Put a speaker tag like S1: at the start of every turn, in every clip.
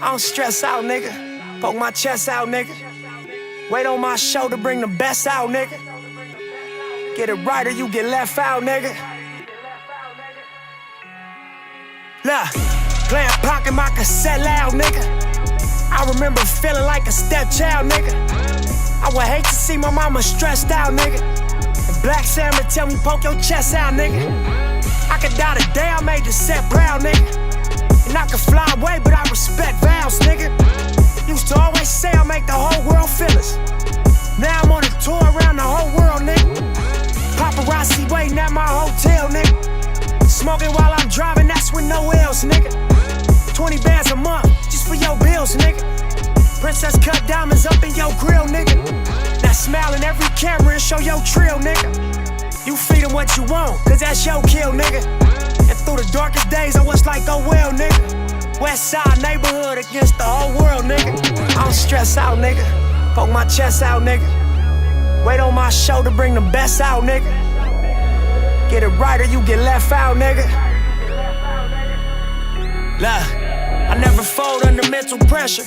S1: I don't stress out, nigga. Poke my chest out, nigga. Wait on my show to bring the best out, nigga. Get it right or you get left out, nigga. Look, playing pocket my cassette loud, nigga. I remember feeling like a stepchild, nigga. I would hate to see my mama stressed out, nigga. And Black Sam to tell me poke your chest out, nigga. I could die today, I made the set proud, nigga. And I could fly away, but I respect vows, nigga. Used to always say I make the whole world feel us. Now I'm on a tour around the whole world, nigga. Paparazzi waiting at my hotel, nigga. Smoking while I'm driving, that's with no else, nigga. 20 bands a month, just for your bills, nigga. Princess cut diamonds up in your grill, nigga. Now smile in every camera and show your trill, nigga. You feed them what you want, cause that's your kill, nigga. And through the darkest days, I was like, oh well, nigga. West side neighborhood against the whole world, nigga. I don't stress out, nigga. Poke my chest out, nigga. Wait on my show to bring the best out, nigga. Get it right or you get left out, nigga. Look, I never fold under mental pressure.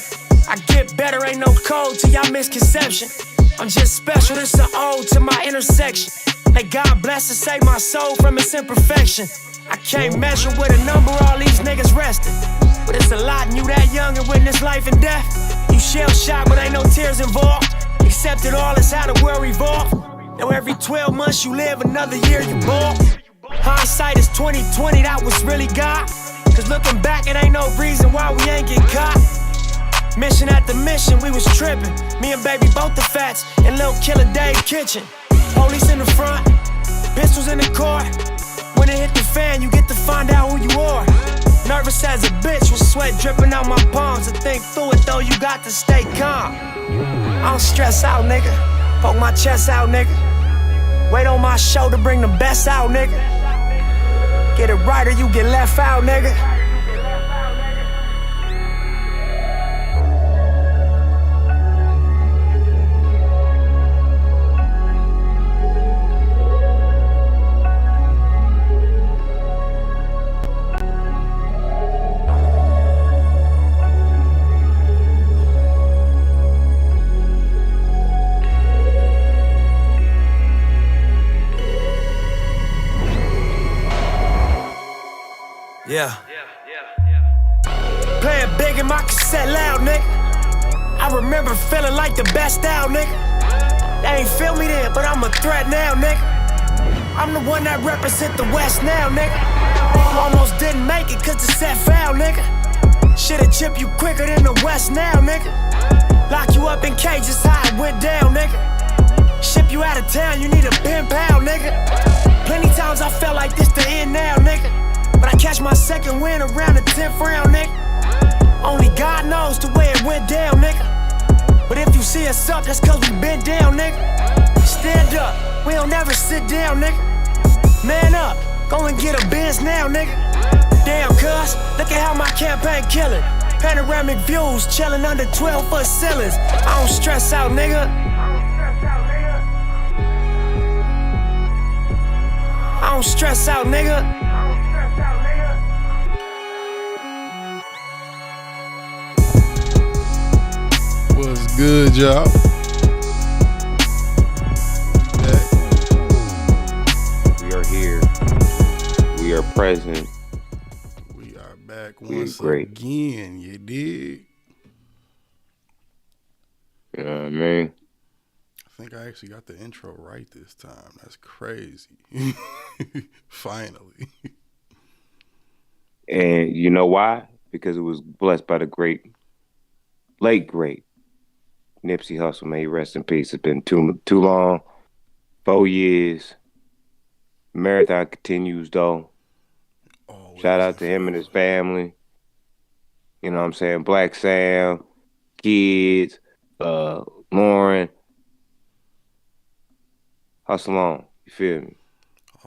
S1: I get better, ain't no code to y'all misconception. I'm just special, this an ode to my intersection. May God bless and save my soul from its imperfection. I can't measure with a number all these niggas resting. But it's a lot and you that young and witness life and death. You shell shocked but ain't no tears involved. Accept it all, it's how the world revolve. Now every 12 months you live, another year you bald. Hindsight is 20/20, that was really God. Cause looking back, it ain't no reason why we ain't get caught. Mission after mission, we was tripping. Me and baby both the fats in Lil Killer Dave kitchen. Police in the front, pistols in the car. When it hit the fan, you get to find out who you are. Nervous as a bitch with sweat dripping out my palms. To think through it though, you got to stay calm. I don't stress out, nigga. Poke my chest out, nigga. Wait on my show to bring the best out, nigga. Get it right or you get left out, nigga. Yeah. Playing big in my cassette loud, nigga. I remember feeling like the best out, nigga. They ain't feel me then, but I'm a threat now, nigga. I'm the one that represent the West now, nigga. Almost didn't make it cause the set foul, nigga. Shit'll chip you quicker than the West now, nigga. Lock you up in cages, how it went down, nigga. Ship you out of town, you need a pen pal, nigga. Plenty times I felt like this the end now, nigga. But I catch my second win around the 10th round, nigga. Only God knows the way it went down, nigga. But if you see us up, that's cause we been down, nigga. Stand up, we don't never sit down, nigga. Man up, go and get a Benz now, nigga. Damn, cuz, look at how my campaign killin'. Panoramic views, chillin' under 12-foot ceilings. I don't stress out, nigga. I don't stress out, nigga.
S2: What's good, y'all?
S3: We are here. We are present.
S2: We are back
S3: We
S2: once
S3: great.
S2: again, you dig?
S3: You know what I mean?
S2: I think I actually got the intro right this time. That's crazy. Finally.
S3: And you know why? Because it was blessed by the late great Nipsey Hussle. May he rest in peace. It's been too long. 4 years. Marathon continues though.
S2: Always
S3: Shout out to him and his family. You know what I'm saying? Black Sam, kids, Lauren. Hustle on. You feel me?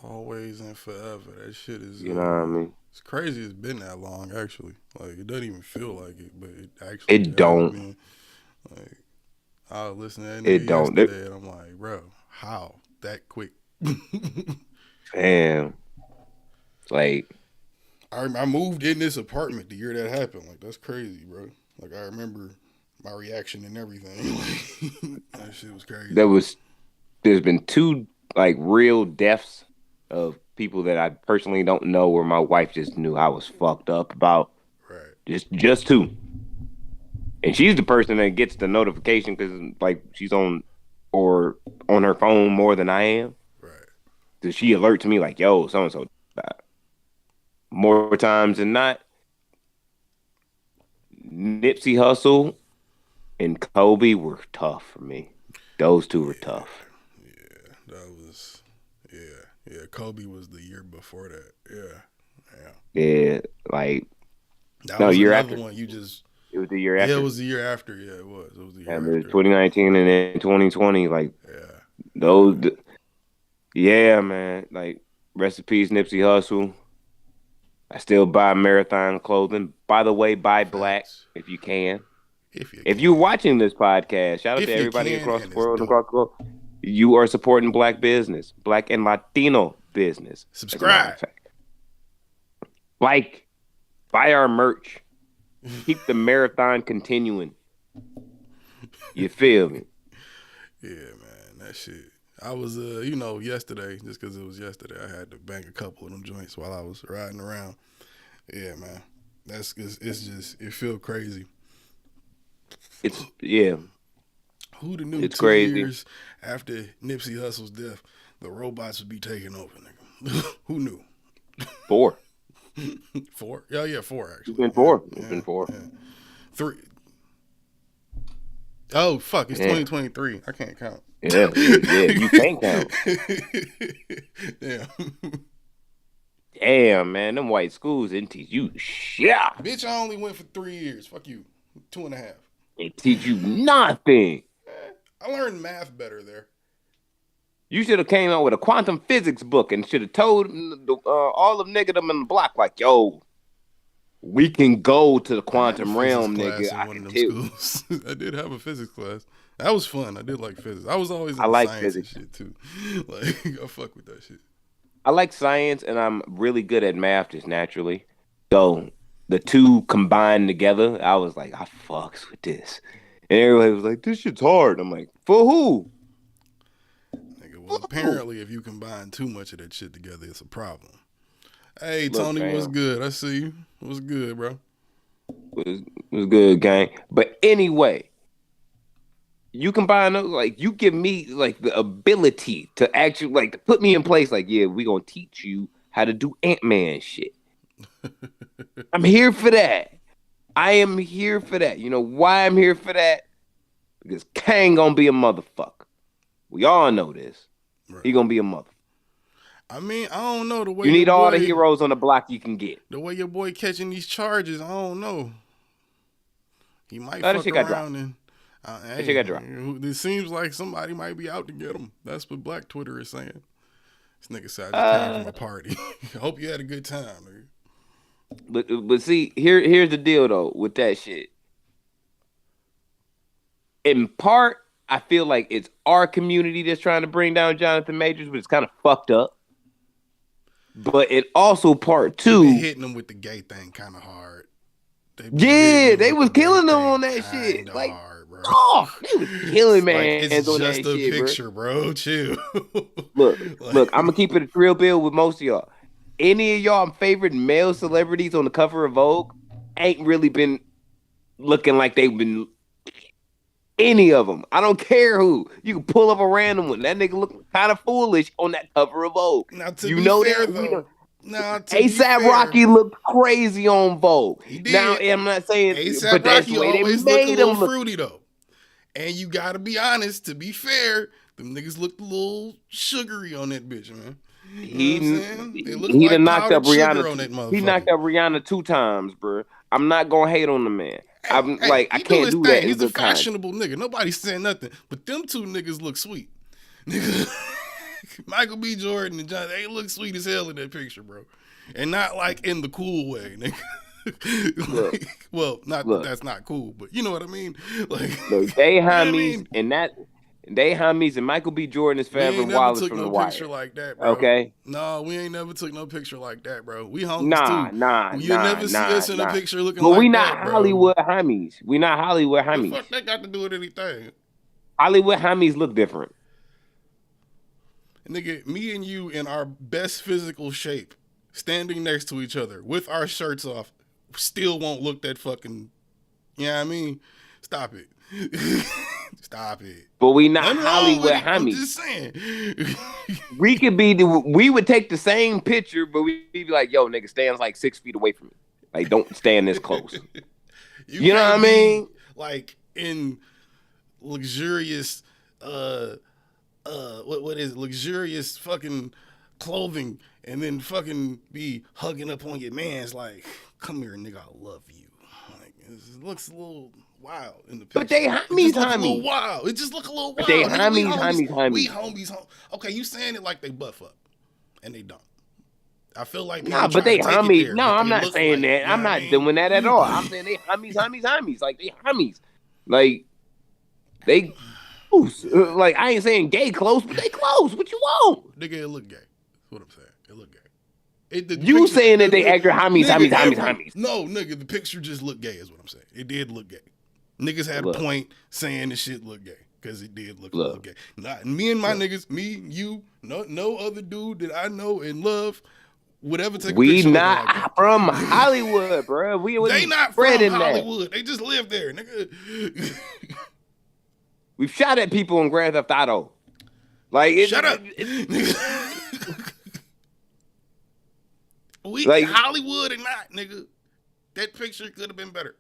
S2: Always and forever. That shit is.
S3: You know what I mean?
S2: It's crazy. It's been that long, actually. Like it doesn't even feel like it, but it actually.
S3: It don't.
S2: Been, like I was listening to that
S3: It
S2: nigga
S3: don't.
S2: yesterday, and I'm like, bro, how that quick?
S3: Damn. Like
S2: I moved in this apartment the year that happened. Like that's crazy, bro. Like I remember my reaction and everything. That shit was crazy.
S3: There's been two like real deaths of people that I personally don't know where my wife just knew I was fucked up about.
S2: Right.
S3: Just two. And she's the person that gets the notification because like she's on her phone more than I am.
S2: Right.
S3: So she alerts me like, yo, so and so died. More times than not, Nipsey Hussle and Kobe were tough for me. Those two were tough.
S2: Yeah, that was. Yeah. Kobe was the year before that.
S3: Yeah, like
S2: that
S3: no
S2: was
S3: year
S2: another
S3: after.
S2: one. You just.
S3: It was the year after.
S2: Yeah, it was the year after. Yeah, it was. It was the year after.
S3: 2019 and then 2020. Like yeah, man. Like rest in peace, Nipsey Hussle. I still buy Marathon clothing. By the way, buy black if you can. If you're watching this podcast, shout out to everybody across the world and across the globe. You are supporting black business, black and Latino business.
S2: Subscribe.
S3: Like, buy our merch. Keep the marathon continuing. You feel me?
S2: Yeah, man, that shit. I was, yesterday, just because it was yesterday, I had to bang a couple of them joints while I was riding around. Yeah, man, it's just, it feel crazy. Who'd have knew
S3: it's
S2: 2
S3: crazy.
S2: years after Nipsey Hussle's death, the robots would be taking over, nigga? Who knew?
S3: 4.
S2: 4? Yeah, 4 actually.
S3: It's been 4.
S2: Yeah,
S3: It's been 4.
S2: Yeah. 3. Oh fuck! It's 2023. I can't count.
S3: Yeah, you can't count. Damn, man, them white schools didn't teach you shit.
S2: Bitch, I only went for 3 years. Fuck you. 2.5.
S3: They teach you nothing.
S2: I learned math better there.
S3: You should have came out with a quantum physics book and should have told all of nigga them in the block like, yo, we can go to the quantum realm, nigga. I can tell.
S2: I did have a physics class. That was fun. I did like physics. I was always
S3: I like
S2: science
S3: physics
S2: and shit too. Like I fuck with that shit.
S3: I like science and I'm really good at math just naturally. So the two combined together, I was like, I fucks with this. And everybody was like, this shit's hard. I'm like, for who?
S2: Nigga, well, apparently if you combine too much of that shit together, it's a problem. Hey, Tony, what's good? I see you. What's good, bro?
S3: Was good, gang. But anyway, you combine those, like, you give me, like, the ability to actually, like, to put me in place, like, yeah, we gonna teach you how to do Ant-Man shit. I'm here for that. I am here for that. You know why I'm here for that? Because Kang gonna be a motherfucker. We all know this. Right. He gonna be a motherfucker.
S2: I mean, I don't know the way
S3: you need all the heroes on the block you can get.
S2: The way your boy catching these charges, I don't know. He might fuck around and
S3: that shit got dropped.
S2: It seems like somebody might be out to get him. That's what Black Twitter is saying. This nigga said I just came from a party. I hope you had a good time, nigga.
S3: But see, here's the deal though with that shit. In part, I feel like it's our community that's trying to bring down Jonathan Majors, but it's kind of fucked up. But it also part two,
S2: hitting them with the gay thing kind of hard.
S3: They was killing them on that shit. Like, hard, bro. Oh, they was killing man.
S2: Like, it's just a picture, bro. Chill.
S3: Look, I'm gonna keep it a real bill with most of y'all. Any of y'all favorite male celebrities on the cover of Vogue ain't really been looking like they've been. Any of them. I don't care who. You can pull up a random one. That nigga look kind of foolish on that cover of Vogue.
S2: Now, to be fair, though.
S3: ASAP Rocky looked crazy on Vogue.
S2: He did.
S3: Now, I'm not saying
S2: ASAP Rocky always looked a little fruity, though. And you got to be honest, to be fair, them niggas looked a little sugary on that bitch, man.
S3: He done knocked up Rihanna. He knocked up Rihanna 2 times, bro. I'm not gonna hate on the man. I can't do that.
S2: He's a fashionable nigga. Nobody's saying nothing. But them 2 niggas look sweet. Michael B. Jordan and John, they look sweet as hell in that picture, bro. And not like in the cool way, nigga. That's not cool, but you know what I mean? Like,
S3: they homies, and They homies, and Michael B. Jordan is
S2: We
S3: forever
S2: ain't never
S3: Wallace
S2: took
S3: from The
S2: no
S3: Wire.
S2: picture like that, bro.
S3: Okay?
S2: No, we ain't never took no picture like that, bro. We homies
S3: Nah.
S2: too. You'll never see us in a picture looking
S3: But
S2: like
S3: we
S2: that,
S3: not
S2: bro.
S3: Hollywood homies. We not Hollywood
S2: The
S3: homies.
S2: fuck that got to do with anything?
S3: Hollywood homies look different.
S2: Nigga, me and you in our best physical shape, standing next to each other with our shirts off, still won't look that fucking. You know what I mean? Stop it. Stop it.
S3: But we not
S2: Nothing wrong
S3: Hollywood
S2: with it. I'm
S3: homies.
S2: just saying.
S3: We would take the same picture, but we'd be like, yo, nigga, stand like 6 feet away from me. Like, don't stand this close. You know what I
S2: can't
S3: mean?
S2: be, like in luxurious what is it? Luxurious fucking clothing and then fucking be hugging up on your man's like, come here, nigga, I love you. Like it looks a little wild in the picture.
S3: But they homies,
S2: a little wild. It just look a little wild.
S3: They
S2: Nigga, we
S3: homies.
S2: We homies. Okay, you saying it like they buff up, and they don't. I feel like
S3: nah, but they homies.
S2: There,
S3: no, I'm not saying
S2: like,
S3: that. I'm not doing that at all. I'm saying they homies. Like they homies. Like they close. Like I ain't saying gay close, but they close. What you want?
S2: Nigga, it look gay. That's what I'm saying. It look gay.
S3: You saying that they acting homies.
S2: No, nigga, the picture just looked gay is what I'm saying. It did look gay. Niggas had a point saying the shit looked gay. Because it did look a little gay. Not me and my niggas, me, you, no other dude that I know and love would ever take a picture.
S3: We not like from Hollywood, bro.
S2: They not from Hollywood. They just live there, nigga.
S3: We've shot at people in Grand Theft Auto. Like,
S2: shut up. We like Hollywood or not, nigga. That picture could have been better.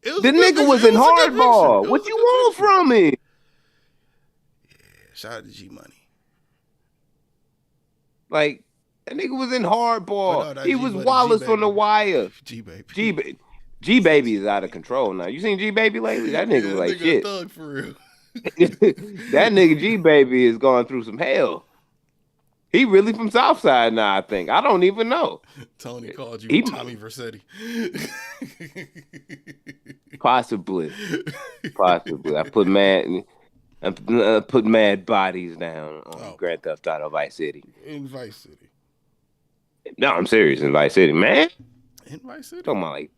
S3: The nigga was in hardball. What you want from me?
S2: Yeah, shout out to G Money.
S3: Like, that nigga was in hardball. No, he was Wallace from The Wire.
S2: G Baby.
S3: G Baby is out of control now. You seen G Baby lately? That nigga was like
S2: nigga
S3: shit.
S2: Thug for real.
S3: That nigga G Baby is going through some hell. He really from Southside now, I think. I don't even know.
S2: Tony called you Tommy Vercetti.
S3: Possibly. I put mad bodies down on Grand Theft Auto Vice City.
S2: In Vice City.
S3: No, I'm serious. In Vice City, man.
S2: In Vice City?
S3: Talking about like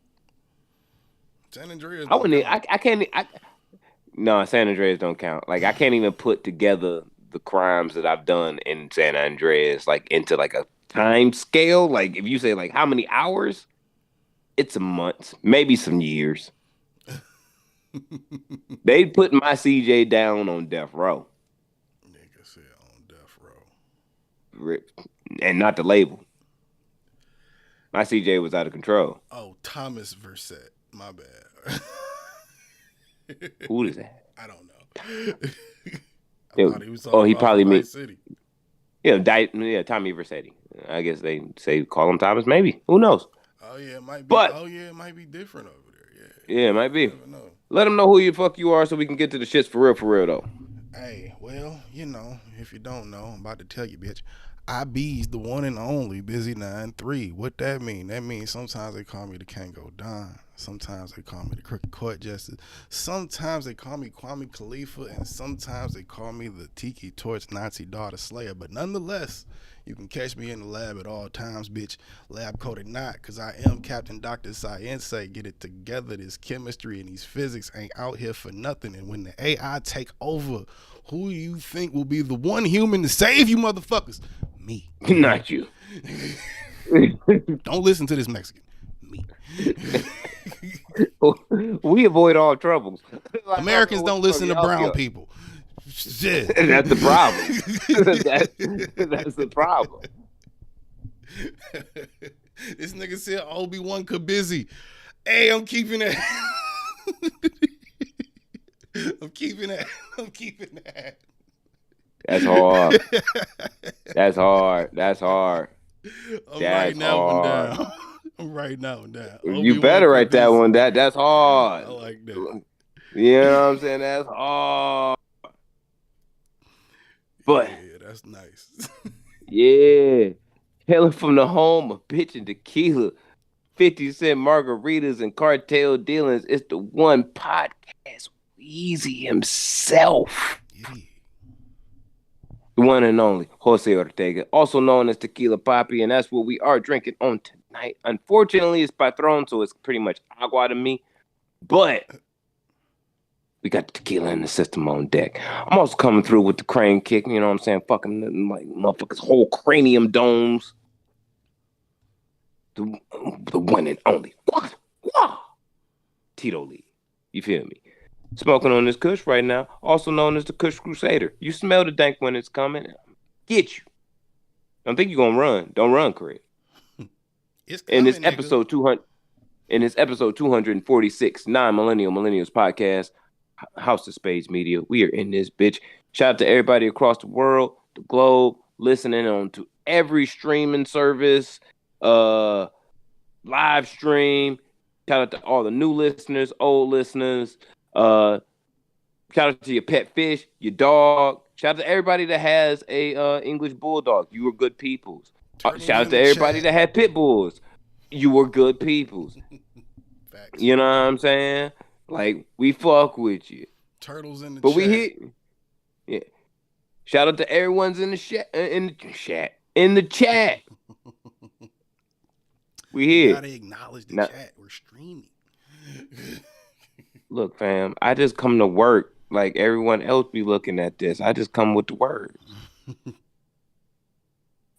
S2: San Andreas.
S3: No, San Andreas don't count. Like I can't even put together the crimes that I've done in San Andreas like into like a time scale. Like if you say like how many hours, it's a month, maybe some years. They put my CJ down on death row.
S2: Nigga said on death row.
S3: And not the label. My CJ was out of control.
S2: Oh, Thomas Vercette. My bad.
S3: Who is that?
S2: I don't know.
S3: He probably meant
S2: City.
S3: Yeah, Tommy Vercetti. I guess they call him Thomas. Maybe. Who knows?
S2: Oh yeah, it might be.
S3: But,
S2: it might be different over there.
S3: Yeah, it might be. Let them know who the fuck you are, so we can get to the shits for real though.
S2: Hey, well, if you don't know, I'm about to tell you, bitch. IB's the one and only Busy 9-3. What that mean? That means sometimes they call me the Kango Don. Sometimes they call me the Crooked Court Justice. Sometimes they call me Kwame Khalifa. And sometimes they call me the Tiki Torch Nazi Daughter Slayer. But nonetheless, you can catch me in the lab at all times, bitch. Lab coated not, because I am Captain Dr. Science. Get it together. This chemistry and these physics ain't out here for nothing. And when the AI take over, who you think will be the one human to save you motherfuckers? Me.
S3: Not you.
S2: Don't listen to this Mexican. Me.
S3: We avoid all troubles.
S2: Like, Americans don't listen to brown people. Shit.
S3: That's the problem. That's the problem.
S2: This nigga said Obi-Wan Kenobi. Hey, I'm keeping that. I'm keeping that.
S3: That's hard. That's hard.
S2: I'm writing that one down. I'm writing that one down.
S3: You better write that one down. That's hard.
S2: I like that.
S3: You know what I'm saying? That's hard. But
S2: yeah, that's nice.
S3: Yeah. Hailing from the home of bitch and tequila, 50 Cent margaritas and cartel dealings, it's the one podcast Weezy himself. The one and only Jose Ortega, also known as Tequila Papi, and that's what we are drinking on tonight. Unfortunately, it's Patron, so it's pretty much agua to me. But we got the tequila in the system on deck. I'm also coming through with the crane kick, you know what I'm saying? Fucking like motherfuckers' whole cranium domes. The one and only. Tito Lee. You feel me? Smoking on this Kush right now, also known as the Kush Crusader. You smell the dank when it's coming. Get you. Don't think you're gonna run. Don't run, Craig.
S2: It's coming,
S3: in this episode 200, in this episode 246, Millennials podcast, House of Spades Media. We are in this bitch. Shout out to everybody across the world, the globe, listening on to every streaming service, live stream. Shout out to all the new listeners, old listeners. Shout out to your pet fish, your dog. Shout out to everybody that has a English bulldog. You were good peoples. Shout out to everybody that had pit bulls. You were good peoples.
S2: Facts.
S3: You know what I'm saying? Like, we fuck with you.
S2: Turtles in the
S3: but
S2: chat.
S3: We hit. Yeah. Shout out to everyone's in the chat. In the chat. We here.
S2: You gotta acknowledge the chat. We're streaming.
S3: Look, fam, I just come to work like everyone else be looking at this. I just come with the word.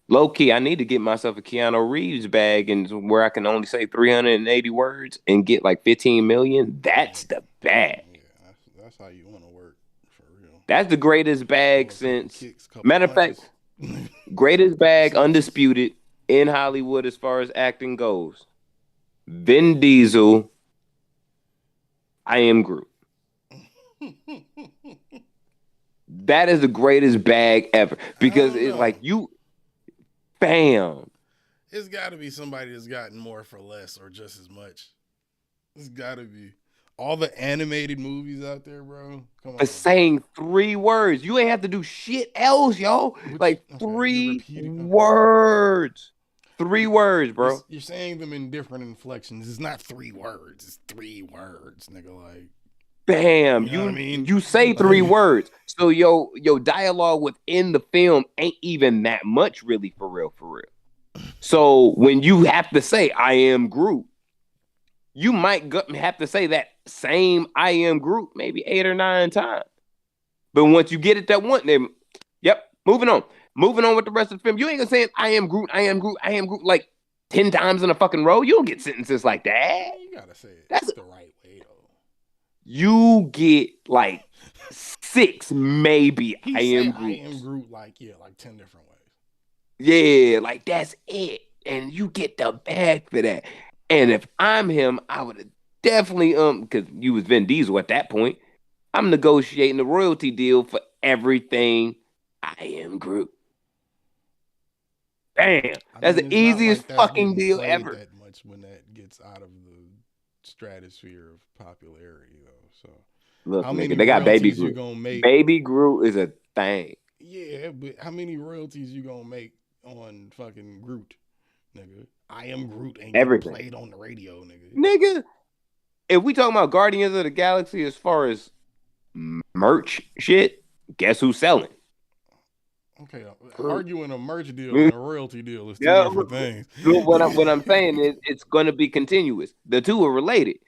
S3: Low key, I need to get myself a Keanu Reeves bag and where I can only say 380 words and get like 15 million. That's the bag.
S2: Yeah, that's how you want to work, for real.
S3: That's the greatest bag since. Matter of fact, greatest bag undisputed in Hollywood as far as acting goes. Vin Diesel. I Am Groot. That is the greatest bag ever because it's like you, bam.
S2: It's got to be somebody that's gotten more for less or just as much. It's got to be all the animated movies out there, bro. Come on.
S3: But saying 3 words, you ain't have to do shit else, yo. Like 3 words. 3 words, bro.
S2: You're saying them in different inflections. It's not 3 words. It's 3 words, nigga. Like,
S3: bam.
S2: You know what I mean?
S3: You say 3 words. So your dialogue within the film ain't even that much, really, for real. So when you have to say I am Groot, you might have to say that same I am Groot maybe 8 or 9 times. But once you get it that one, then yep, moving on. Moving on with the rest of the film. You ain't gonna say I am Groot, I am Groot, I am Groot like 10 times in a fucking row. You don't get sentences like that.
S2: You gotta say it.
S3: That's
S2: the right way, though.
S3: You get like 6, maybe. I am Groot.
S2: I am Groot like 10 different ways.
S3: Yeah, like that's it. And you get the bag for that. And if I'm him, I would have definitely, because you was Vin Diesel at that point, I'm negotiating the royalty deal for everything I Am Groot. Damn, that's the easiest fucking deal ever.
S2: That much when that gets out of the stratosphere of popularity, though. So
S3: look, nigga, they got Baby Groot. Baby Groot is a thing.
S2: Yeah, but how many royalties you gonna make on fucking Groot, nigga? I Am Groot ain't everything played on the radio, nigga.
S3: Nigga, if we talking about Guardians of the Galaxy as far as merch shit, guess who's selling?
S2: Okay, arguing a merch deal and a royalty deal is two different things.
S3: What I'm saying is it's going to be continuous. The two are related.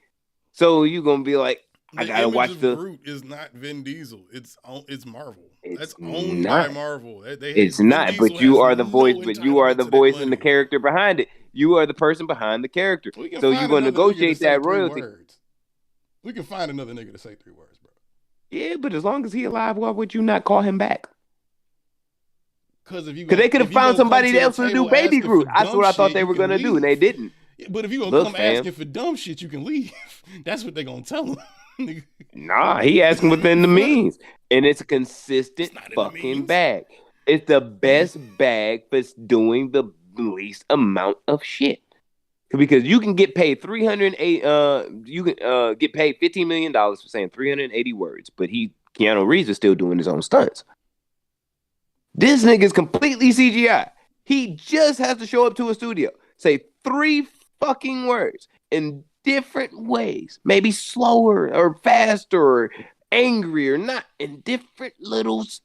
S3: So you're going to be like, I got to watch the...
S2: Groot is not Vin Diesel. It's Marvel. That's owned by Marvel.
S3: It's not, but you are the voice, and the character behind it. You are the person behind the character. So you're going to negotiate that royalty.
S2: We can find another nigga to say 3 words, bro.
S3: Yeah, but as long as he alive, why would you not call him back?
S2: Because
S3: they could have found somebody else to do Baby Groot. That's what I thought they were going to do, and they didn't.
S2: Yeah, but if you gonna come asking for dumb shit, you can leave. That's what they gonna tell him.
S3: Nah, he asking within the means. And it's a consistent fucking bag. It's the best bag for doing the least amount of shit. Because you can get paid get paid $15 million for saying 380 words, but Keanu Reeves is still doing his own stunts. This nigga's completely CGI. He just has to show up to a studio, say 3 fucking words in different ways, maybe slower or faster or angrier, not in different little, just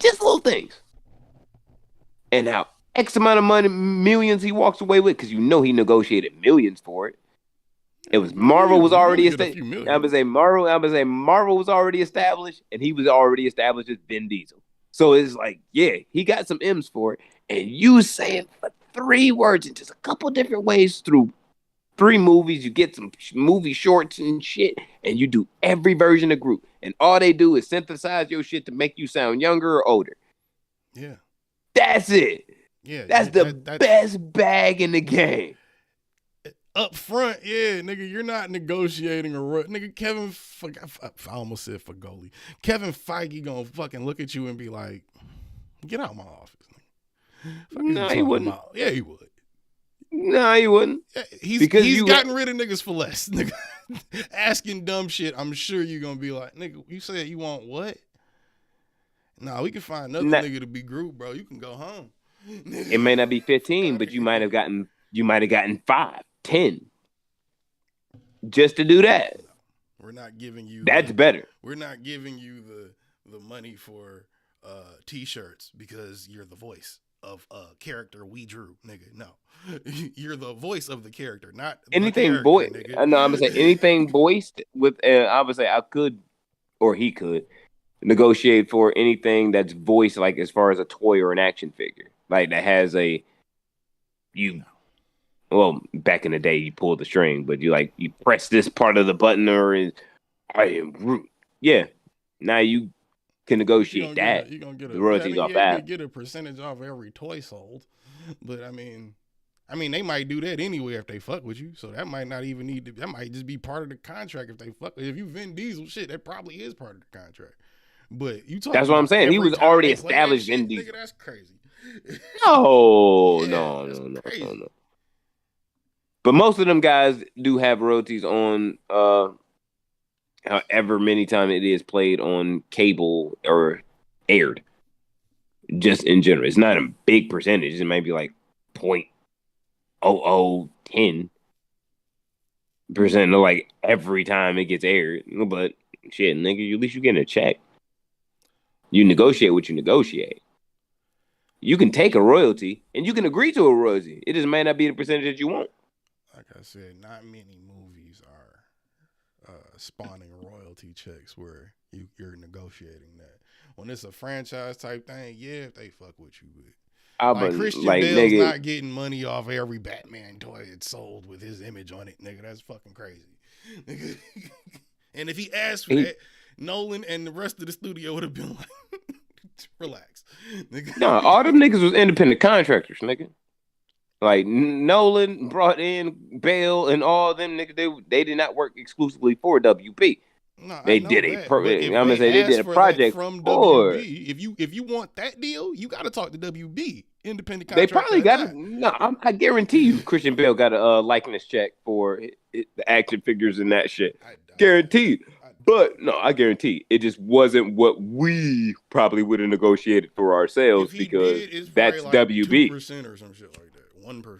S3: little things. And how X amount of money, millions he walks away with, because he negotiated millions for it. It was Marvel was already established. I'm gonna say Marvel was already established, and he was already established as Vin Diesel. So it's like, yeah, he got some M's for it, and you say it for 3 words in just a couple different ways through 3 movies. You get some movie shorts and shit, and you do every version of Groot, and all they do is synthesize your shit to make you sound younger or older.
S2: Yeah,
S3: that's it.
S2: Yeah,
S3: that's the best bag in the game.
S2: Up front, yeah, nigga, you're not negotiating nigga. I almost said Fagoli. Kevin Feige gonna fucking look at you and be like, "Get out of my office."
S3: No, he wouldn't.
S2: Yeah, he would.
S3: No, he wouldn't.
S2: Yeah, he's gotten rid of niggas for less. Nigga, asking dumb shit. I'm sure you're gonna be like, "Nigga, you said you want what?" Nah, we can find another nigga to be Groot, bro. You can go home.
S3: It may not be 15, but you might have gotten 5, 10 just to do that.
S2: We're not giving you
S3: better.
S2: We're not giving you the money for t-shirts because you're the voice of a character we drew, nigga. No. You're the voice of the character, not
S3: anything voiced. No, I'm gonna say anything voiced with I would say I could, or he could negotiate for anything that's voiced, like as far as a toy or an action figure, like that has well, back in the day, you pull the string, but you press this part of the button, or I am Groot. Yeah, now you can negotiate that.
S2: You're gonna get
S3: the royalties off that.
S2: You get a percentage off every toy sold, but I mean, they might do that anyway if they fuck with you. So that might not even need to. That might just be part of the contract if they fuck. If you Vin Diesel, shit, that probably is part of the contract. But you talk.
S3: That's what I'm saying. He was already established Vin Diesel.
S2: Nigga, that's crazy.
S3: No. But most of them guys do have royalties on however many times it is played on cable or aired. Just in general. It's not a big percentage. It might be like 0.0010% of like every time it gets aired. But shit, nigga, at least you getting a check. You negotiate what you negotiate. You can take a royalty and you can agree to a royalty. It just may not be the percentage that you want.
S2: Like I said, not many movies are spawning royalty checks where you're negotiating that. When it's a franchise type thing, yeah, if they fuck with you with. Christian Bale's not getting money off every Batman toy that's sold with his image on it, nigga. That's fucking crazy. And if he asked for that, Nolan and the rest of the studio would have been like, relax. Nigga.
S3: No, all them niggas was independent contractors, nigga. Like Nolan brought in Bale and all them niggas. They did not work exclusively for WB.
S2: No,
S3: they did
S2: a
S3: project
S2: from
S3: for
S2: WB. If you want that deal, you got to talk to WB. Independent
S3: contractor. They probably got
S2: it.
S3: No, I guarantee you, Christian Bale got a likeness check for the action figures and that shit. Guaranteed. But no, I guarantee it just wasn't what we probably would have negotiated for ourselves because that's like WB.
S2: 2% or some shit like that. 1%.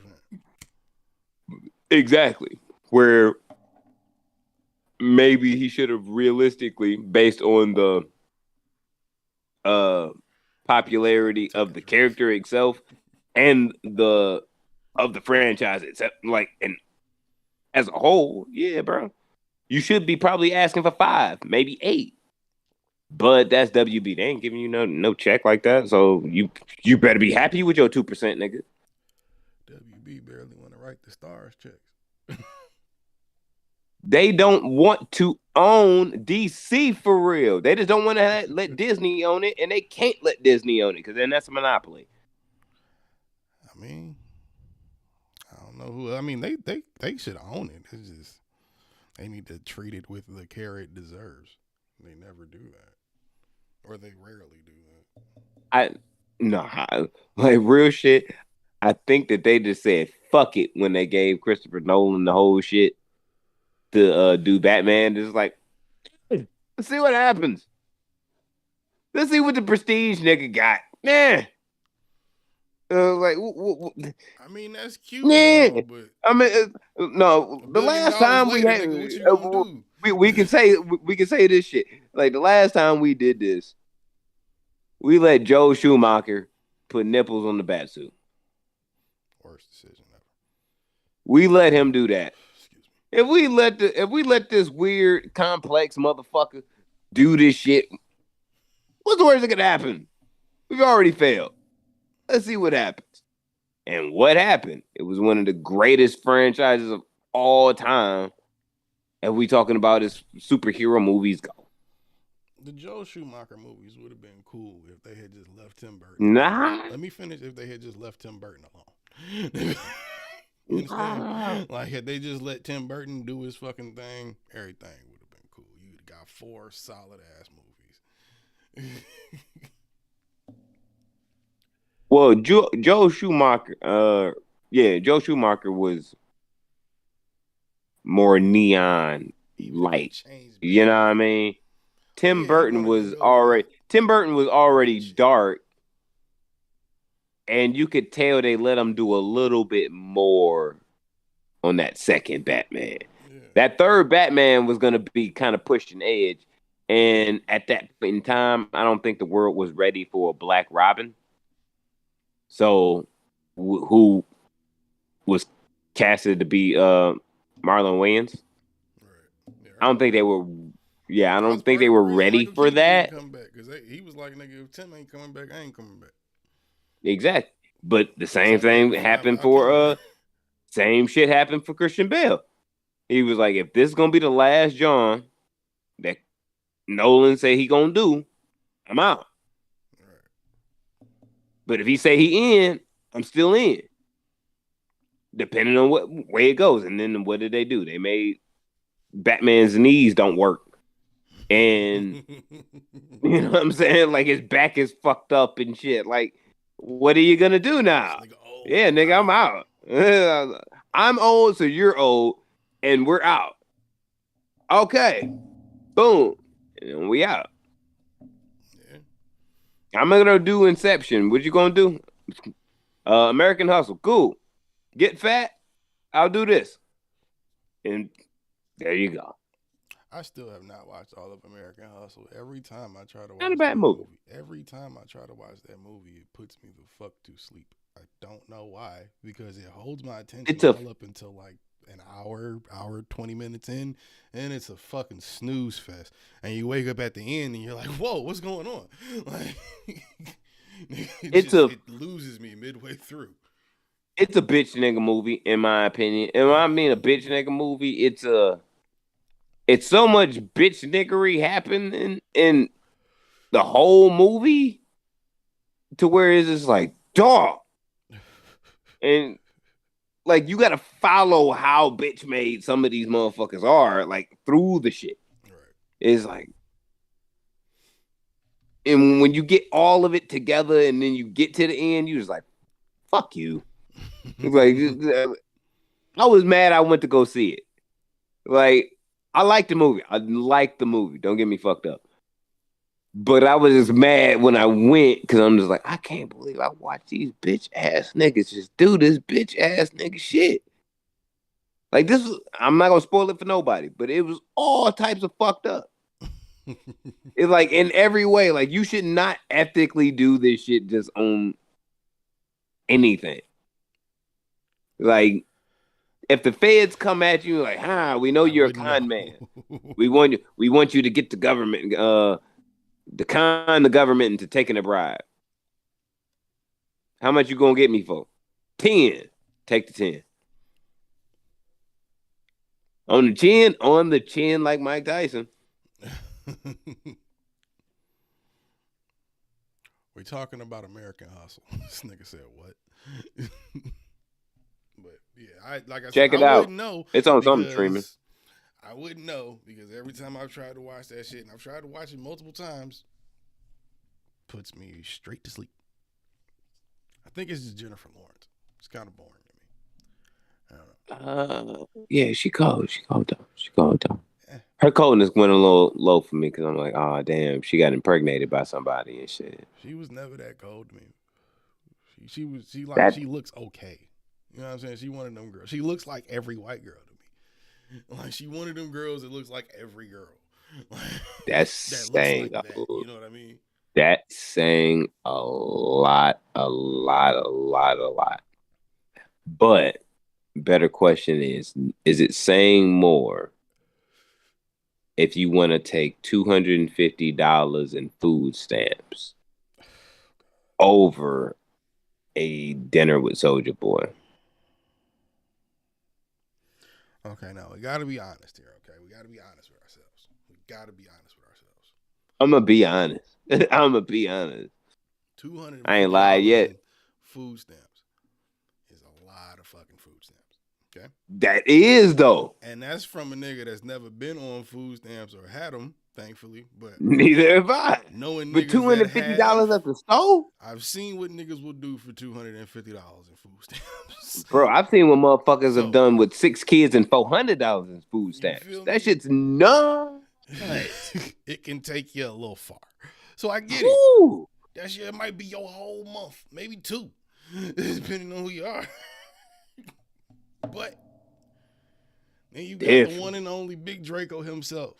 S3: Exactly. Where maybe he should have realistically, based on the popularity of the character itself and of the franchise itself, like, and as a whole, yeah, bro. You should be probably asking for 5, maybe 8. But that's WB. They ain't giving you no check like that. So you better be happy with your 2%, nigga.
S2: WB barely want to write the stars checks.
S3: They don't want to own DC for real. They just don't want to let Disney own it, and they can't let Disney own it because then that's a monopoly.
S2: I mean, I don't know who. I mean, they should own it. It's just they need to treat it with the care it deserves. They never do that, or they rarely do that.
S3: Like real shit. I think that they just said fuck it when they gave Christopher Nolan the whole shit to do Batman. It's like, let's see what happens. Let's see what the Prestige nigga got. Man, Like,
S2: I mean, that's cute and
S3: yeah.
S2: all, but
S3: I mean, no.
S2: $1
S3: The
S2: billion
S3: last time we
S2: later,
S3: had,
S2: nigga, what you gonna do?
S3: we can say this shit. Like the last time we did this, we let Joe Schumacher put nipples on the bat suit.
S2: Worst decision ever.
S3: We let him do that.
S2: Excuse me.
S3: If we let this weird complex motherfucker do this shit, what's the worst that could happen? We've already failed. Let's see what happens. And what happened? It was one of the greatest franchises of all time. If we talking about as superhero movies go.
S2: The Joe Schumacher movies would have been cool if they had just left Tim Burton.
S3: Nah.
S2: Let me finish. If they had just left Tim Burton alone. You understand? Like, had they just let Tim Burton do his fucking thing, everything would have been cool. You'd have got 4 solid ass movies.
S3: Well, Joe Schumacher, Joe Schumacher was more neon light. You know what I mean? Tim Burton was already dark, and you could tell they let him do a little bit more on that second Batman. Yeah. That third Batman was gonna be kind of pushing edge, and at that point in time, I don't think the world was ready for a Black Robin. So, who was casted to be Marlon Wayans? Right. Yeah, I don't think they were. Yeah, I don't think they were ready for that.
S2: Come back because he was like, "Nigga, if Tim ain't coming back, I ain't coming back."
S3: Exactly, but the same thing happened for same shit happened for Christian Bale. He was like, "If this is gonna be the last John that Nolan say he gonna do, I'm out." Right. But if he say he in, I'm still in. Depending on what way it goes, and then what did they do? They made Batman's knees don't work. And you know what I'm saying? Like his back is fucked up and shit. Like, what are you gonna do now? Yeah, nigga, I'm out. I'm old, so you're old, and we're out. Okay. Boom. And we out. Yeah. I'm gonna do Inception. What you gonna do? American Hustle. Cool. Get fat. I'll do this. And there you go.
S2: I still have not watched all of American Hustle. Every time I try to watch
S3: not a bad movie.
S2: Every time I try to watch that movie, it puts me the fuck to sleep. I don't know why, because it holds my attention all up until like an hour 20 minutes in, and it's a fucking snooze fest. And you wake up at the end and you're like, whoa, what's going on? Like, it loses me midway through.
S3: It's a bitch nigga movie, in my opinion. And when I mean a bitch nigga movie, it's so much bitch niggery happening in the whole movie to where it's just like, dog. And like, you got to follow how bitch made some of these motherfuckers are, like, through the shit. Right. It's like, and when you get all of it together and then you get to the end, you just like, fuck you. Like, I was mad I went to go see it. Like, I like the movie. Don't get me fucked up. But I was just mad when I went because I'm just like, I can't believe I watched these bitch ass niggas just do this bitch ass nigga shit. Like, this was, I'm not gonna spoil it for nobody, but it was all types of fucked up. It's like in every way, like you should not ethically do this shit just on anything. Like, if the feds come at you like, we know you're a con man. We want you to get the government, to con the government into taking a bribe. How much you gonna get me for? 10. Take the 10. On the chin like Mike Tyson.
S2: We're talking about American Hustle. This nigga said what? But yeah,
S3: check it out. Know it's on something streaming.
S2: I wouldn't know because every time I've tried to watch that shit, and I've tried to watch it multiple times, puts me straight to sleep. I think it's just Jennifer Lawrence. It's kind of boring to me. I don't know.
S3: Yeah, she cold though. Her coldness went a little low for me because I'm like, oh damn, she got impregnated by somebody and shit.
S2: She was never that cold to me. She
S3: That-
S2: she looks okay. You know what I'm saying? She one of them girls. She looks like every white girl to me. Like she one of them girls that looks like every girl. Like,
S3: That's
S2: that looks
S3: saying
S2: like that. You know what I mean?
S3: that's saying a lot, a lot, a lot, a lot. But better question is it saying more if you want to take $250 in food stamps over a dinner with Soldier Boy?
S2: Okay, now we got to be honest here. Okay, we got to be honest with ourselves. We got to be honest with ourselves.
S3: I'm gonna be honest. I'm gonna be honest.
S2: $250
S3: I ain't lied yet.
S2: in food stamps is a lot of fucking food stamps. Okay,
S3: That is though.
S2: and that's from a nigga that's never been on food stamps or had them, thankfully. But
S3: Neither have I.
S2: knowing
S3: But
S2: niggas that
S3: $250
S2: have,
S3: at the store,
S2: I've seen what niggas will do for $250 in food stamps.
S3: bro. I've seen what motherfuckers
S2: So-
S3: have done with 6 kids and $400 in food stamps.
S2: feel me?
S3: That shit's nuts.
S2: It can take you a little far. So I get it.
S3: Ooh.
S2: That shit might be your whole month, maybe 2, depending on who you are. But then you got the
S3: Different.
S2: one and only Big Draco himself.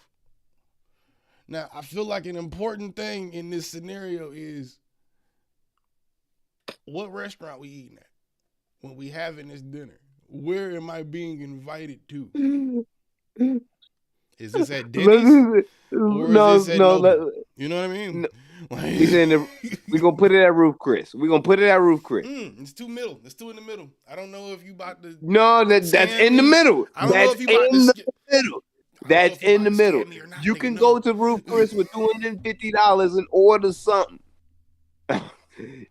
S2: Now, I feel like an important thing in this scenario is what restaurant we eating at when we having this dinner. Where am I being invited to? Is this at Denny's? Or is this at Noble? You know what I mean?
S3: No.
S2: Like,
S3: He's saying we're gonna put it at Roof Chris. We're gonna put it at Roof Chris.
S2: it's too middle. It's too in the middle. I don't know if you about to.
S3: No, that's in the middle.
S2: I don't know
S3: That's
S2: if you about
S3: in
S2: to.
S3: the middle.
S2: I don't know
S3: That's
S2: if you
S3: in the
S2: about to
S3: middle.
S2: scam me or not,
S3: You
S2: nigga,
S3: can
S2: no.
S3: go to Roof Chris with $250 and order something.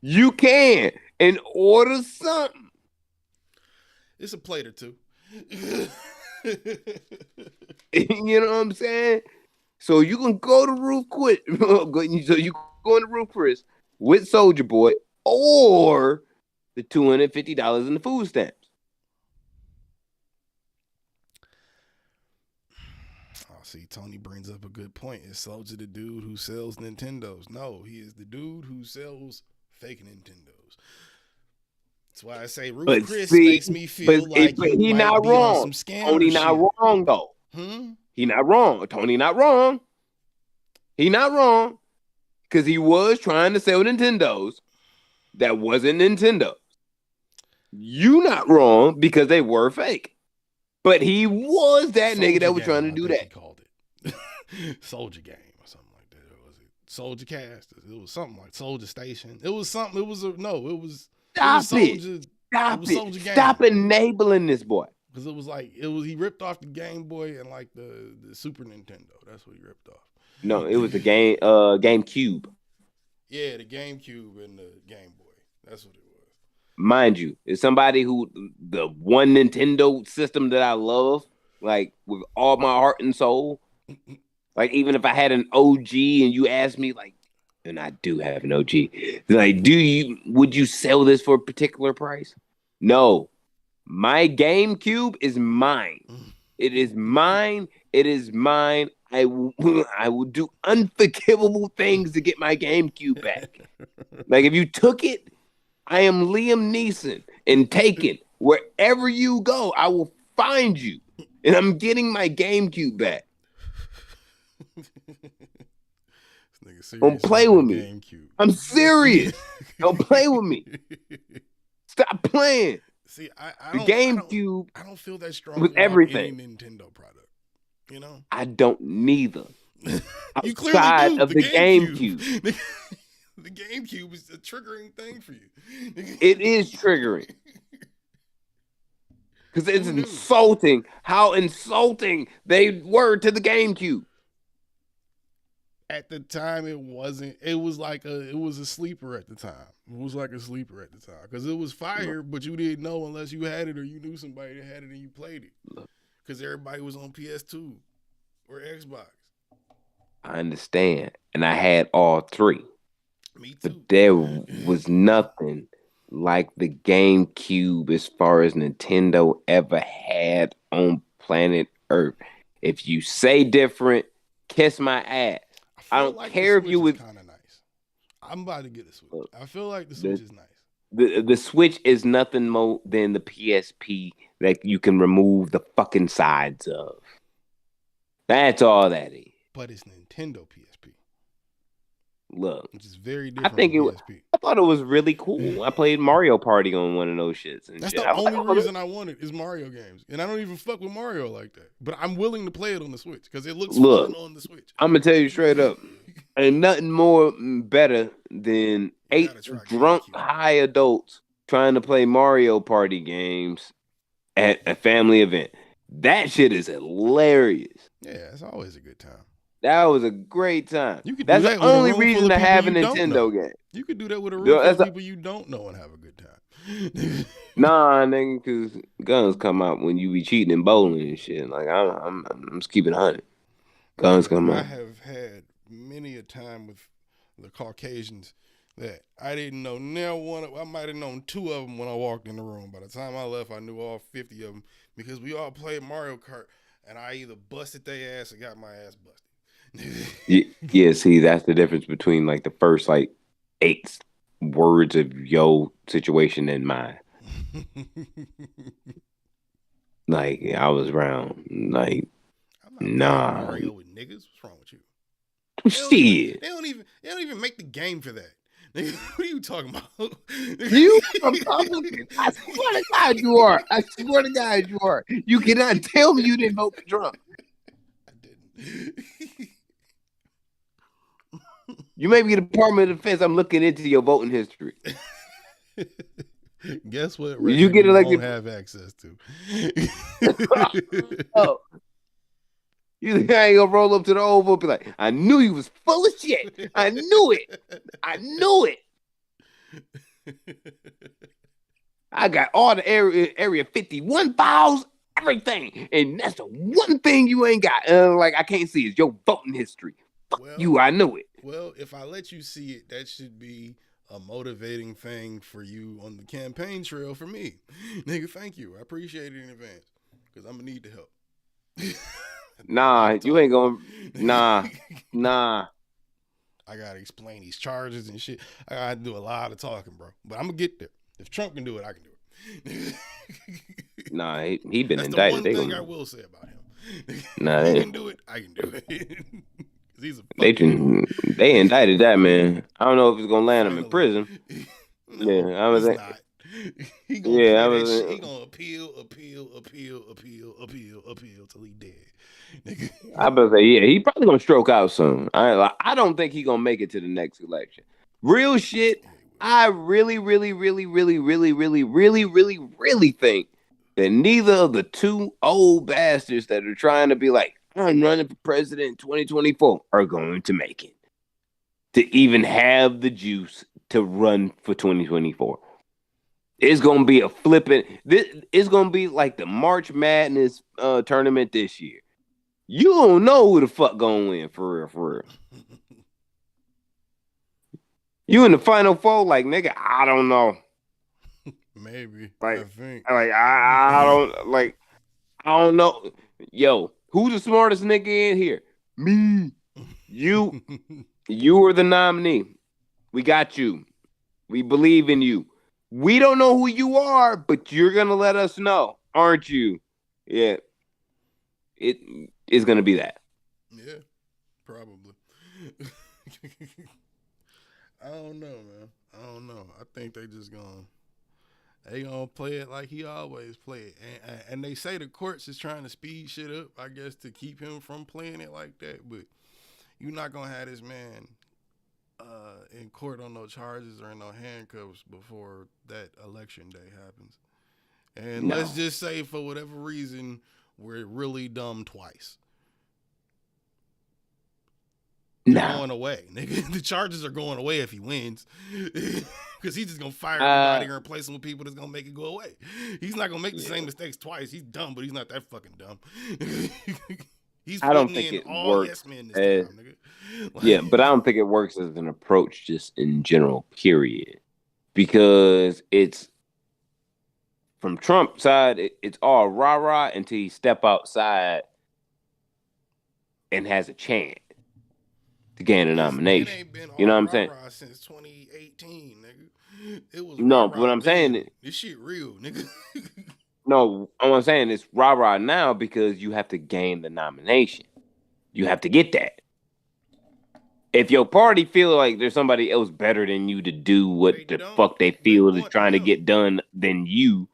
S3: You can and order something.
S2: It's a plate or two.
S3: You know what I'm saying? So you can go to Roof Quit. So you go to Roof Chris with Soldier Boy or the $250 in the food stamps.
S2: Oh, see, Tony brings up a good point. Is Soldier the dude who sells Nintendos? No, he is the dude who sells fake Nintendos. That's why I say Roof
S3: But
S2: Chris
S3: see,
S2: makes me feel like
S3: but
S2: you
S3: he
S2: might
S3: not
S2: be on
S3: wrong.
S2: some scammer
S3: Tony not
S2: shit.
S3: wrong though. He not wrong. Tony not wrong. He not wrong. Because he was trying to sell Nintendos that wasn't Nintendos. You not wrong because they were fake. But he was that nigga that was
S2: Soldier
S3: trying to
S2: Game,
S3: do
S2: I think
S3: that.
S2: He called it Soldier Game or something like that. Or was it Soldier Cast? It was something like Soldier Station. It was something. It was
S3: Stop
S2: Soldier.
S3: it. Stop
S2: was
S3: it.
S2: Soldier Game.
S3: Stop enabling this boy.
S2: Because it was he ripped off the Game Boy and like the Super Nintendo. That's what he ripped off.
S3: No, it was the GameCube.
S2: Yeah, the GameCube and the Game Boy. That's what it was.
S3: Mind you, is somebody who the one Nintendo system that I love, like with all my heart and soul. Like even if I had an OG and you asked me, like, and I do have an OG, like, would you sell this for a particular price? No. My GameCube is mine. It is mine. It is mine. I will do unforgivable things to get my GameCube back. Like if you took it, I am Liam Neeson and Taken. Wherever you go, I will find you. And I'm getting my GameCube back. Don't play with me.
S2: GameCube.
S3: I'm serious. Don't play with me. Stop playing.
S2: See,
S3: The GameCube
S2: I don't feel that strong
S3: with
S2: about
S3: everything.
S2: any Nintendo product. You know,
S3: I don't neither.
S2: you clearly
S3: Outside
S2: do.
S3: of the GameCube.
S2: The GameCube is a triggering thing for you.
S3: It is triggering. Because it's insulting how insulting they were to the GameCube.
S2: At the time, it wasn't. It was like it was a sleeper at the time. It was like a sleeper at the time because it was fire, but you didn't know unless you had it or you knew somebody that had it and you played it. Because everybody was on PS2 or Xbox.
S3: I understand. And I had all three.
S2: Me too.
S3: But there was nothing like the GameCube as far as Nintendo ever had on planet Earth. If you say different, kiss my ass. I don't care if you was
S2: kind of nice. I'm about to get a Switch. I feel like the Switch is nice.
S3: The Switch is nothing more than the PSP that you can remove the fucking sides of. That's all that is.
S2: But it's Nintendo PSP,
S3: Look,
S2: which is very
S3: I
S2: different
S3: think
S2: from
S3: it.
S2: PSP.
S3: I thought it was really cool. I played Mario Party on one of those shits and
S2: That's
S3: shit.
S2: the
S3: I was
S2: only
S3: like, oh,
S2: reason I want it is Mario games, and I don't even fuck with Mario like that. But I'm willing to play it on the Switch because it looks
S3: Look.
S2: fun on the Switch.
S3: I'm gonna tell you straight up, ain't nothing more better than
S2: You
S3: 8
S2: gotta try
S3: drunk
S2: GameCube.
S3: high adults trying to play Mario Party games at a family event. That shit is hilarious.
S2: Yeah, it's always a good time.
S3: That was a great time.
S2: You could do
S3: That's
S2: that
S3: the
S2: with a
S3: only
S2: room full
S3: reason
S2: of
S3: to
S2: people
S3: have a
S2: you don't know.
S3: Nintendo game.
S2: You could do that with a room
S3: Yo,
S2: full of
S3: that's a-
S2: people you don't know and have a good time.
S3: Nah, nigga, because guns come out when you be cheating and bowling and shit. Like I'm just keeping 100. Guns come
S2: I
S3: out.
S2: have had many a time with the Caucasians that I didn't know now one. I might have known 2 of them when I walked in the room. By the time I left, I knew all 50 of them because we all played Mario Kart, and I either busted their ass or got my ass busted.
S3: Yeah, see, that's the difference between like the first like 8 words of your situation and mine. Like I was around, like
S2: I'm not playing
S3: nah,
S2: Mario with niggas. What's wrong with you?
S3: shit.
S2: They don't even make the game for that. What are you talking about?
S3: You Republican? I swear to God, you are. I swear to God, you are. You cannot tell me you didn't vote for Trump.
S2: I didn't.
S3: You may be the Department of Defense. I'm looking into your voting history.
S2: Guess what?
S3: You get elected.
S2: Won't have access to.
S3: Oh. You think I ain't gonna roll up to the Oval and be like, I knew you was full of shit. I knew it. I knew it. I got all the area 51 files, everything. And that's the one thing you ain't got. Like I can't see is your voting history. Fuck you, I knew it.
S2: Well, if I let you see it, that should be a motivating thing for you on the campaign trail for me. Nigga, thank you. I appreciate it in advance. Because I'm gonna need the help.
S3: Nah, you ain't gonna. Nah.
S2: I gotta explain these charges and shit. I gotta do a lot of talking, bro. But I'm gonna get there. If Trump can do it, I can do it.
S3: Nah, he been
S2: That's
S3: indicted.
S2: The one thing I will say about him.
S3: Nah,
S2: he can do it. I can do it. He's a
S3: they indicted that man. I don't know if it's gonna land him in prison.
S2: No,
S3: yeah, I was.
S2: He gonna appeal till he dead.
S3: I better say, yeah, he probably gonna stroke out soon. I don't think he gonna make it to the next election. Real shit. I really think that neither of the 2 old bastards that are trying to be like, I'm running for president in 2024 are going to make it. To even have the juice to run for 2024. It's gonna be a flipping. It's gonna be like the March Madness tournament this year. You don't know who the fuck gonna win for real. You in the Final Four, like nigga, I don't know.
S2: Maybe.
S3: Like,
S2: I think.
S3: Like I don't know. Yo, who's the smartest nigga in here? Me. You are the nominee. We got you. We believe in you. We don't know who you are, but you're gonna let us know, aren't you? Yeah. It is gonna be that.
S2: Yeah, probably. I don't know, man. I don't know. I think they gonna play it like he always played. And they say the courts is trying to speed shit up, I guess, to keep him from playing it like that. But you're not gonna have this man in court on no charges or in no handcuffs before that election day happens. And let's just say for whatever reason we're really dumb twice. They're going away, nigga. The charges are going away if he wins. Because he's just going to fire everybody and replace them with people that's going to make it go away. He's not going to make the same mistakes twice. He's dumb, but he's not that fucking dumb.
S3: I don't think it works.
S2: Yes men this time, nigga.
S3: Yeah, but I don't think it works as an approach just in general, period. Because it's from Trump's side, it's all rah-rah until he step outside and has a chance to gain a nomination.
S2: It ain't been
S3: you know what I'm saying?
S2: Since 2018, nigga. It was
S3: No,
S2: rah-rah
S3: what I'm saying
S2: then.
S3: is,
S2: This shit real, nigga.
S3: no, what I'm saying is rah-rah now because you have to gain the nomination. You have to get that. If your party feel like there's somebody else better than you to do what
S2: They
S3: the
S2: don't.
S3: fuck they
S2: They
S3: feel is
S2: want
S3: trying to
S2: him.
S3: get done than you,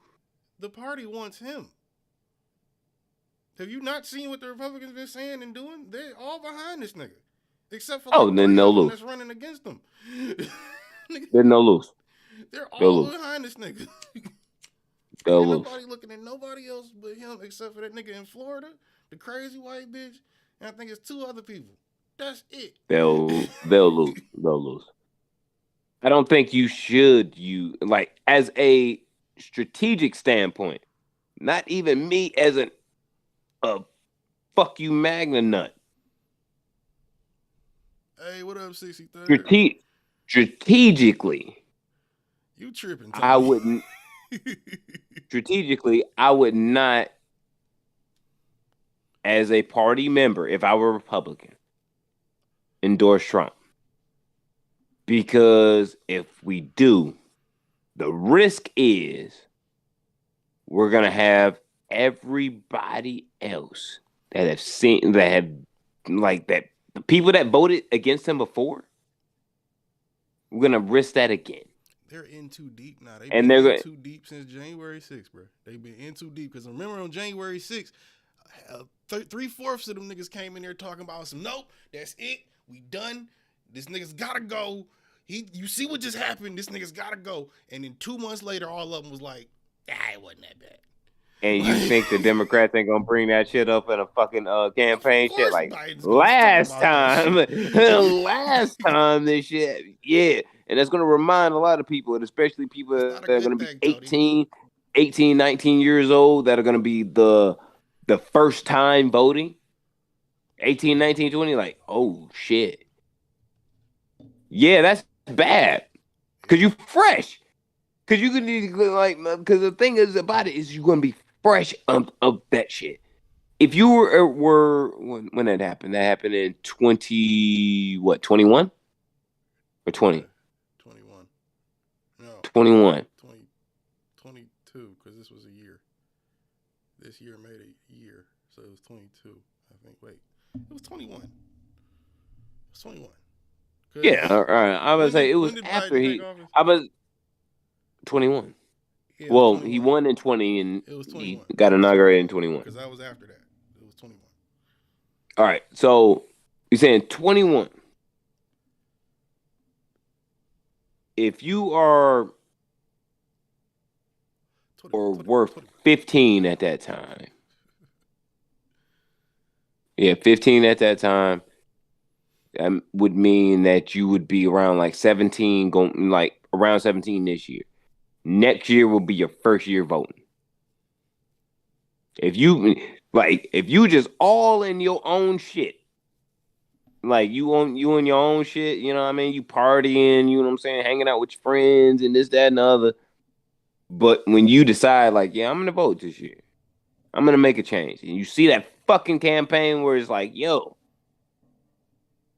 S2: The party wants him. Have you not seen what the Republicans been saying and doing? They're all behind this nigga, except for like
S3: then
S2: three
S3: they'll
S2: of them
S3: lose.
S2: that's running against them.
S3: Then they'll lose.
S2: They're
S3: They'll
S2: all
S3: lose.
S2: behind this nigga.
S3: They'll
S2: Ain't
S3: lose.
S2: nobody looking at nobody else but him, except for that nigga in Florida, the crazy white bitch, and I think it's 2 other people. That's it.
S3: They'll lose. They'll lose. I don't think you should like as a strategic standpoint, not even me as a fuck you magna nut.
S2: Hey, what up, 63rd?
S3: Strategically,
S2: You tripping,
S3: I
S2: Tony.
S3: wouldn't. Strategically, I would not, as a party member, if I were Republican, endorse Trump. Because if we do, the risk is we're gonna have everybody else that have the people that voted against him before. We're gonna risk that again.
S2: They're in too deep now. They've
S3: And
S2: been
S3: they're
S2: in too deep since January 6th, bro. They've been in too deep. Because remember on January 6th, 3/4 of them niggas came in there talking about some, nope, that's it. We done. This nigga's gotta go. You see what just happened? This nigga's gotta go. And then 2 months later, all of them was like, it wasn't that bad.
S3: And you think the Democrats ain't gonna bring that shit up in a fucking campaign shit like
S2: Biden's gonna
S3: last
S2: talk about
S3: time,
S2: that shit.
S3: last time this shit, yeah. And that's gonna remind a lot of people, and especially people
S2: It's not
S3: that
S2: a
S3: are
S2: good
S3: gonna
S2: thing,
S3: be 18, 19 years old, that are gonna be the first time voting. 18, 19, 20, like, oh shit. Yeah, that's bad. Cause you fresh. Cause you can because the thing is about it is you're gonna be fresh of that shit. If you were when that happened in 21 or 20?
S2: 21. No.
S3: 21.
S2: 22, because this was a year. This year made a year, so it was 22. I think. Wait, it was 21. It was 21.
S3: Yeah, all right. I would say it was after he. I was 21.
S2: Yeah,
S3: well,
S2: 21.
S3: he won in 20 and
S2: it was 21.
S3: He got inaugurated in 21.
S2: Because I was after that. It was 21.
S3: All right, so you're saying 21. If you are
S2: 20,
S3: worth 15 at that time. Yeah, 15 at that time. That would mean that you would be around like 17, around 17 this year. Next year will be your first year voting. If you just all in your own shit, like you in your own shit, you know what I mean? You partying, you know what I'm saying? Hanging out with your friends and this, that, and the other. But when you decide, like, yeah, I'm going to vote this year. I'm going to make a change. And you see that fucking campaign where it's like, yo,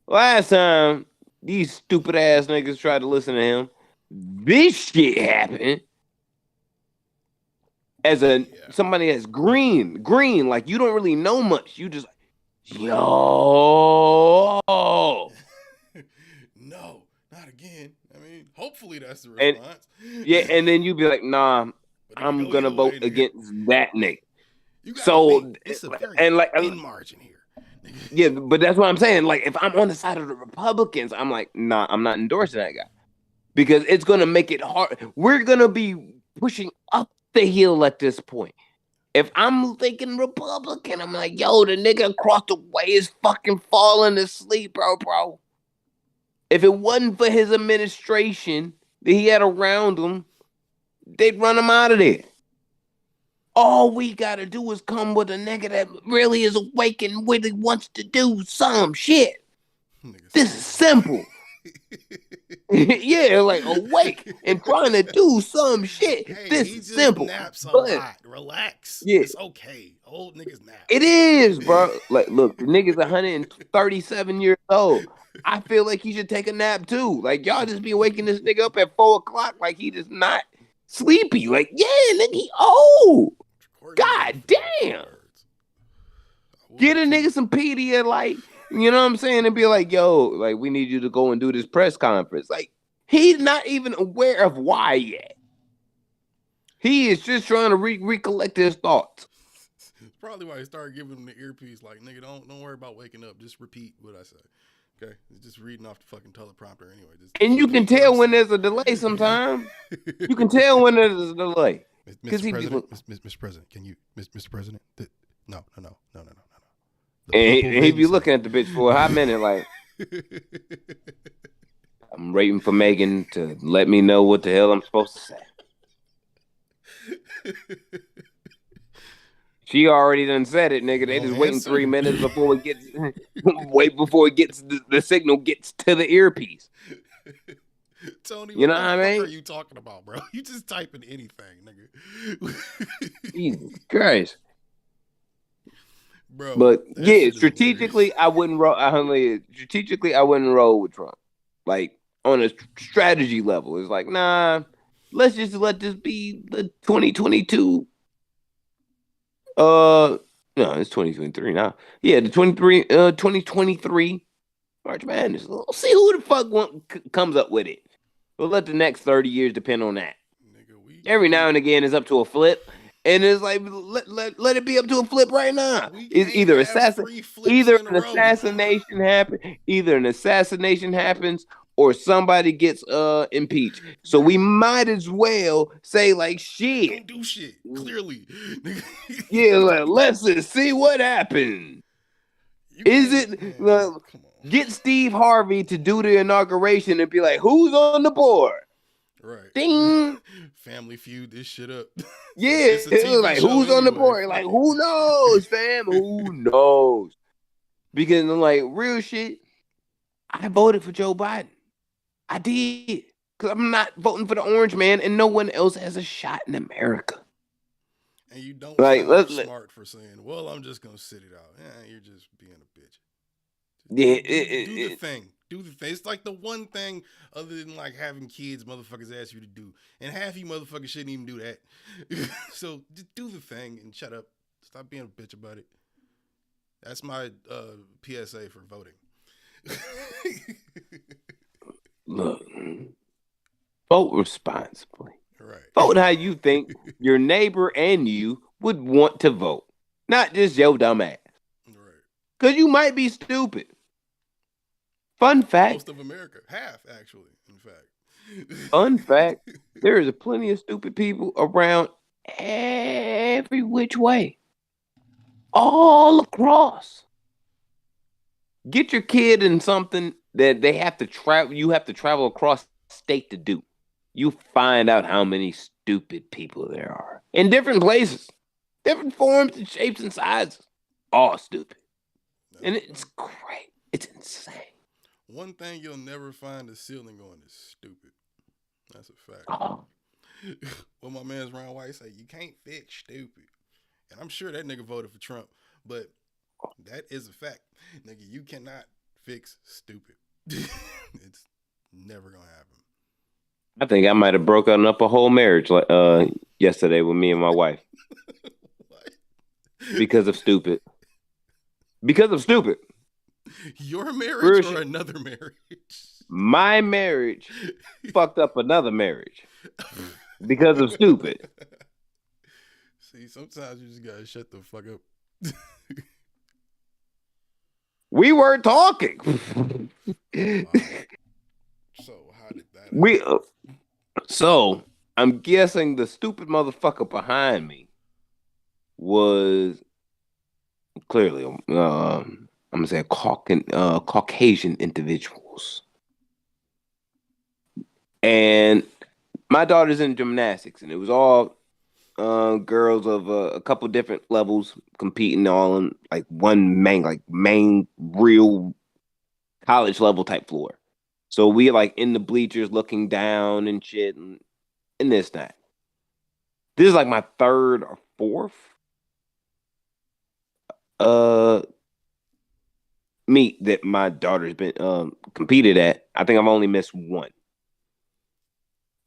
S3: last time these stupid ass niggas tried to listen to him, this shit happened. As somebody that's green, like you don't really know much. You just yo.
S2: No, not again. I mean, hopefully that's the response.
S3: And then you be like, nah, I'm gonna vote against that nigga. So
S2: it's a very thin margin here.
S3: Yeah, but that's what I'm saying. Like, if I'm on the side of the Republicans, I'm like, nah, I'm not endorsing that guy. Because it's gonna make it hard. We're gonna be pushing up the hill at this point. If I'm thinking Republican, I'm like, yo, the nigga across the way is fucking falling asleep, bro. If it wasn't for his administration that he had around him, they'd run him out of there. All we gotta do is come with a nigga that really is awake and really wants to do some shit. This is simple. Yeah, like awake and trying to do some shit.
S2: Hey,
S3: this
S2: he
S3: is
S2: just
S3: simple.
S2: Naps a lot. Relax.
S3: Yeah.
S2: It's okay. Old niggas nap.
S3: It is, bro. Like, look, the nigga's 137 years old. I feel like he should take a nap too. Like y'all just be waking this nigga up at 4 o'clock like he just not sleepy. Like, yeah, nigga, he old. God damn. Get a nigga some Pedialyte, you know what I'm saying? And be like, yo, like, we need you to go and do this press conference. Like, he's not even aware of why yet. He is just trying to recollect his thoughts.
S2: It's probably why he started giving him the earpiece. Like, nigga, don't worry about waking up. Just repeat what I say. Okay? It's just reading off the fucking teleprompter anyway.
S3: And you can tell when there's a delay sometimes. You can tell when there's a delay.
S2: Mr. President, Mr. President, can you, Mr. President? No.
S3: And he be looking at the bitch for a hot minute like, I'm waiting for Megan to let me know what the hell I'm supposed to say. She already done said it, nigga. They just waiting 3 minutes before it gets the signal gets to the earpiece.
S2: Tony,
S3: you know what I mean?
S2: What are you talking about, bro? You just typing anything, nigga.
S3: Jesus Christ.
S2: Bro,
S3: but yeah, strategically, I wouldn't roll. Strategically, I wouldn't roll with Trump. Like on a strategy level, it's like, nah, let's just let this be the 2022. No, it's 2023 now. Yeah, the 2023 March Madness. We'll see who the fuck comes up with it. We'll let the next 30 years depend on that. Nigga, every now and again, it's up to a flip. And it's like, let it be up to a flip right now. It's either an assassination happens, or somebody gets impeached. So we might as well say like, shit.
S2: Don't do shit. Clearly.
S3: Yeah, like, let's just see what happens. Get Steve Harvey to do the inauguration and be like, who's on the board?
S2: Right.
S3: Ding.
S2: Family Feud this shit up.
S3: Yeah. It was like, who's on the board? Like, who knows, fam? Who knows? Because I'm like, real shit, I voted for Joe Biden. I did. Because I'm not voting for the orange man and no one else has a shot in America.
S2: And you don't sound smart for saying, well, I'm just going to sit it out. Yeah, you're just being a bitch. Do the thing. It's like the one thing other than like having kids motherfuckers ask you to do. And half you motherfuckers shouldn't even do that. So just do the thing and shut up. Stop being a bitch about it. That's my PSA for voting.
S3: Look, vote responsibly.
S2: Right.
S3: Vote how you think your neighbor and you would want to vote. Not just your dumb ass.
S2: Right.
S3: Because you might be stupid. Fun fact.
S2: Most of America. Half, actually, in fact.
S3: Fun fact. There is plenty of stupid people around every which way. All across. Get your kid in something that they have to travel. You have to travel across state to do. You find out how many stupid people there are. In different places. Different forms and shapes and sizes. All stupid. And it's great. It's insane.
S2: One thing you'll never find a ceiling on is stupid. That's a fact.
S3: Oh.
S2: Well, my man's Ron White say, you can't fix stupid. And I'm sure that nigga voted for Trump, but that is a fact. Nigga, you cannot fix stupid. It's never going to happen.
S3: I think I might have broken up a whole marriage yesterday with me and my wife.
S2: What?
S3: Because of stupid.
S2: Your marriage or another marriage?
S3: My marriage fucked up another marriage because of stupid.
S2: See, sometimes you just gotta shut the fuck up.
S3: We weren't talking.
S2: Wow. So how did that?
S3: So I'm guessing the stupid motherfucker behind me was clearly I'm gonna say Caucasian individuals. And my daughter's in gymnastics, and it was all girls of a couple different levels competing all on like one main real college level type floor. So we like in the bleachers looking down and shit and this that. This is like my third or fourth meet that my daughter's been competed at, I think I've only missed one,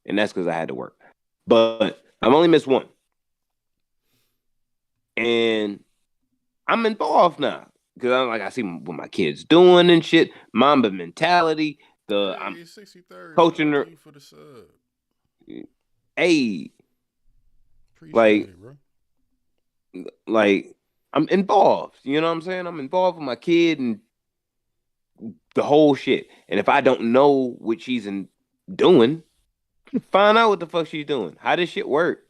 S3: and that's because I had to work. But I've only missed one, and I'm involved now because I'm like I see what my kids doing and shit. Mamba mentality. I'm
S2: 63rd.
S3: coaching her.
S2: For the sub.
S3: Hey,
S2: Appreciate it, bro.
S3: Like I'm involved. You know what I'm saying? I'm involved with my kid and the whole shit. And if I don't know what she's doing, find out what the fuck she's doing. How does shit work?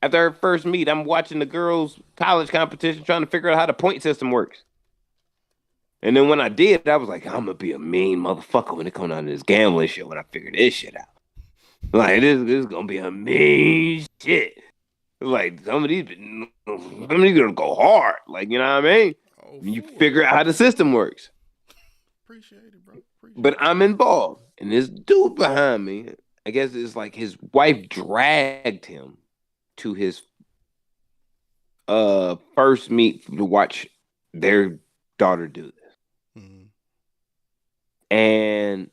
S3: After our first meet, I'm watching the girls' college competition, trying to figure out how the point system works. And then when I did, I was like, I'm gonna be a mean motherfucker when it comes down to this gambling shit when I figure this shit out. Like this is gonna be a mean shit. Like some of these gonna go hard. Like, you know what I mean? You figure out how the system works.
S2: Appreciate it, bro.
S3: But I'm involved. And this dude behind me, I guess it's like his wife dragged him to his first meet to watch their daughter do this. Mm-hmm. And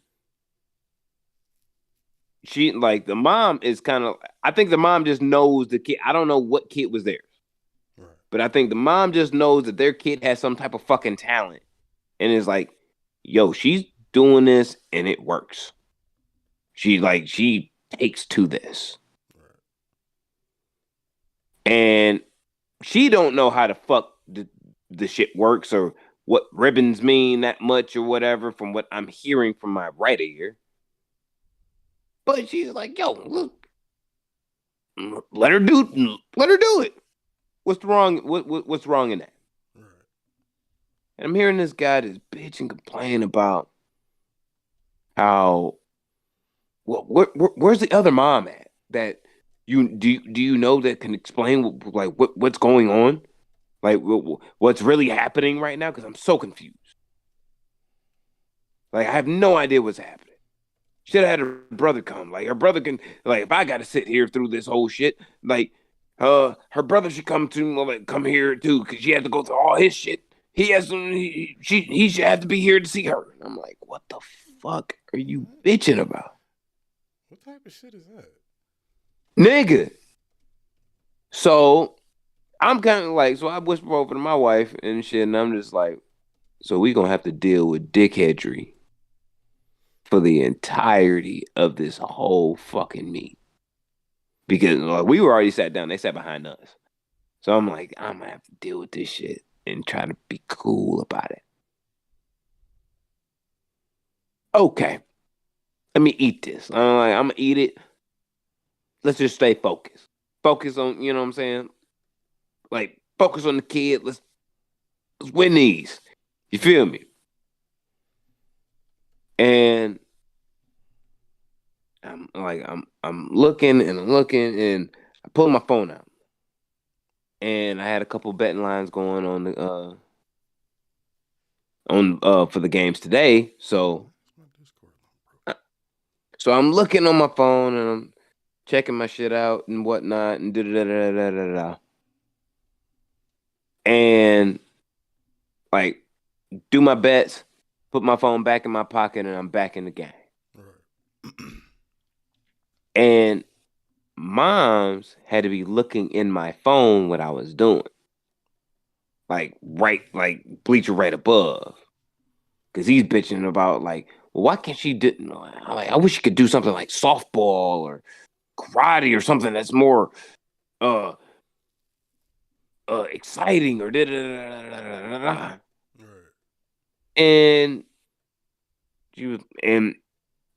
S3: she, like, the mom is kind of, I think the mom just knows the kid. I don't know what kid was theirs. Right. But I think the mom just knows that their kid has some type of fucking talent. And is like, yo, she's doing this and it works. She takes to this. Right. And she don't know how the fuck the shit works or what ribbons mean that much or whatever from what I'm hearing from my right ear. But she's like, yo, look, let her do it. What's wrong? What's wrong in that? Right. And I'm hearing this guy just bitch and complain about how, where's the other mom at that do you know that can explain like what's going on, like what's really happening right now? Because I'm so confused. Like I have no idea what's happening. Should have had her brother come. Like her brother can, like if I got to sit here through this whole shit, like her brother should come here too, because she had to go through all his shit. He should have to be here to see her. And I'm like, what the fuck are you bitching about?
S2: What type of shit is that?
S3: Nigga. So I'm kind of like, so I whisper over to my wife and shit, and I'm just like, so we gonna have to deal with dickheadry for the entirety of this whole fucking meet. Because like, we were already sat down, they sat behind us. So I'm like, I'm gonna have to deal with this shit and try to be cool about it. Okay. Let me eat this. I'm like, I'm gonna eat it. Let's just stay focused. Focus on, you know what I'm saying? Like, focus on the kid. Let's win these. You feel me? And I'm looking and I pull my phone out. And I had a couple betting lines going on for the games today. So I'm looking on my phone and I'm checking my shit out and whatnot and da-da-da-da-da-da-da. And like do my bets, put my phone back in my pocket, and I'm back in the game. Right. And moms had to be looking in my phone what I was doing. Like bleacher right above. Cause he's bitching about like, well, why can't she do like I wish she could do something like softball or karate or something that's more exciting or da-da-da-da-da-da-da. And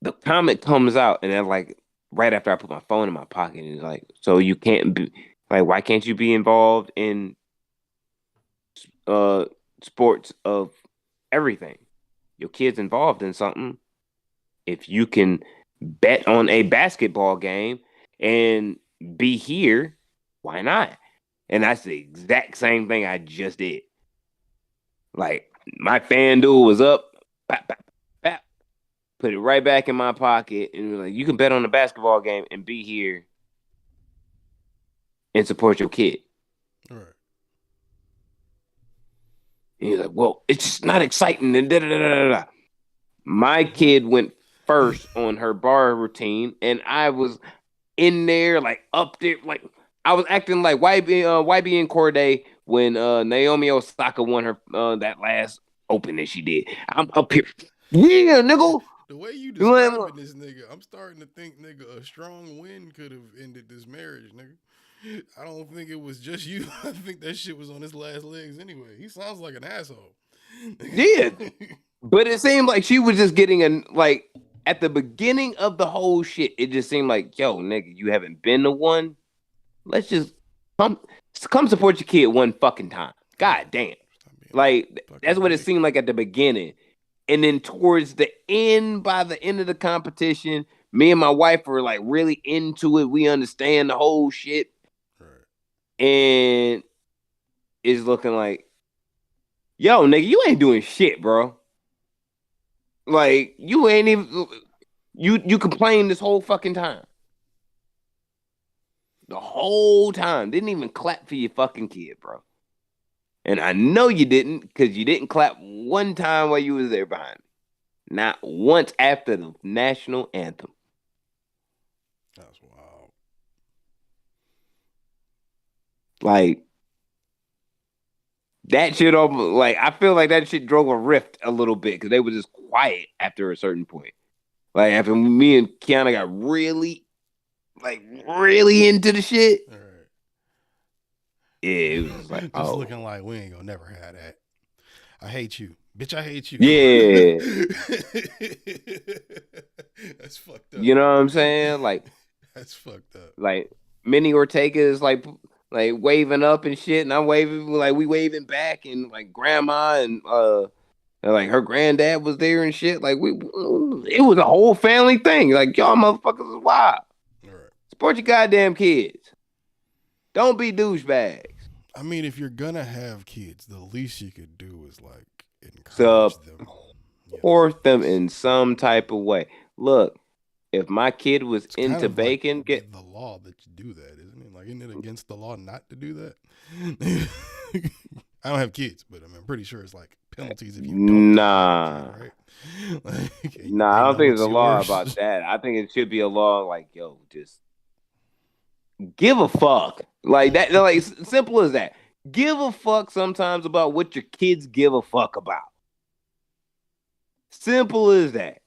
S3: the comment comes out, and then like right after I put my phone in my pocket, and it's like, so you can't be like, why can't you be involved in sports of everything? Your kid's involved in something. If you can bet on a basketball game and be here, why not? And that's the exact same thing I just did. Like, my FanDuel was up, pop, pop, pop, put it right back in my pocket, and like, you can bet on a basketball game and be here and support your kid.
S2: All right.
S3: And he's like, well, it's just not exciting. And da da da da da. My kid went first on her bar routine, and I was in there, like up there, like I was acting like YB and Corday when Naomi Osaka won her that last Open that she did. I'm up here, yeah, nigga.
S2: The way you describing this nigga, I'm starting to think, nigga, a strong wind could have ended this marriage, nigga. I don't think it was just you. I think that shit was on his last legs anyway. He sounds like an asshole.
S3: Yeah, but it seemed like she was just getting like at the beginning of the whole shit. It just seemed like, yo, nigga, you haven't been to one. Let's just come support your kid one fucking time. God damn. Like that's what it seemed like at the beginning. And then towards the end, by the end of the competition, me and my wife were like really into it. We understand the whole shit. Right. And it's looking like, yo, nigga, you ain't doing shit, bro. Like, you ain't even you complained this whole fucking time. The whole time. Didn't even clap for your fucking kid, bro. And I know you didn't, because you didn't clap one time while you was there behind me. Not once after the national anthem.
S2: That's wild.
S3: Like, that shit almost, like, I feel like that shit drove a rift a little bit, because they were just quiet after a certain point. Like, after me and Kiana got really into the shit.
S2: All right.
S3: Yeah, it was just like,
S2: just looking like we ain't gonna never have that. I hate you, bitch. I hate you.
S3: Yeah,
S2: that's fucked up.
S3: You know what I'm saying? Like,
S2: that's fucked up.
S3: Like, Minnie Ortega is like waving up and shit, and I'm waving, like we waving back, and like grandma and like her granddad was there and shit. Like it was a whole family thing. Like, y'all motherfuckers is wild.
S2: All right.
S3: Support your goddamn kids. Don't be douchebags.
S2: I mean, if you're gonna have kids, the least you could do is like encourage them.
S3: Support them in some type of way. Look, if my kid was
S2: it's
S3: into
S2: kind of
S3: bacon,
S2: like
S3: get
S2: the law that you do that, isn't it? Like, isn't it against the law not to do that? I don't have kids, but I'm pretty sure it's like penalties if you don't.
S3: Nah,
S2: kid, right? Like,
S3: nah, I don't think there's a law about that. I think it should be a law like, yo, just give a fuck. Like that, like simple as that. Give a fuck sometimes about what your kids give a fuck about. Simple as that.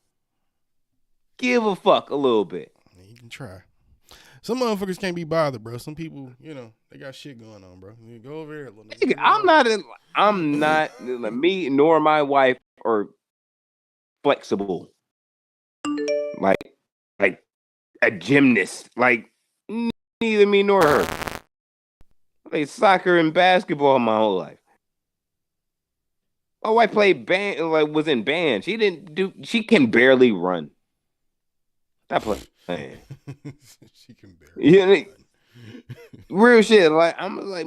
S3: Give a fuck a little bit.
S2: You can try. Some motherfuckers can't be bothered, bro. Some people, you know, they got shit going on, bro. You go over there.
S3: I'm not. Me nor my wife are flexible. Like a gymnast. Like neither me nor her. I played soccer and basketball my whole life. My wife played band, like was in band. She can barely run. Stop playing.
S2: She can barely run.
S3: Real shit. Like I'm like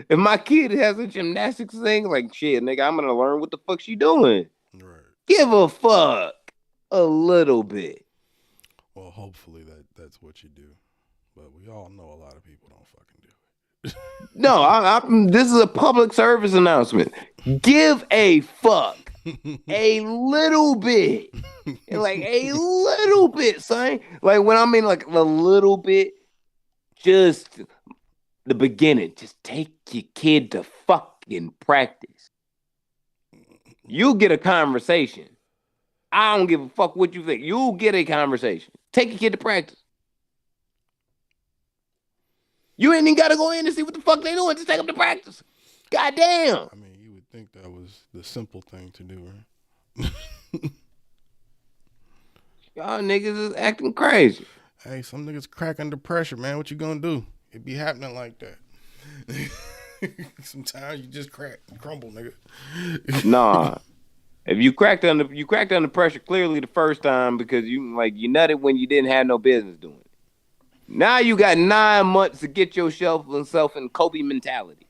S3: if my kid has a gymnastics thing, like shit, nigga, I'm gonna learn what the fuck she doing. Right. Give a fuck a little bit.
S2: Well, hopefully that's what you do. But we all know a lot of people don't fucking do it.
S3: No, this is a public service announcement. Give a fuck. A little bit. Like a little bit, son. Like when I mean like a little bit, just the beginning. Just take your kid to fucking practice. You get a conversation. I don't give a fuck what you think. You'll get a conversation. Take your kid to practice. You ain't even got to go in and see what the fuck they doing. Just take them to practice. Goddamn.
S2: I mean, you would think that was the simple thing to do, right?
S3: Y'all niggas is acting crazy.
S2: Hey, some niggas crack under pressure, man. What you gonna do? It be happening like that. Sometimes you just crack and crumble, nigga.
S3: Nah. If you cracked under pressure clearly the first time because you nutted when you didn't have no business doing it. Now you got 9 months to get yourself in Kobe mentality.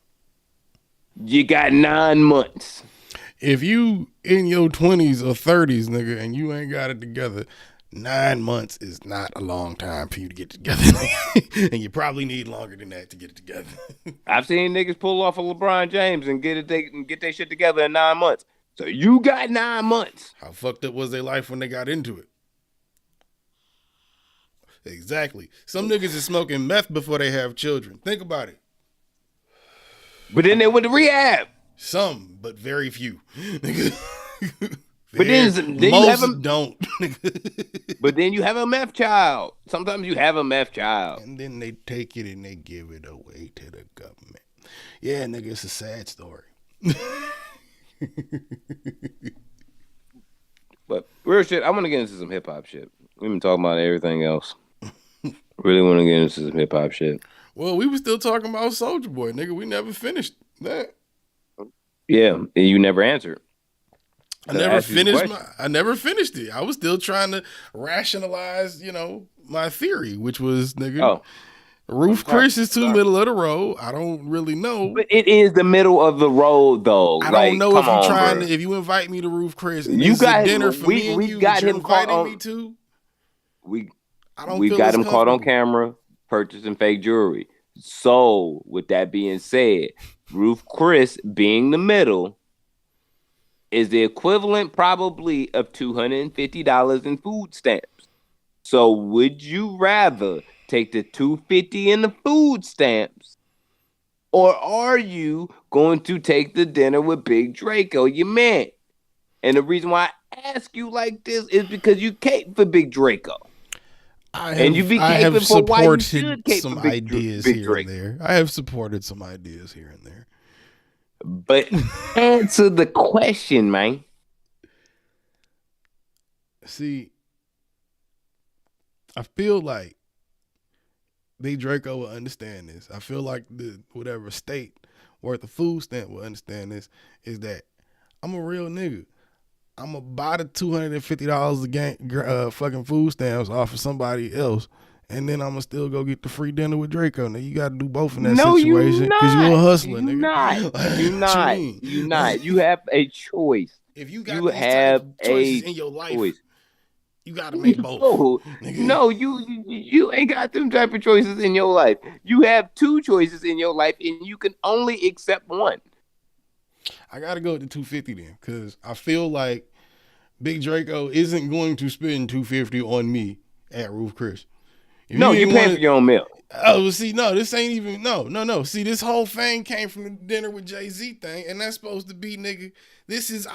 S3: You got 9 months.
S2: If you in your 20s or 30s, nigga, and you ain't got it together, 9 months is not a long time for you to get together. And you probably need longer than that to get it together.
S3: I've seen niggas pull off a LeBron James and get their shit together in 9 months. So you got 9 months.
S2: How fucked up was their life when they got into it? Exactly. Some niggas is smoking meth before they have children. Think about it.
S3: But then they went to rehab.
S2: Some, but very few.
S3: But then you
S2: most
S3: have a,
S2: don't.
S3: but then you have a meth child. Sometimes you have a meth child.
S2: And then they take it and they give it away to the government. Yeah, nigga, it's a sad story.
S3: But real shit, I want to get into some hip hop shit. We've been talking about everything else. Really want to get into some hip hop shit.
S2: Well, we were still talking about Soulja Boy, nigga. We never finished that.
S3: Yeah, and you never answered.
S2: I never finished it. I was still trying to rationalize, my theory, which was, nigga, Ruth Chris is too middle of the road. I don't really know.
S3: But it is the middle of the road, though.
S2: I don't know if you're trying to, if you invite me to Ruth Chris, and
S3: you
S2: got dinner for me and you
S3: got him
S2: inviting me to.
S3: We got him caught on camera purchasing fake jewelry. So, with that being said, Ruth Chris being the middle is the equivalent probably of $250 in food stamps. So would you rather take the $250 in the food stamps, or are you going to take the dinner with Big Draco, your man? And the reason why I ask you like this is because you cape for Big Draco.
S2: I have supported some ideas here and there. I have supported some ideas here and there.
S3: But answer the question, man.
S2: See, I feel like Big Draco will understand this. I feel like whatever state worth of food stamp will understand this, is that I'm a real nigga. I'm going to buy the $250 a game, fucking food stamps off of somebody else, and then I'm going to still go get the free dinner with Draco. Now, you got to do both in that situation because you're a hustler, nigga.
S3: You're not. You have a choice.
S2: If you got choices in your life, you got to make both.
S3: No, you ain't got them type of choices in your life. You have two choices in your life, and you can only accept one.
S2: I got to go with the $250 then, because I feel like Big Draco isn't going to spend $250 on me at Ruth Chris.
S3: No, you paying for your own meal.
S2: Oh, see, no, this ain't even, no. See, this whole thing came from the dinner with Jay-Z thing, and that's supposed to be, nigga, this is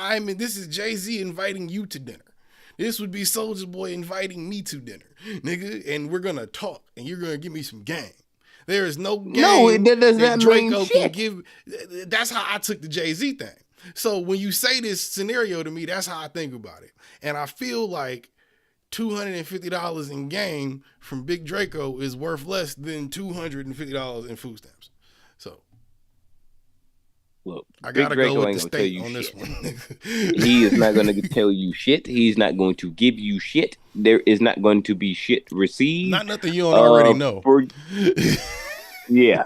S2: Jay-Z inviting you to dinner. This would be Soulja Boy inviting me to dinner, nigga, and we're going to talk, and you're going to give me some game. There is no game
S3: that does not
S2: Draco
S3: mean
S2: can
S3: shit.
S2: give. That's how I took the Jay-Z thing. So when you say this scenario to me, that's how I think about it. And I feel like $250 in game from Big Draco is worth less than $250 in food stamps. So
S3: look,
S2: I gotta go with the state on this one.
S3: He is not going to tell you shit. He's not going to give you shit. There is not going to be shit received.
S2: Not nothing you don't already know.
S3: Yeah.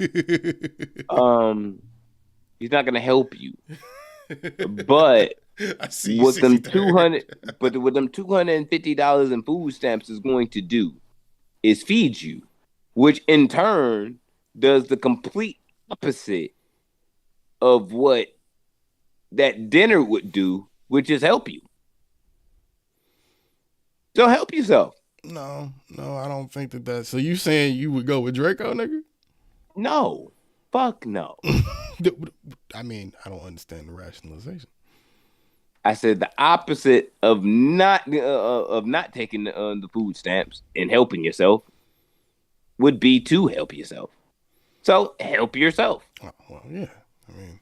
S3: He's not going to help you. But with them $250 in food stamps is going to do is feed you, which in turn does the complete opposite of what that dinner would do, which is help you. So help yourself.
S2: No, I don't think that's. So you saying you would go with Draco, nigga?
S3: No, fuck no.
S2: I mean, I don't understand the rationalization.
S3: I said the opposite of not taking the food stamps and helping yourself would be to help yourself. So help yourself.
S2: Oh, well, yeah. I mean,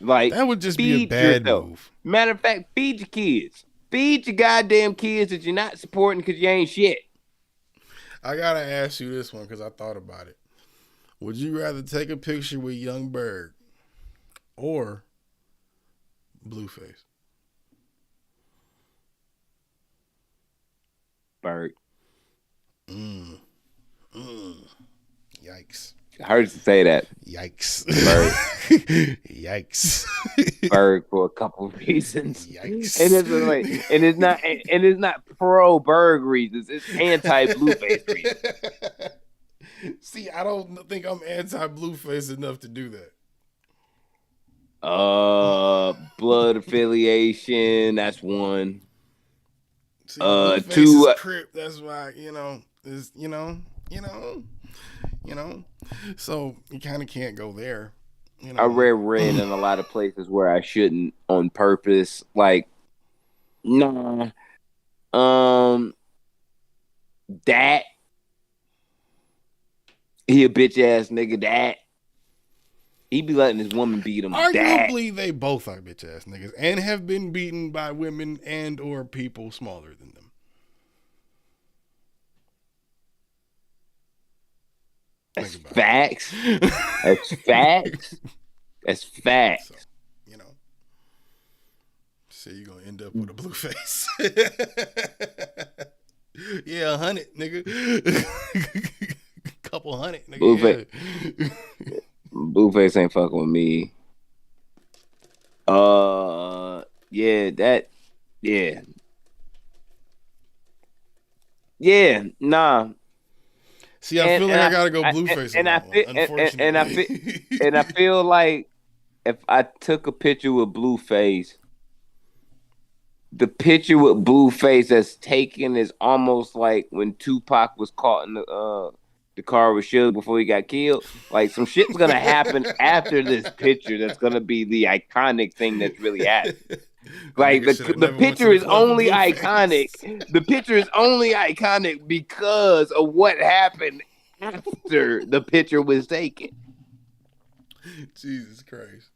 S3: like
S2: that would just be a bad move.
S3: Matter of fact, feed your kids. Feed your goddamn kids that you're not supporting because you ain't shit.
S2: I gotta ask you this one because I thought about it. Would you rather take a picture with Young Berg or Blueface?
S3: Berg.
S2: Yikes.
S3: I heard you say that.
S2: Yikes.
S3: Berg.
S2: Yikes.
S3: Berg for a couple of reasons.
S2: Yikes.
S3: And it's not pro Berg reasons. It's anti Blueface reasons.
S2: See, I don't think I'm anti Blueface enough to do that.
S3: Blood affiliation. That's one.
S2: See, Blueface is Crip. That's why is So you kind of can't go there.
S3: I read red in a lot of places where I shouldn't on purpose. Like, nah. That he a bitch ass nigga. That he be letting his woman beat him.
S2: Arguably, they both are bitch ass niggas and have been beaten by women and or people smaller than them.
S3: That's facts. That's facts. That's facts.
S2: So, so you're gonna end up with a blue face. Yeah, 100, nigga. Couple hundred, nigga.
S3: Blueface ain't fucking with me. Yeah, nah.
S2: See, I feel like I gotta go Blueface.
S3: And I feel like if I took a picture with Blueface, the picture with Blueface that's taken is almost like when Tupac was caught in the car with Suge before he got killed. Like some shit's gonna happen after this picture that's gonna be the iconic thing that's really happening. Like the picture is only iconic. The picture is only iconic because of what happened after the picture was taken.
S2: Jesus Christ.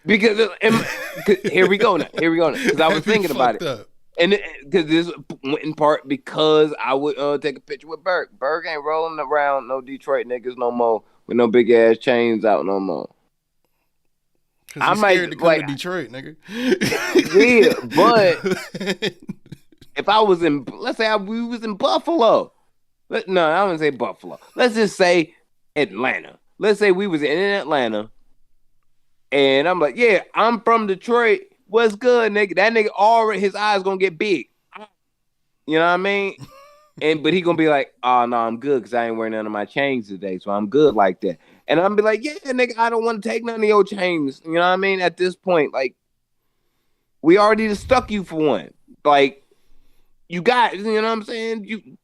S3: Because here we go now. Because I was thinking about it. And because this in part because I would take a picture with Berg. Berg ain't rolling around no Detroit niggas no more with no big ass chains out no more.
S2: I might scared to come to Detroit, nigga.
S3: Yeah, but if I was in, let's say we was in Buffalo. No, I wouldn't say Buffalo. Let's just say Atlanta. Let's say we was in Atlanta, and I'm like, yeah, I'm from Detroit. What's good, nigga? That nigga already his eyes gonna get big. You know what I mean? But he gonna be like, oh no, I'm good because I ain't wearing none of my chains today, so I'm good like that. And I'm be like, yeah, nigga, I don't want to take none of your chains. You know what I mean? At this point, like, we already just stuck you for one. Like, you got, you know what I'm saying?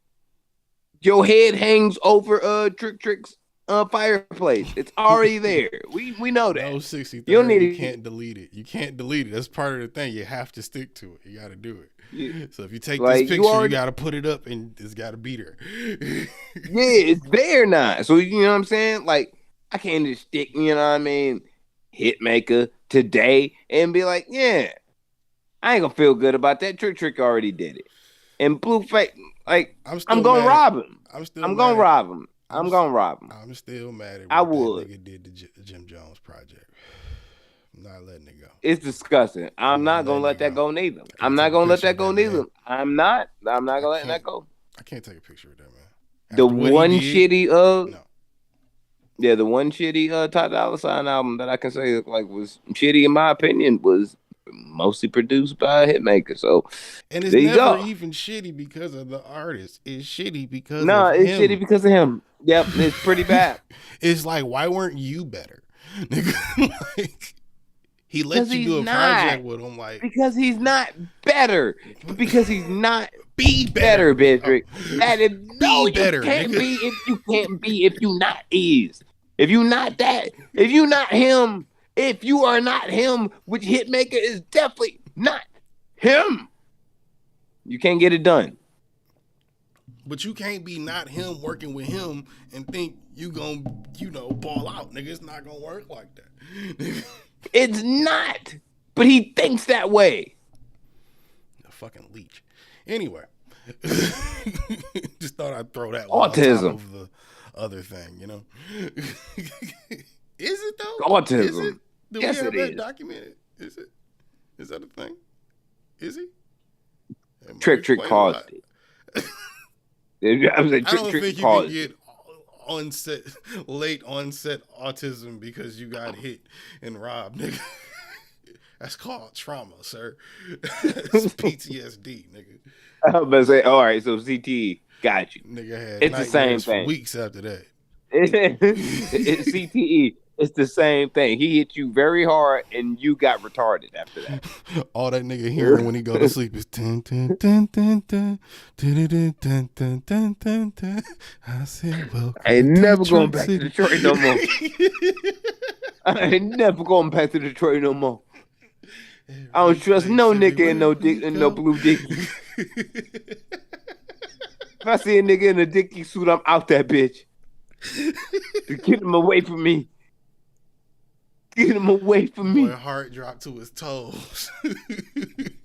S3: Your head hangs over Trick's fireplace. It's already there. We know that.
S2: No 63. You can't delete it. You can't delete it. That's part of the thing. You have to stick to it. You got to do it. Yeah. So if you take this picture, you got to put it up and it's got to beat her.
S3: Yeah, it's there now. So you know what I'm saying? Like, I can't just stick, you know what I mean, Hitmaker today and be like, yeah, I ain't gonna feel good about that. Trick already did it. And Blueface, like, I'm gonna rob him. I'm gonna rob him. I'm
S2: still mad at
S3: I
S2: what
S3: would.
S2: that nigga did the Jim Jones project. I'm not letting it go.
S3: It's disgusting. I'm not gonna let that go neither. I'm not gonna let that go neither. I'm not gonna let that go.
S2: I can't take a picture of that, man.
S3: The one shitty the one shitty Ty Dolla $ign album that I can say like was shitty in my opinion was mostly produced by Hitmaker. So
S2: and it's never even shitty because of the artist. It's shitty because of him.
S3: It's shitty because of him. Yep, it's pretty bad.
S2: It's like, why weren't you better? Like, he let you do a project with him, like
S3: because he's not better. Because he's not
S2: be better,
S3: Bedrick.
S2: That is
S3: no, better. You can't be if you can't be if you not is. If you not that, if you not him, if you are not him, which Hitmaker is definitely not him, you can't get it done.
S2: But you can't be not him working with him and think you gonna, ball out, nigga. It's not gonna work like that.
S3: It's not. But he thinks that way.
S2: A fucking leech. Anyway, just thought I'd throw that
S3: one
S2: on top of the other thing, Is it though?
S3: Autism.
S2: Is it? Do
S3: yes,
S2: we have
S3: it
S2: that
S3: is.
S2: Documented? Is it? Is that a thing? Is he?
S3: Trick caused it. I was like,
S2: I don't think you can get late onset autism because you got hit and robbed, nigga. That's called trauma, sir. It's PTSD, nigga.
S3: I was about to say, all right, so CTE, got you.
S2: Nigga had
S3: It's the same
S2: nightmares for
S3: thing.
S2: weeks after that.
S3: It's CTE. It's the same thing. He hit you very hard, and you got retarded after that.
S2: All that nigga hearing when he go to sleep is dun, dun, dun, dun, dun, dun, dun, dun, dun, dun, dun, dun. I said, well,
S3: I ain't never going back to Detroit no more. I ain't never going back to Detroit no more. I don't trust no nigga in no blue dickie. If I see a nigga in a dickie suit, I'm out that bitch. Get him away from me. Get him away from me.
S2: Boy, heart dropped to his toes.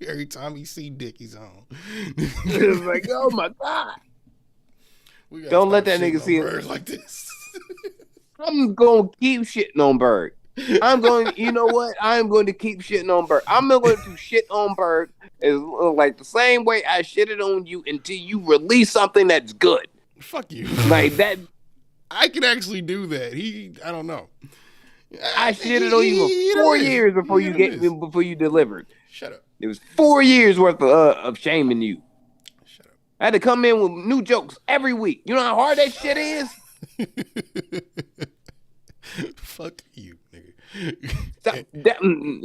S2: Every time he see Dickies on.
S3: It's like, oh my God.
S2: We gotta
S3: Don't let
S2: stop
S3: that nigga
S2: shitting
S3: see
S2: on
S3: it.
S2: Bird like this.
S3: I'm going to keep shitting on Berg. You know what? I'm going to keep shitting on Berg. I'm going to shit on Berg as like the same way I shitted on you until you release something that's good.
S2: Fuck you.
S3: Like that.
S2: I can actually do that. I don't know.
S3: I shitted on you for 4 years before you delivered.
S2: Shut up.
S3: It was 4 years worth of shaming you.
S2: Shut up.
S3: I had to come in with new jokes every week. You know how hard that shit is?
S2: Fuck you, nigga.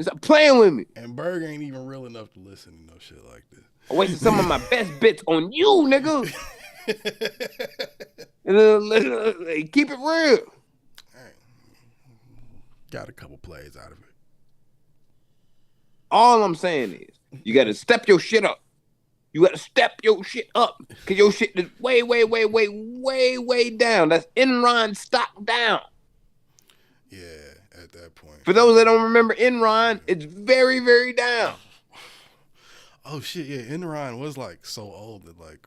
S3: Stop playing with me.
S2: And Berg ain't even real enough to listen to no shit like this.
S3: I wasted some of my best bits on you, nigga. Keep it real.
S2: Got a couple plays out of it.
S3: All I'm saying is, you got to step your shit up. You got to step your shit up. Because your shit is way, way, way, way, way, way down. That's Enron stock down.
S2: Yeah, at that point.
S3: For those that don't remember Enron, it's very, very down.
S2: Oh, shit, yeah. Enron was, like, so old that, like,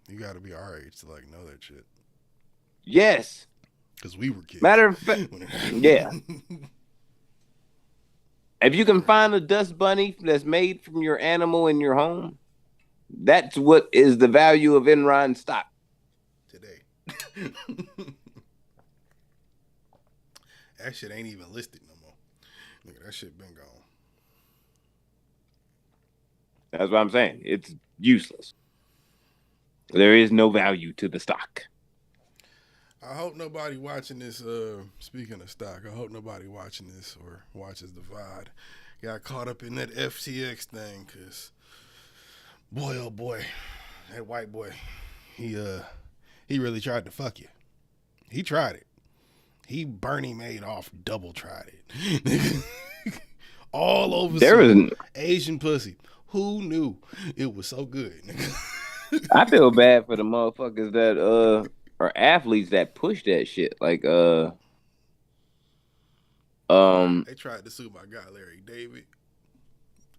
S2: you got to be our age to, like, know that shit.
S3: Yes.
S2: Because we were kids.
S3: Matter of fact, yeah. If you can find a dust bunny that's made from your animal in your home, that's what is the value of Enron stock.
S2: Today. That shit ain't even listed no more. Nigga, that shit been gone.
S3: That's what I'm saying. It's useless. There is no value to the stock.
S2: I hope nobody watching this, speaking of stock, I hope nobody watching this or watches the VOD got caught up in that FTX thing, because boy, oh boy, that white boy, he really tried to fuck you. He tried it. He Bernie Madoff double tried it. All over some Asian pussy. Who knew it was so good?
S3: I feel bad for the motherfuckers that or athletes that push that shit. Like
S2: they tried to sue my guy Larry David.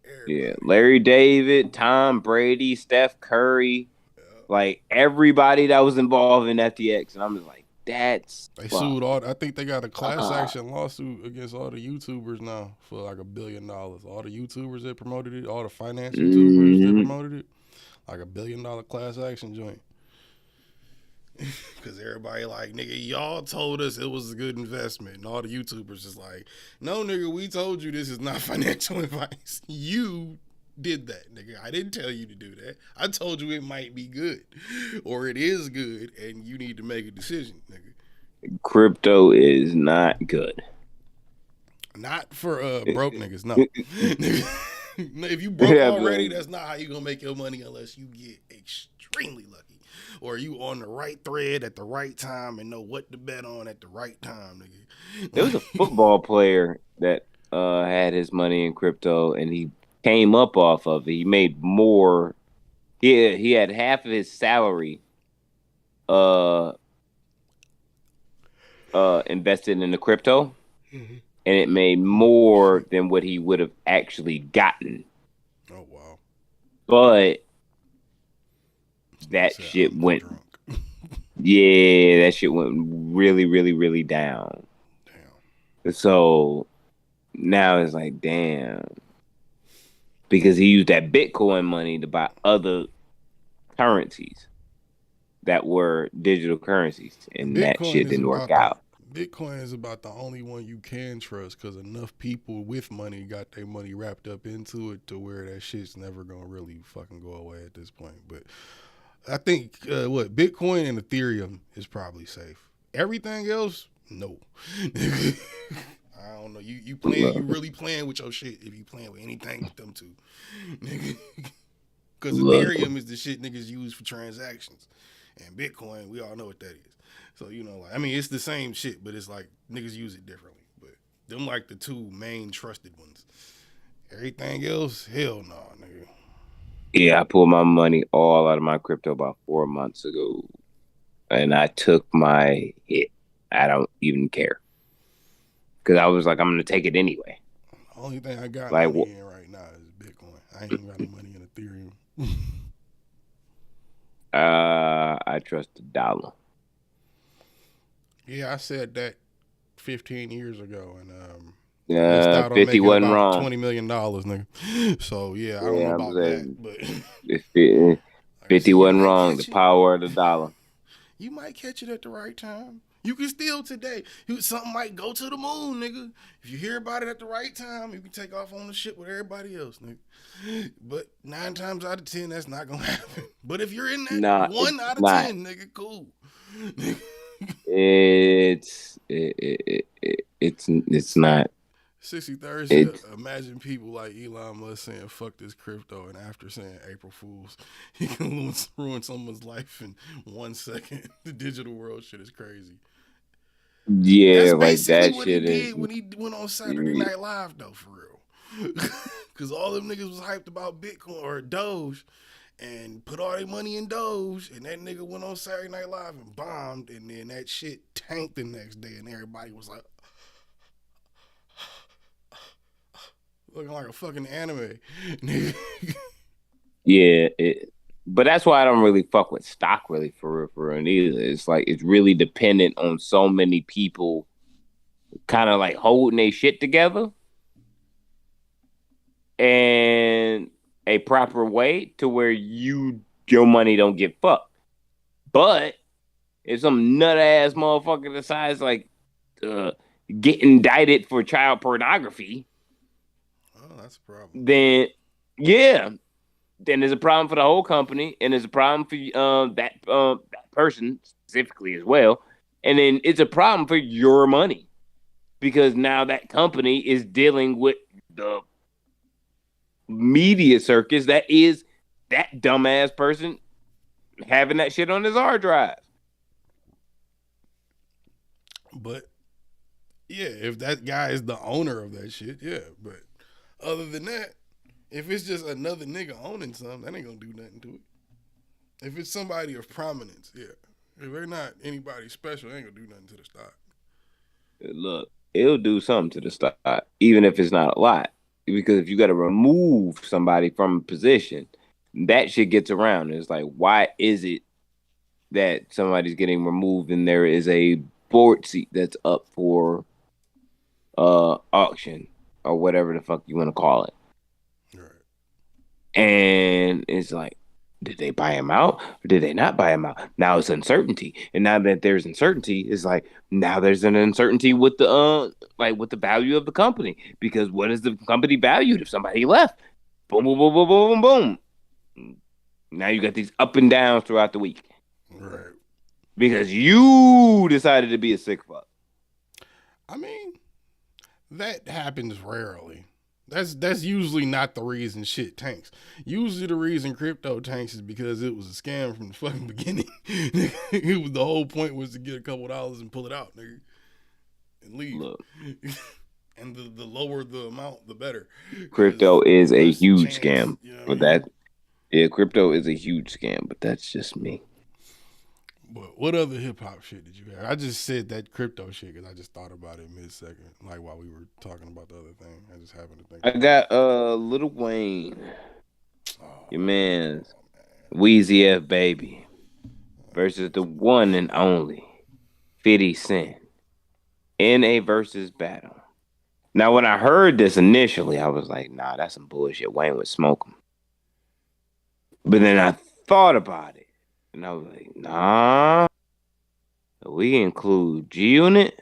S2: Everybody.
S3: Yeah, Larry David, Tom Brady, Steph Curry, like everybody that was involved in FTX, and I'm just like, that's
S2: they sued all. I think they got a class action lawsuit against all the YouTubers now for like $1 billion. All the YouTubers that promoted it, all the finance YouTubers that promoted it, like $1 billion class action joint. Because everybody like, nigga, y'all told us it was a good investment. And all the YouTubers is like, no, nigga, we told you this is not financial advice. You did that, nigga. I didn't tell you to do that. I told you it might be good. Or it is good, and you need to make a decision, nigga.
S3: Crypto is not good.
S2: Not for broke niggas, no. If you broke already, that's not how you going to make your money unless you get extremely lucky. Or you on the right thread at the right time and know what to bet on at the right time, nigga.
S3: There was a football player that had his money in crypto, and he came up off of it. He made more. He had half of his salary invested in the crypto, and it made more than what he would have actually gotten.
S2: Oh, wow.
S3: But that shit went, that shit went really, really, really down. Damn. So now it's like, damn. Because he used that Bitcoin money to buy other currencies that were digital currencies, and that
S2: Bitcoin
S3: shit
S2: is
S3: didn't work
S2: about the
S3: out.
S2: Bitcoin is about the only one you can trust because enough people with money got their money wrapped up into it to where that shit's never gonna really fucking go away at this point. But I think what Bitcoin and Ethereum is probably safe. Everything else, no. I don't know. You playing? You really playing with your shit if you playing with anything with them two, nigga. Because
S3: Look,
S2: Ethereum is the shit niggas use for transactions, and Bitcoin, we all know what that is. So like, I mean, it's the same shit, but it's like niggas use it differently. But them like the two main trusted ones. Everything else, hell no, nigga.
S3: yeah, I pulled my money all out of my crypto about 4 months ago, and I took my hit. I don't even care because I was like, I'm gonna take it anyway.
S2: The only thing I got
S3: Like,
S2: money in right now is Bitcoin. I ain't even got no money in Ethereum.
S3: I trust the dollar.
S2: Yeah, I said that 15 years ago, and missed out on
S3: 50
S2: making
S3: wasn't
S2: about
S3: wrong.
S2: $20 million, nigga. So yeah, I don't know
S3: Yeah,
S2: about that, but like I
S3: 50
S2: said, you
S3: wasn't
S2: might
S3: wrong. The
S2: catch it.
S3: power of the dollar.
S2: You might catch it at the right time. You can still today. Something might go to the moon, nigga. If you hear about it at the right time, you can take off on the ship with everybody else, nigga. But 9 times out of 10, that's not gonna happen. But if you're in that
S3: Nah,
S2: 1 out of
S3: not.
S2: 10, nigga, cool.
S3: It's not.
S2: 63rd said,
S3: It's
S2: imagine people like Elon Musk saying, fuck this crypto, and after saying April Fools, he can ruin someone's life in 1 second. The digital world shit is crazy.
S3: yeah,
S2: That's
S3: like
S2: basically
S3: that
S2: what he
S3: shit
S2: did
S3: is.
S2: when he went on Saturday Night Live, though, for real. Because all them niggas was hyped about Bitcoin or Doge and put all their money in Doge, and that nigga went on Saturday Night Live and bombed, and then that shit tanked the next day, and everybody was like, looking like a fucking anime.
S3: Yeah, but that's why I don't really fuck with stock really for real either. It's like it's really dependent on so many people kind of like holding their shit together and a proper way to where your money don't get fucked. But if some nut ass motherfucker decides like get indicted for child pornography,
S2: Oh, that's a problem.
S3: then yeah, then there's a problem for the whole company, and there's a problem for that person specifically as well, and then it's a problem for your money because now that company is dealing with the media circus that is that dumbass person having that shit on his hard drive.
S2: But yeah, if that guy is the owner of that shit, yeah. But other than that, if it's just another nigga owning something, that ain't gonna do nothing to it. If it's somebody of prominence, yeah. If they're not anybody special, it ain't gonna do nothing to the stock.
S3: Look, it'll do something to the stock, even if it's not a lot. Because if you got to remove somebody from a position, that shit gets around. It's like, why is it that somebody's getting removed and there is a board seat that's up for auction or whatever the fuck you want to call it?
S2: Right.
S3: And it's like, did they buy him out or did they not buy him out? Now it's uncertainty, and now that there's uncertainty, it's like now there's an uncertainty with the with the value of the company, because what is the company valued if somebody left? Boom, boom, boom, boom, boom, boom. Now you got these up and downs throughout the week,
S2: Right.
S3: because you decided to be a sick fuck.
S2: I mean, that happens rarely. That's usually not the reason shit tanks. Usually the reason crypto tanks is because it was a scam from the fucking beginning. It was, the whole point was to get a couple dollars and pull it out, nigga, and leave.
S3: Look,
S2: And the lower the amount, the better.
S3: crypto is a huge
S2: chance,
S3: scam,
S2: you know
S3: but
S2: what I mean?
S3: that yeah, crypto is a huge scam, but that's just me.
S2: But what other hip hop shit did you have? I just said that crypto shit because I just thought about it mid-second, like while we were talking about the other thing. I just happened to think.
S3: I got Lil Wayne, your man's Weezy F Baby versus the one and only 50 Cent in a versus battle. Now, when I heard this initially, I was like, nah, that's some bullshit. Wayne would smoke him. But then I thought about it. And I was like, nah. We include G Unit,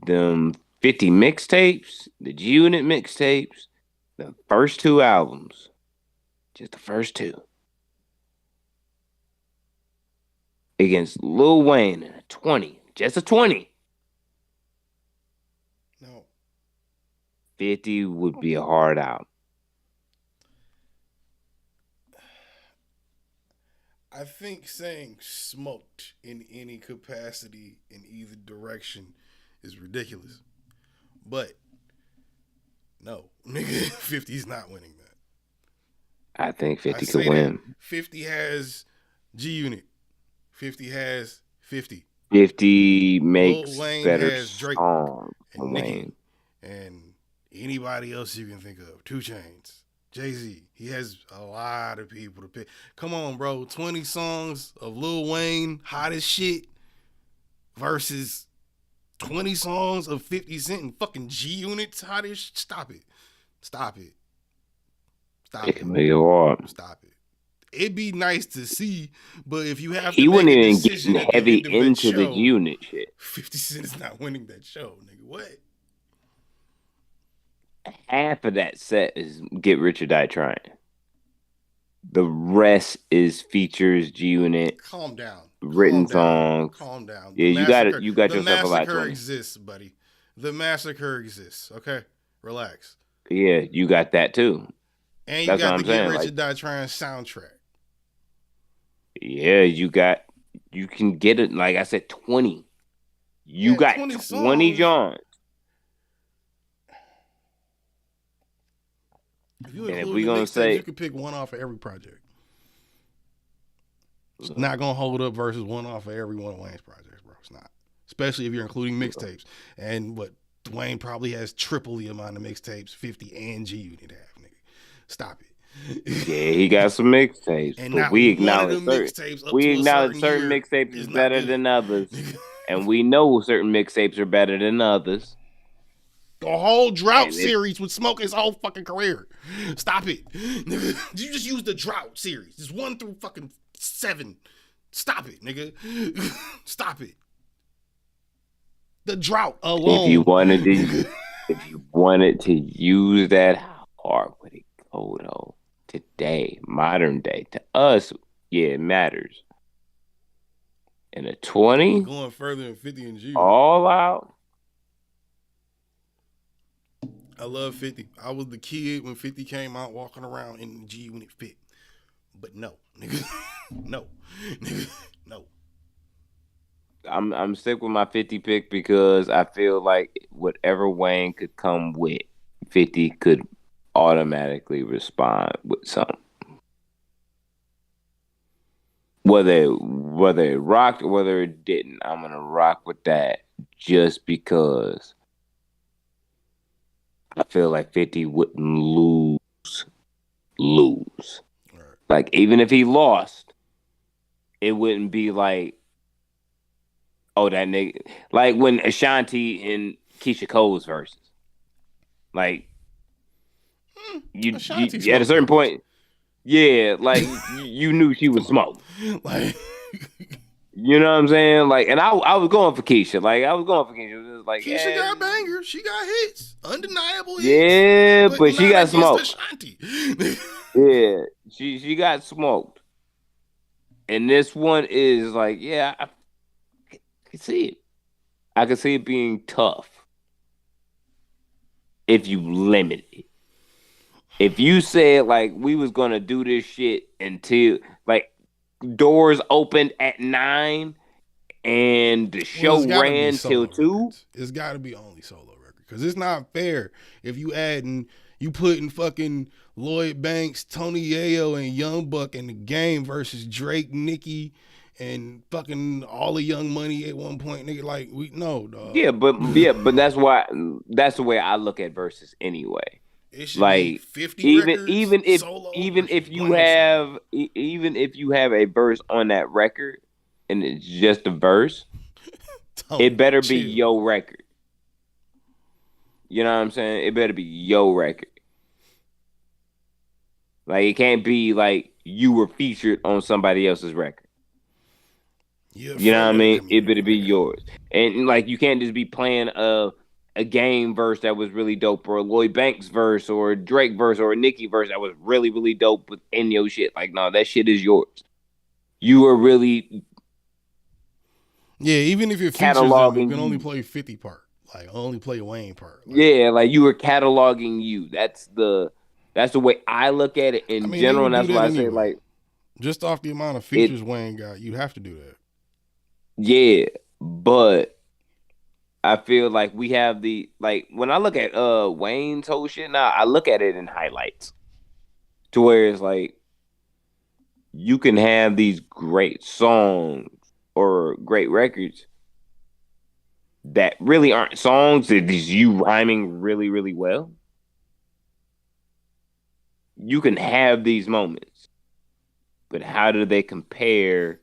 S3: them 50 mixtapes, the G Unit mixtapes, the first two albums. Just the first two. Against Lil Wayne in a 20. Just a 20.
S2: No.
S3: 50 would be a hard out.
S2: I think saying smoked in any capacity in either direction is ridiculous. But no, nigga, 50's not winning that.
S3: I think 50
S2: I
S3: could
S2: say
S3: win.
S2: that 50 has G Unit. 50 has 50.
S3: 50 makes
S2: Lil Wayne
S3: better
S2: has Drake
S3: songs
S2: and
S3: than
S2: Nicki
S3: Wayne.
S2: and anybody else you can think of. 2 Chainz, Jay-Z. He has a lot of people to pick. Come on, bro. 20 songs of Lil Wayne, hot as shit, versus 20 songs of 50 Cent and fucking G Unit's hot as shit. Stop it. Stop it. Stop
S3: It
S2: it.
S3: can be hard.
S2: Stop it. It'd be nice to see, but if you have
S3: He
S2: to
S3: wasn't
S2: make a
S3: even
S2: decision
S3: getting
S2: at the
S3: heavy
S2: end of that
S3: into the
S2: show,
S3: unit shit.
S2: 50 Cent is not winning that show, nigga. What?
S3: Half of that set is Get Rich or Die Trying. The rest is features, G Unit,
S2: Calm down.
S3: written
S2: Calm down.
S3: songs.
S2: Calm down.
S3: Yeah, you got it. You got
S2: the
S3: yourself about
S2: massacre
S3: 20.
S2: exists, buddy. The massacre exists. Okay, relax.
S3: Yeah, you got that too.
S2: And you
S3: That's what
S2: got
S3: I'm
S2: the Get
S3: saying,
S2: Rich
S3: like-
S2: or Die Trying soundtrack.
S3: Yeah, you can get it. Like I said, 20. You
S2: Yeah,
S3: got
S2: 20
S3: 20
S2: songs.
S3: Johns.
S2: If you
S3: And if
S2: include
S3: we
S2: the
S3: gonna
S2: mixtapes,
S3: say-
S2: you could pick one off of every project. It's not gonna hold up versus one off of every one of Wayne's projects, bro. It's not. Especially if you're including mixtapes. And what Dwayne probably has triple the amount of mixtapes 50 and G Unit have, nigga. Stop it.
S3: Yeah, he got some mixtapes,
S2: And
S3: but
S2: not
S3: we
S2: one of
S3: acknowledge
S2: them
S3: certain.
S2: mixtapes up
S3: We
S2: to a
S3: acknowledge certain
S2: year
S3: mixtapes
S2: is
S3: is
S2: not
S3: better
S2: good.
S3: than others, and we know certain mixtapes are better than others.
S2: The whole drought
S3: And it-
S2: series would smoke his whole fucking career. Stop it. Nigga, you just use the drought series. Just 1 through fucking 7. Stop it, nigga. Stop it. The drought alone.
S3: If you wanted to use that, how hard would it go though? Today, modern day, to us, yeah, it matters. And a 20,
S2: Going further than 50 and G.
S3: all out.
S2: I love 50. I was the kid when 50 came out walking around in the G Unit fit. But no, nigga. No. Nigga, no.
S3: I'm sick with my 50 pick because I feel like whatever Wayne could come with, 50 could automatically respond with something. Whether it rocked or whether it didn't, I'm gonna rock with that just because I feel like 50 wouldn't lose.
S2: All right.
S3: Like even if he lost, it wouldn't be like, oh, that nigga. Like when Ashanti and Keisha Cole's verses. Like you
S2: Ashanti
S3: at a certain
S2: smoked
S3: point, yeah, like you knew she was smoked.
S2: Like,
S3: You know what I'm saying? Like, and I was going for Keisha. Like I was going for Keisha. It was like,
S2: Keisha
S3: yeah,
S2: got bangers. She got hits. Undeniable hits.
S3: yeah, but she
S2: not
S3: got
S2: against
S3: smoked.
S2: Ashanti.
S3: Yeah, she got smoked. And this one is like, yeah, I can see it. I can see it being tough if you limit it. If you said like we was gonna do this shit until like doors opened at 9 and the show
S2: it's gotta be
S3: ran
S2: solo
S3: till 2.
S2: records. It's got to be only solo record because it's not fair if you putting fucking Lloyd Banks, Tony Yayo, and Young Buck in the game versus Drake, Nicki, and fucking all the Young Money at one point, nigga. Like we no, dog.
S3: Yeah, but that's the way I look at verses anyway.
S2: It should be
S3: Like
S2: 50 records,
S3: even if
S2: solo
S3: even
S2: versus
S3: if you
S2: blank
S3: have even if you have a verse on that record and it's just a verse,
S2: solo.
S3: it better be
S2: Chill.
S3: your record. You know what I'm saying? It better be your record. Like it can't be like you were featured on somebody else's record.
S2: You're a
S3: You know what I
S2: friend of the
S3: mean? It
S2: community,
S3: better be
S2: nigga.
S3: yours. And like you can't just be playing a game verse that was really dope, or a Lloyd Banks verse, or a Drake verse, or a Nicki verse that was really, really dope within your shit. Like, no, that shit is yours. You were really
S2: Yeah, even if it features them, you
S3: cataloging
S2: can only
S3: you.
S2: play 50 part. Like only play Wayne part. Like
S3: Yeah, like you were cataloging you. That's the way I look at it
S2: I
S3: in
S2: mean, they
S3: general,
S2: would
S3: and
S2: do
S3: that's
S2: that
S3: why I say
S2: anyway.
S3: like
S2: Just off the amount of
S3: it.
S2: features Wayne got, you'd have to do that.
S3: Yeah, but I feel like we have the like when I look at Wayne's whole shit now, I look at it in highlights to where it's like you can have these great songs or great records that really aren't songs, that is you rhyming really, really well. You can have these moments, but how do they compare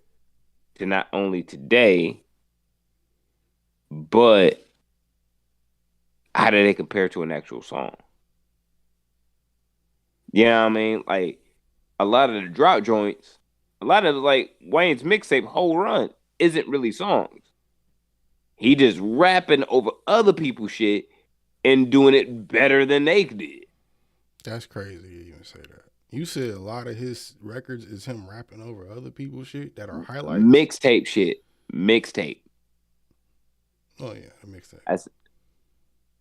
S3: to not only today, but how do they compare to an actual song? You know what I mean? Like a lot of the drop joints, a lot of like Wayne's mixtape whole run isn't really songs. He just rapping over other people's shit and doing it better than they did.
S2: That's crazy you even say that. You said a lot of his records is him rapping over other people's shit that are highlights.
S3: Mixtape shit. Mixtape.
S2: Oh yeah, a mixtape.
S3: That's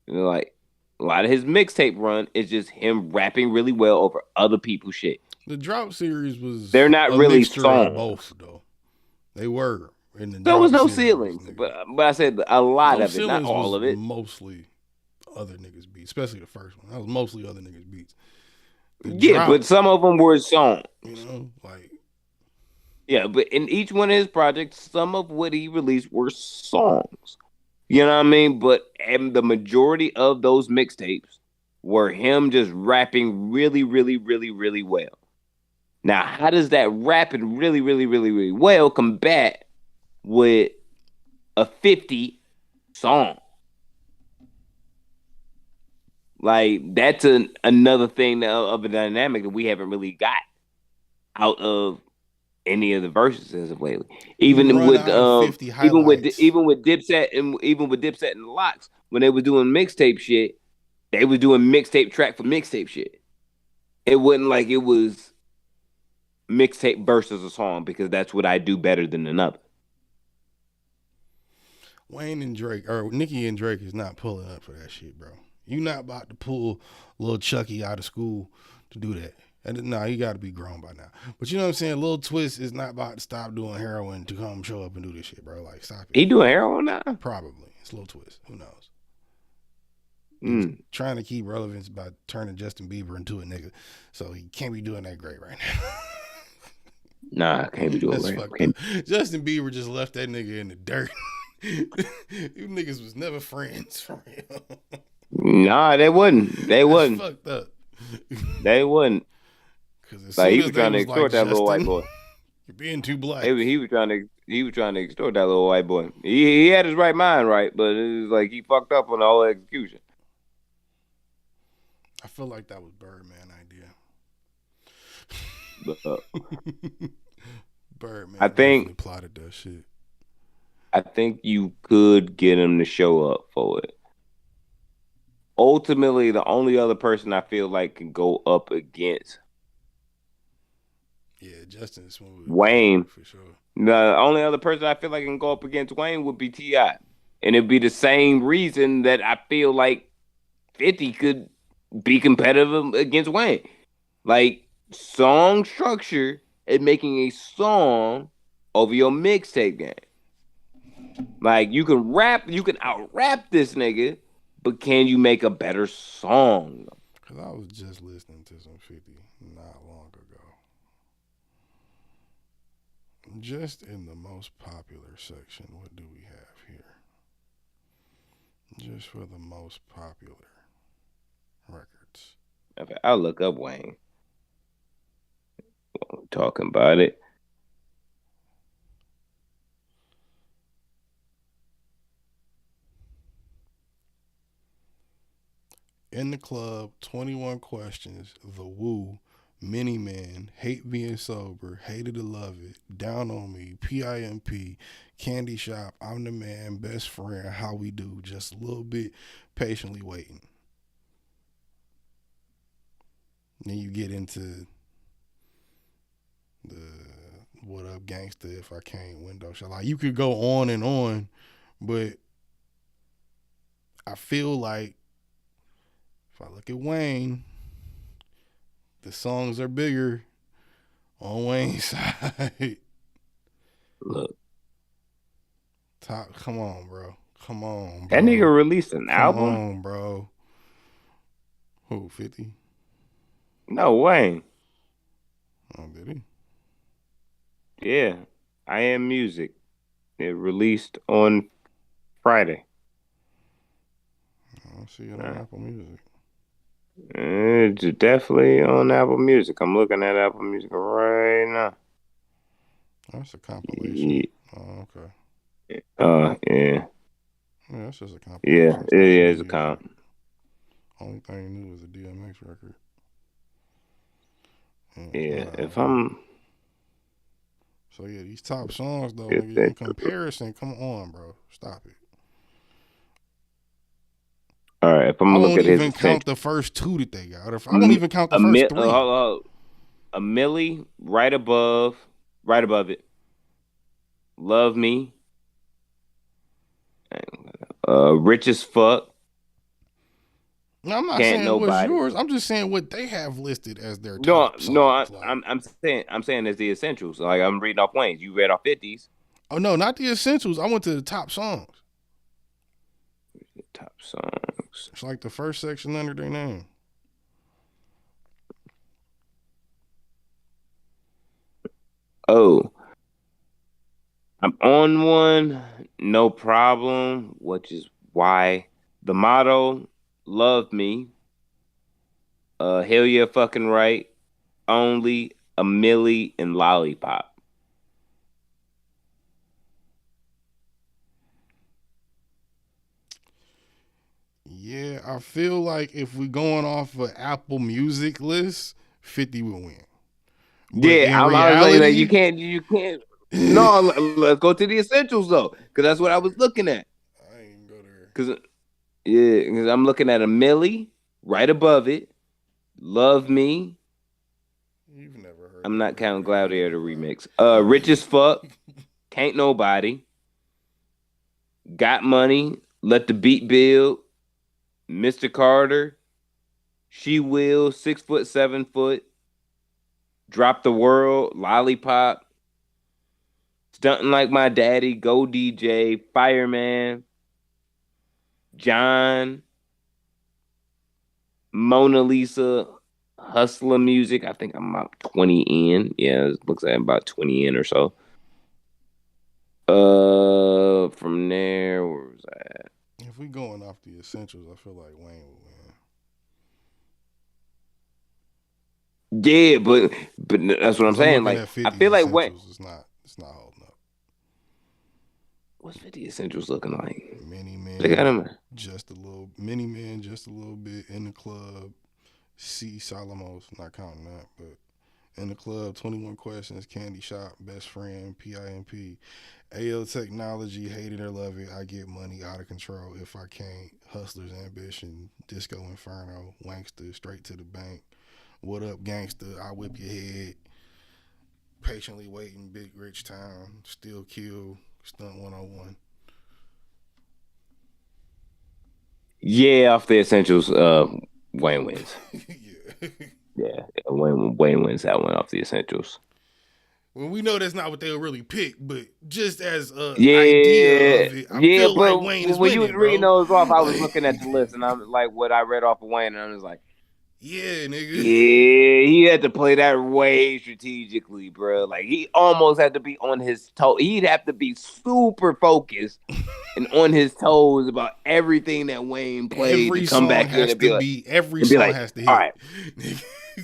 S3: like a lot of his mixtape run is just him rapping really well over other people's shit.
S2: The Drop series was
S3: They're not
S2: a
S3: really
S2: mixture of
S3: songs.
S2: both, though. They were in the
S3: There was
S2: Drop
S3: no
S2: series,
S3: ceilings,
S2: nigga.
S3: but I said a lot
S2: No
S3: of it, not
S2: Ceilings
S3: all
S2: was
S3: of it.
S2: mostly other niggas' beats, especially the first one. That was mostly other niggas' beats. The
S3: Yeah,
S2: Drop,
S3: but some of them were songs.
S2: you know, like
S3: Yeah, but in each one of his projects, some of what he released were songs. You know what I mean? But and the majority of those mixtapes were him just rapping really, really, really, really well. Now, how does that rapping really, really, really, really well combat with a 50 song? Like that's another thing of a dynamic that we haven't really got out of any of the verses as of lately.
S2: you
S3: Even
S2: run
S3: with
S2: out of 50 highlights.
S3: Even with Dipset and Locks, when they were doing mixtape shit, they was doing mixtape track for mixtape shit. It wasn't like it was mixtape versus a song because that's what I do better than another.
S2: Wayne and Drake, or Nicki and Drake is not pulling up for that shit, bro. You not about to pull little Chucky out of school to do that. And no, you got to be grown by now. But you know what I'm saying? Lil Twist is not about to stop doing heroin to come show up and do this shit, bro. Like, stop it.
S3: He doing heroin now?
S2: Probably. It's Lil Twist. Who knows? He
S3: Mm.
S2: was trying to keep relevance by turning Justin Bieber into a nigga. So he can't be doing that great right
S3: now. Nah, I can't be doing
S2: That's
S3: that.
S2: Fucked up. Justin Bieber just left that nigga in the dirt. You niggas was never friends for real.
S3: Nah, they wouldn't. They wouldn't.
S2: Fucked up.
S3: They wouldn't.
S2: Because
S3: like he was trying to extort that little white boy.
S2: You're being too black.
S3: He was trying to extort that little white boy. He had his right mind right, but it was like he fucked up on the whole execution.
S2: I feel like that was Birdman idea. Birdman
S3: I think
S2: plotted that shit.
S3: I think you could get him to show up for it. Ultimately, the only other person I feel like can go up against
S2: Justin Smooth.
S3: Wayne.
S2: For sure.
S3: The only other person I feel like can go up against Wayne would be T.I. And it'd be the same reason that I feel like 50 could be competitive against Wayne. Like song structure and making a song over your mixtape game. Like you can out rap this nigga, but can you make a better song?
S2: Because I was just listening to some 50 not long ago. Just in the most popular section, what do we have here? Just for the most popular records.
S3: Okay, I'll look up Wayne. Talking about it.
S2: In the Club, 21 Questions, The Woo, Many men, hate being sober, hated to love it, down on me, PIMP, candy shop, I'm the man, best friend, how we do, just a little bit, patiently waiting. Then you get into the what up gangster if I can't window shot. Like you could go on, but I feel like if I look at Wayne, the songs are bigger on Wayne's side.
S3: Look,
S2: Come on, bro. Come on, bro.
S3: that nigga released an album.
S2: Come on, bro. Who, 50?
S3: No, Wayne.
S2: Oh, did he?
S3: Yeah, I Am Music. It released on Friday.
S2: I don't see it on Apple Music.
S3: It's definitely on Apple Music. I'm looking at Apple Music right now.
S2: That's a compilation.
S3: Yeah.
S2: Oh, okay.
S3: Yeah.
S2: Yeah, that's just a compilation.
S3: Yeah, it is a comp.
S2: Only thing new is a DMX record.
S3: Yeah, if I'm...
S2: So, yeah, these top songs, though, nigga, in comparison, come on, bro. Stop it.
S3: All right, if I'm going to look at his...
S2: I won't even count the first two that they got. I won't even count the first three.
S3: A Millie, right above it. Love Me. Rich as Fuck.
S2: No, I'm not saying what's yours. I'm just saying what they have listed as their top songs.
S3: I'm saying as the essentials. Like I'm reading off Wayne's. You read off 50s.
S2: Oh no, not the essentials. I went to the top songs.
S3: Top songs.
S2: It's like the first section under their name.
S3: Oh, I'm on one. No problem. Which is why the motto. Love Me, Hell Yeah Fucking Right, Only, A Millie, and Lollipop.
S2: Yeah, I feel like if we going off of Apple Music list, 50 will win.
S3: But yeah, I was like, you can't. No, let's go to the essentials though, because that's what I was looking at.
S2: I ain't go there.
S3: Because I'm looking at A Millie right above it. Love Me.
S2: You've never heard.
S3: I'm not counting Gladiator remix. Rich as Fuck. Can't Nobody. Got Money. Let the Beat Build. Mr. Carter. She Will. 6 foot, 7 foot. Drop the World. Lollipop. Stunting Like My Daddy. Go DJ. Fireman. John, Mona Lisa, Hustler Music. I think I'm about 20 in. Yeah, it looks like I'm about 20 in or so. From there, where was I at?
S2: If we going off the essentials, I feel like Wayne will win.
S3: Yeah, but that's what I'm saying. Like, I feel like Wayne.
S2: It's not holding up.
S3: What's 50 Essentials looking like?
S2: Many Men.
S3: Look at him.
S2: Many Men, just a little bit. In the Club. C. Solomos, not counting that, but In the Club, 21 Questions, Candy Shop, Best Friend, PIMP. AO Technology, Hate It or Love It, I Get Money, Out of Control, If I Can't, Hustler's Ambition, Disco Inferno, Wankster, Straight to the Bank, What Up Gangster, I Whip Your Head, Patiently Waiting, Big Rich Town, Still Kill, Stunt 101.
S3: Yeah, off the essentials, Wayne wins.
S2: Yeah.
S3: Wayne wins that one off the essentials.
S2: Well, we know that's not what they'll really pick, but just as idea of it, I feel like Wayne is winning,
S3: when you was reading
S2: bro.
S3: those off, I was looking at the list, and I'm like, what I read off of Wayne, and I was like,
S2: yeah, nigga.
S3: Yeah, he had to play that way strategically, bro. Like, he almost had to be on his toe. He'd have to be super focused and on his toes about everything that Wayne played to come back in and be like,
S2: every song has to hit.
S3: All right.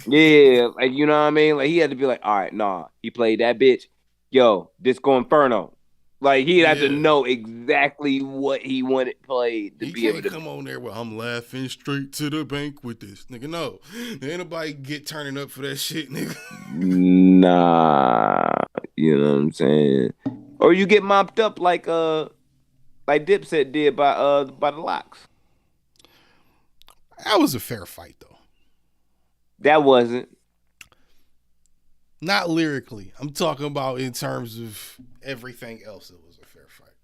S3: Yeah, like, you know what I mean? Like, he had to be like, all right, nah, he played that bitch. Yo, Disco Inferno. Like he'd have to
S2: Yeah.
S3: know exactly what he wanted played to
S2: He
S3: be able
S2: can't
S3: to.
S2: come on there with I'm laughing straight to the bank with this nigga. No, ain't nobody get turning up for that shit, nigga.
S3: Nah, you know what I'm saying? Or you get mopped up like Dipset did by the Locks.
S2: That was a fair fight though.
S3: That wasn't.
S2: Not lyrically. I'm talking about in terms of everything else. It was a fair fight.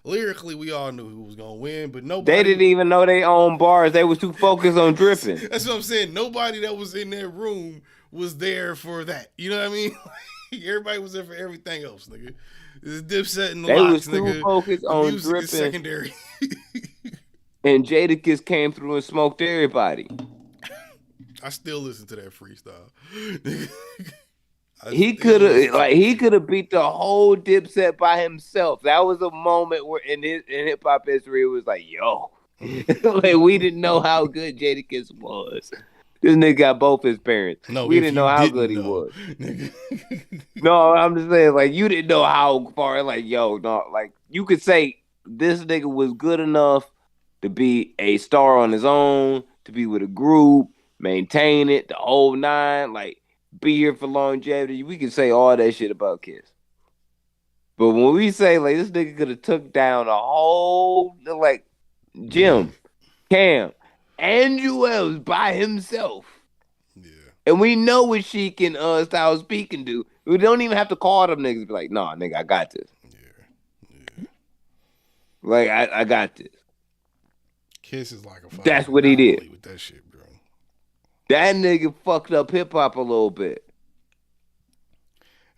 S2: Lyrically, we all knew who was gonna win, but nobody.
S3: They didn't even know they own bars. They was too focused on dripping.
S2: That's what I'm saying. Nobody that was in that room was there for that. You know what I mean? Everybody was there for everything else, nigga. This Dipset and the
S3: They
S2: Locks,
S3: was too
S2: nigga.
S3: focused
S2: The
S3: on
S2: music is
S3: dripping.
S2: secondary.
S3: And Jadakiss came through and smoked everybody.
S2: I still listen to that freestyle.
S3: He could have beat the whole Dipset by himself. That was a moment where in hip hop history it was like, yo, like we didn't know how good Jadakiss was. This nigga got both his parents.
S2: No,
S3: we didn't know how good he was. No, I'm just saying, like you didn't know how far. Like yo, no, like you could say this nigga was good enough to be a star on his own, to be with a group, maintain it, the whole nine, like. Be here for longevity. We can say all that shit about Kiss. But when we say like this nigga could have took down a whole like Jim, Cam, and Juelz by himself.
S2: Yeah.
S3: And we know what Sheik and Styles P can do. We don't even have to call them niggas and be like, nah, nigga, I got this.
S2: Yeah.
S3: Like I got this.
S2: Kiss is like a
S3: That's what he did.
S2: With that shit, bro.
S3: That nigga fucked up hip hop a little bit.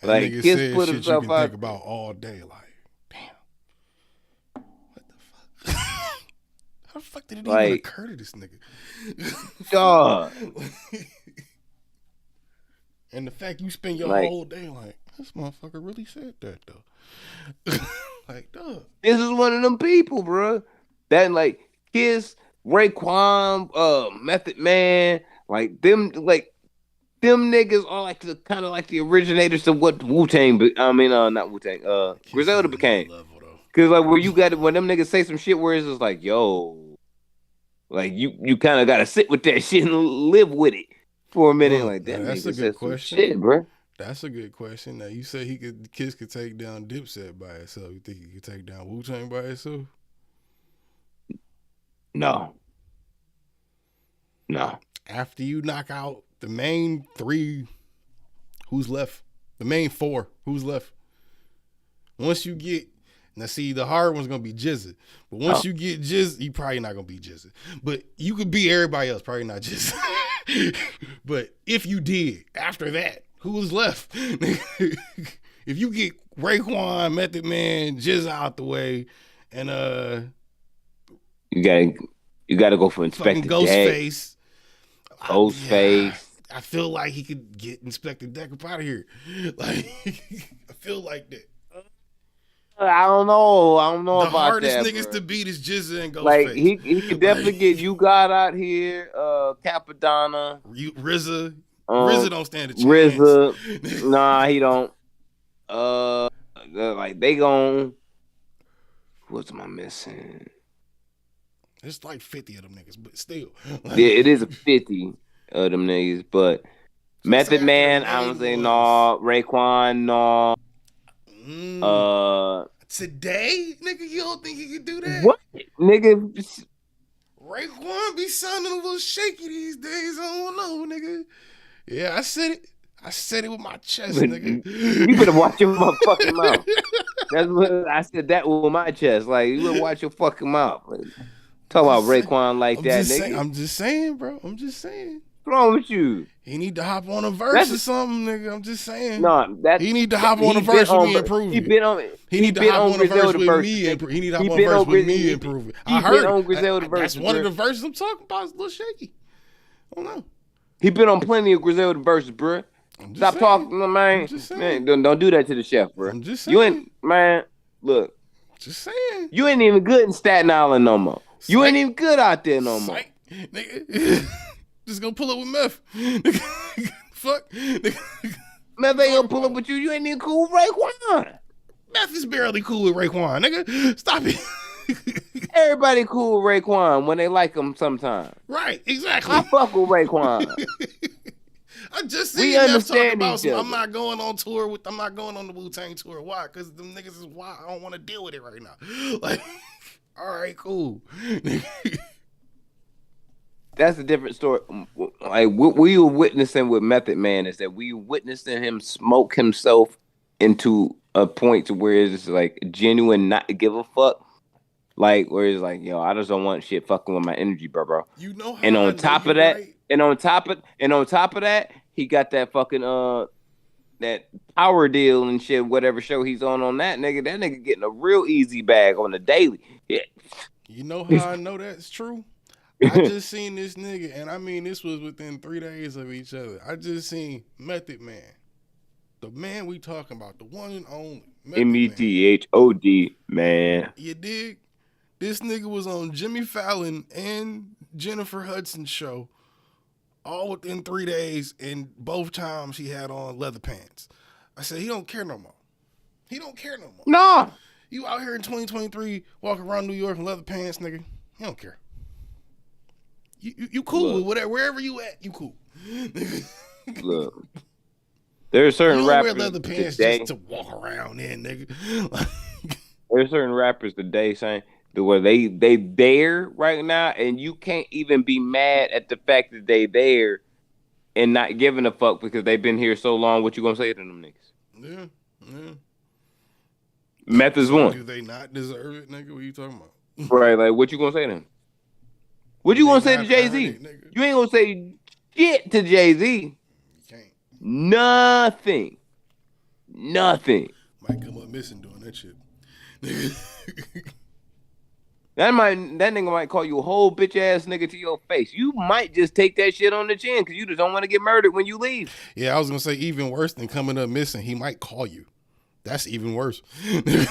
S2: That
S3: like
S2: nigga
S3: Kiss
S2: said
S3: put
S2: shit
S3: himself
S2: you can
S3: out
S2: think about all day. Like, damn, what the fuck? How the fuck did it even occur to this nigga?
S3: Dog.
S2: And the fact you spend your whole day like, this motherfucker really said that though. Like, dog.
S3: This is one of them people, bro. That like Kiss, Raekwon, Method Man. Like them niggas are like the kind of like the originators of what Wu-Tang, not Wu-Tang, Griselda became. Cause like when them niggas say some shit where it's just like, yo, like you kind of gotta sit with that shit and live with it for a minute. Like
S2: that's a good question,
S3: shit, bro.
S2: That's a good question. Now you say Kiss could take down Dipset by itself. You think he could take down Wu-Tang by itself?
S3: No.
S2: After you knock out the main three, who's left? The main four, who's left? Once you get, now see, the hard one's going to be Jizza. But once you get Jizza, you probably not going to be Jizza. But you could beat everybody else, probably not Jizza. But if you did, after that, who was left? If you get Raekwon, Method Man, Jizza out the way, and
S3: you gotta go for Inspector
S2: Ghostface.
S3: Ghostface.
S2: I feel like he could get Inspector Deck up out of here. Like, I feel like that.
S3: I don't know about that.
S2: The hardest niggas to beat is Jizza and Ghostface.
S3: Like he could definitely get You God out here, Capadonna,
S2: RZA. RZA don't stand a chance.
S3: RZA, nah, he don't. Like they gon'. What's am I missing?
S2: It's like 50 of them niggas, but still.
S3: Yeah, it is a 50 of them niggas, but Method Man, I don't say no. Raekwon, no.
S2: Today, nigga, you don't think he could do that?
S3: What, nigga?
S2: Raekwon be sounding a little shaky these days. I don't know, nigga. Yeah, I said it. I said it with my chest, nigga.
S3: You better watch your motherfucking mouth. That's what I said. That with my chest. Like you better watch your fucking mouth. Like, talk about Raekwon like that, nigga.
S2: I'm just saying, bro. I'm just saying.
S3: What's wrong with you?
S2: He need to hop on a verse or something, nigga. I'm just saying.
S3: No,
S2: he need to hop on a verse with me and prove it. He need to hop on a verse with me and he need to hop on a verse with me and prove it. I heard on Griselda verse. That's one of the verses I'm talking about. It's a little shaky. I don't know.
S3: He been on plenty of Griselda verses, bro. Stop talking, man. Man, don't do that to the chef, bro.
S2: I'm just saying.
S3: You ain't, man. Look.
S2: Just saying.
S3: You ain't even good in Staten Island no more. You ain't even good out there no more.
S2: Nigga. Just gonna pull up with meth. Fuck.
S3: Meth ain't gonna pull up with you. You ain't even cool with Raekwon.
S2: Meth is barely cool with Raekwon, nigga. Stop it.
S3: Everybody cool with Raekwon when they like him sometimes.
S2: Right, exactly.
S3: I fuck with Raekwon.
S2: I just
S3: We
S2: seen Meth talking
S3: understand
S2: about
S3: each
S2: some,
S3: other.
S2: I'm not going on the Wu-Tang tour. Why? Because them niggas is why I don't want to deal with it right now. Like, all right, cool.
S3: That's a different story. Like what we were witnessing with Method Man is that we witnessing him smoke himself into a point to where it's like genuine not to give a fuck. Like where it's like, yo, I just don't want shit fucking with my energy, bro.
S2: You know how
S3: And
S2: I know
S3: on top
S2: you're
S3: of that,
S2: right?
S3: and on top of that, he got that fucking that power deal and shit, whatever show he's on that nigga getting a real easy bag on the daily. Yeah.
S2: You know how I know that's true? I just seen this nigga, and I mean, this was within 3 days of each other. I just seen Method Man. The man we talking about, the one and only. Method Man.
S3: METHOD, man.
S2: You dig? This nigga was on Jimmy Fallon and Jennifer Hudson's show all within 3 days, and both times he had on leather pants. I said, he don't care no more. He don't care no more.
S3: No.
S2: You out here in 2023 walking around New York in leather pants, nigga. He don't care. You cool with whatever, wherever you at, you cool.
S3: Look. There are certain
S2: you don't wear
S3: rappers
S2: leather pants
S3: today,
S2: just to walk around in, nigga.
S3: there are certain rappers today saying where they there right now, and you can't even be mad at the fact that they there and not giving a fuck because they've been here so long. What you gonna say to them niggas?
S2: Yeah.
S3: Meth is one.
S2: Do they not deserve it, nigga? What are you talking about?
S3: Right, like what you gonna say to them? What you gonna say to
S2: not
S3: Jay-Z?
S2: earned it, nigga.
S3: You ain't gonna say shit to Jay-Z.
S2: You can't.
S3: Nothing.
S2: Might come up missing doing that shit.
S3: That nigga might call you a whole bitch ass nigga to your face. You might just take that shit on the chin because you just don't want to get murdered when you leave.
S2: Yeah, I was gonna say even worse than coming up missing, he might call you. That's even worse. Because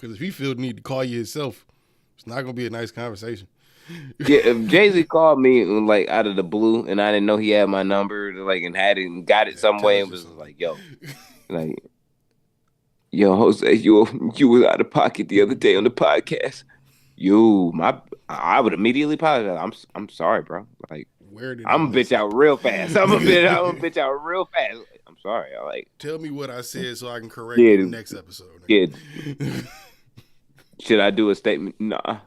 S2: if he feel the need to call you himself, it's not gonna be a nice conversation.
S3: Yeah, if Jay-Z called me like out of the blue and I didn't know he had my number, like and had it and got it some way and was like, yo, Jose, you was out of pocket the other day on the podcast. I would immediately apologize. I'm sorry, bro. Like, I'm a bitch out real fast. I'm a bitch out real fast. I'm sorry.
S2: Tell me what I said so I can correct it in the next episode.
S3: Yeah. Should I do a statement? Nah.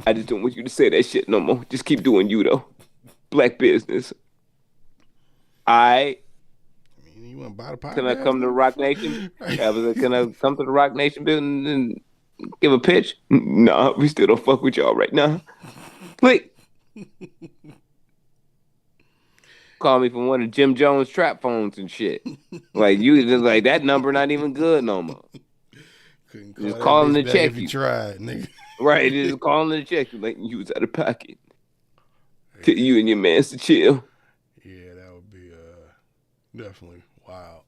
S3: I just don't want you to say that shit no more. Just keep doing you though. Black business.
S2: I mean, you want to buy the podcast?
S3: Can I come to Rock Nation? Can I come to the Rock Nation building and give a pitch? Nah, we still don't fuck with y'all right now. Click. Call me from one of Jim Jones trap phones and shit. Like you just like that number not even good no more. Just calling to check you.
S2: Tried, nigga.
S3: Right, just calling to check you like you was out of pocket. Tell you and your mans to chill.
S2: Yeah, that would be definitely wild.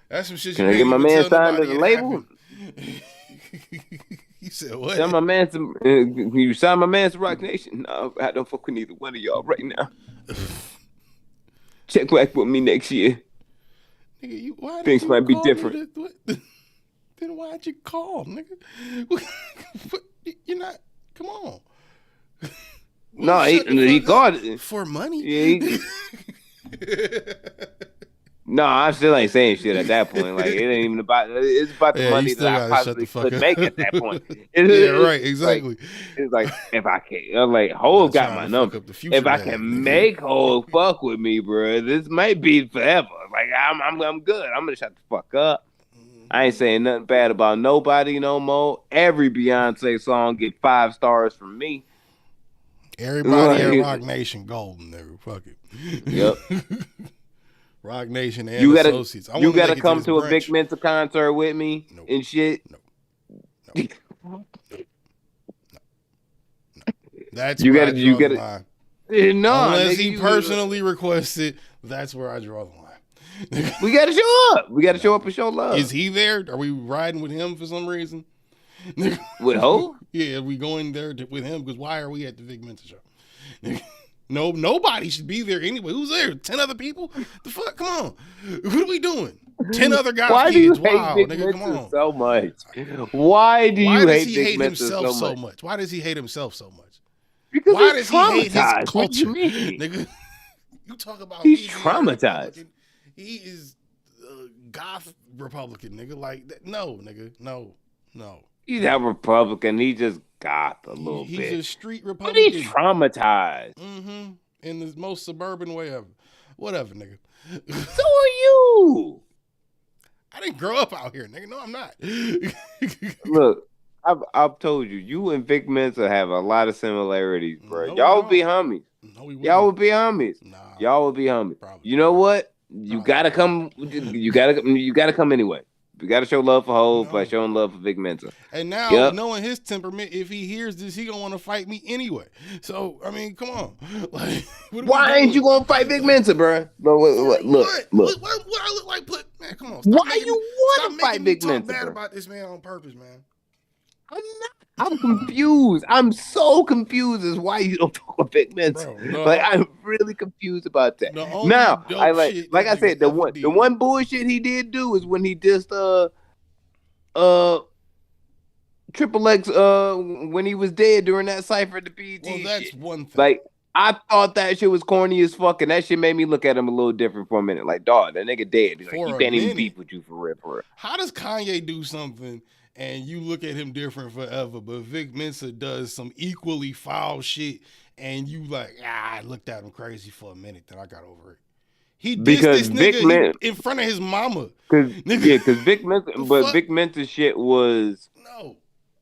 S2: That's some shit.
S3: Can I get my man signed to the label?
S2: You said what?
S3: Tell my man to you sign my man to Rock Nation. No, I don't fuck with neither one of y'all right now. Check back with me next year.
S2: Nigga,
S3: things might be different.
S2: Then why'd you call, nigga? You're not. Come on.
S3: No, he called it
S2: for money.
S3: Yeah. No, I still ain't saying shit at that point. Like it ain't even about. It's about the money that I possibly could make at that point.
S2: Yeah, right. Exactly.
S3: It's like if I can, like Hov got my number. If I can make Hov fuck with me, bro, this might be forever. Like I'm good. I'm gonna shut the fuck up. I ain't saying nothing bad about nobody no more. Every Beyonce song get 5 stars from me.
S2: Everybody at Rock Nation golden, nigga. Fuck it.
S3: Yep.
S2: Rock Nation and Associates.
S3: You gotta come to a Big Mensa concert with me and shit.
S2: No. That's you gotta. The line.
S3: No,
S2: unless he personally requested, that's where I draw the line.
S3: We gotta show up. We gotta show up and show love.
S2: Is he there? Are we riding with him for some reason?
S3: With who?
S2: Yeah, are we going there with him? Because why are we at the Big Mensa show? No, nobody should be there anyway. Who's there? 10 other people? The fuck? Come on. What are we doing? 10 other goth
S3: Why do you
S2: kids.
S3: hate
S2: Wow,
S3: Vic
S2: nigga, come
S3: Mensa
S2: on.
S3: so much? Why do
S2: Why
S3: you
S2: does
S3: hate
S2: he
S3: Vic
S2: hate
S3: Mensa
S2: himself
S3: so
S2: so
S3: much?
S2: much? Why does he hate himself so much?
S3: Because
S2: Why
S3: he's
S2: does he hate his
S3: traumatized. What do you
S2: culture?
S3: mean?
S2: Nigga, you talk about
S3: He's
S2: Louisiana
S3: traumatized.
S2: Republican. He is goth Republican, nigga. Like, no, nigga. No.
S3: He's a Republican. He just got a little
S2: He's
S3: bit.
S2: a street
S3: But
S2: Republican.
S3: he's traumatized.
S2: Mm-hmm. In the most suburban way ever. Whatever, nigga.
S3: So are you.
S2: I didn't grow up out here, nigga. No, I'm not.
S3: Look, I've told you, you and Vic Mensa have a lot of similarities, bro.
S2: No, we
S3: Y'all would be
S2: don't.
S3: homies.
S2: No, we wouldn't.
S3: Y'all would be homies.
S2: Nah.
S3: Y'all would be homies.
S2: Probably.
S3: You know what? You
S2: Probably.
S3: gotta come. You gotta come anyway. You gotta show love for Hove by
S2: No.
S3: showing love for Vic Mensa.
S2: And now,
S3: Yep.
S2: knowing his temperament, if he hears this, he gonna want to fight me anyway. So, I mean, come on. Like, what are
S3: Why
S2: we
S3: ain't you
S2: doing?
S3: gonna fight Vic Mensa, bro? Look.
S2: What I look like? Man, come on.
S3: Why
S2: making
S3: you
S2: me-
S3: wanna
S2: stop
S3: fight
S2: making me
S3: Vic
S2: talk
S3: Mensa,
S2: bad
S3: bro?
S2: about this man on purpose, man.
S3: I'm not. I'm confused. I'm so confused as why you don't talk with Vic Mensa.
S2: Bro,
S3: Like I'm really confused about that.
S2: The only
S3: Now,
S2: dope
S3: I like
S2: shit
S3: I
S2: that
S3: said,
S2: nigga
S3: the
S2: ever did.
S3: one bullshit he did do is when he just Triple X when he was dead during that cipher at the BET.
S2: Well, that's
S3: shit.
S2: one thing.
S3: Like I thought that shit was corny as fuck, and that shit made me look at him a little different for a minute. Like, dog, that nigga dead. Like,
S2: For
S3: he
S2: a
S3: can't even
S2: minute.
S3: beef with you for real.
S2: How does Kanye do something and you look at him different forever, but Vic Mensa does some equally foul shit and you like, I looked at him crazy for a minute, then I got over it. He dissed
S3: Because
S2: this
S3: Vic
S2: nigga in front of his mama.
S3: Because
S2: Nigga.
S3: Vic Mensa,
S2: The
S3: but
S2: fuck?
S3: Vic Mensa shit was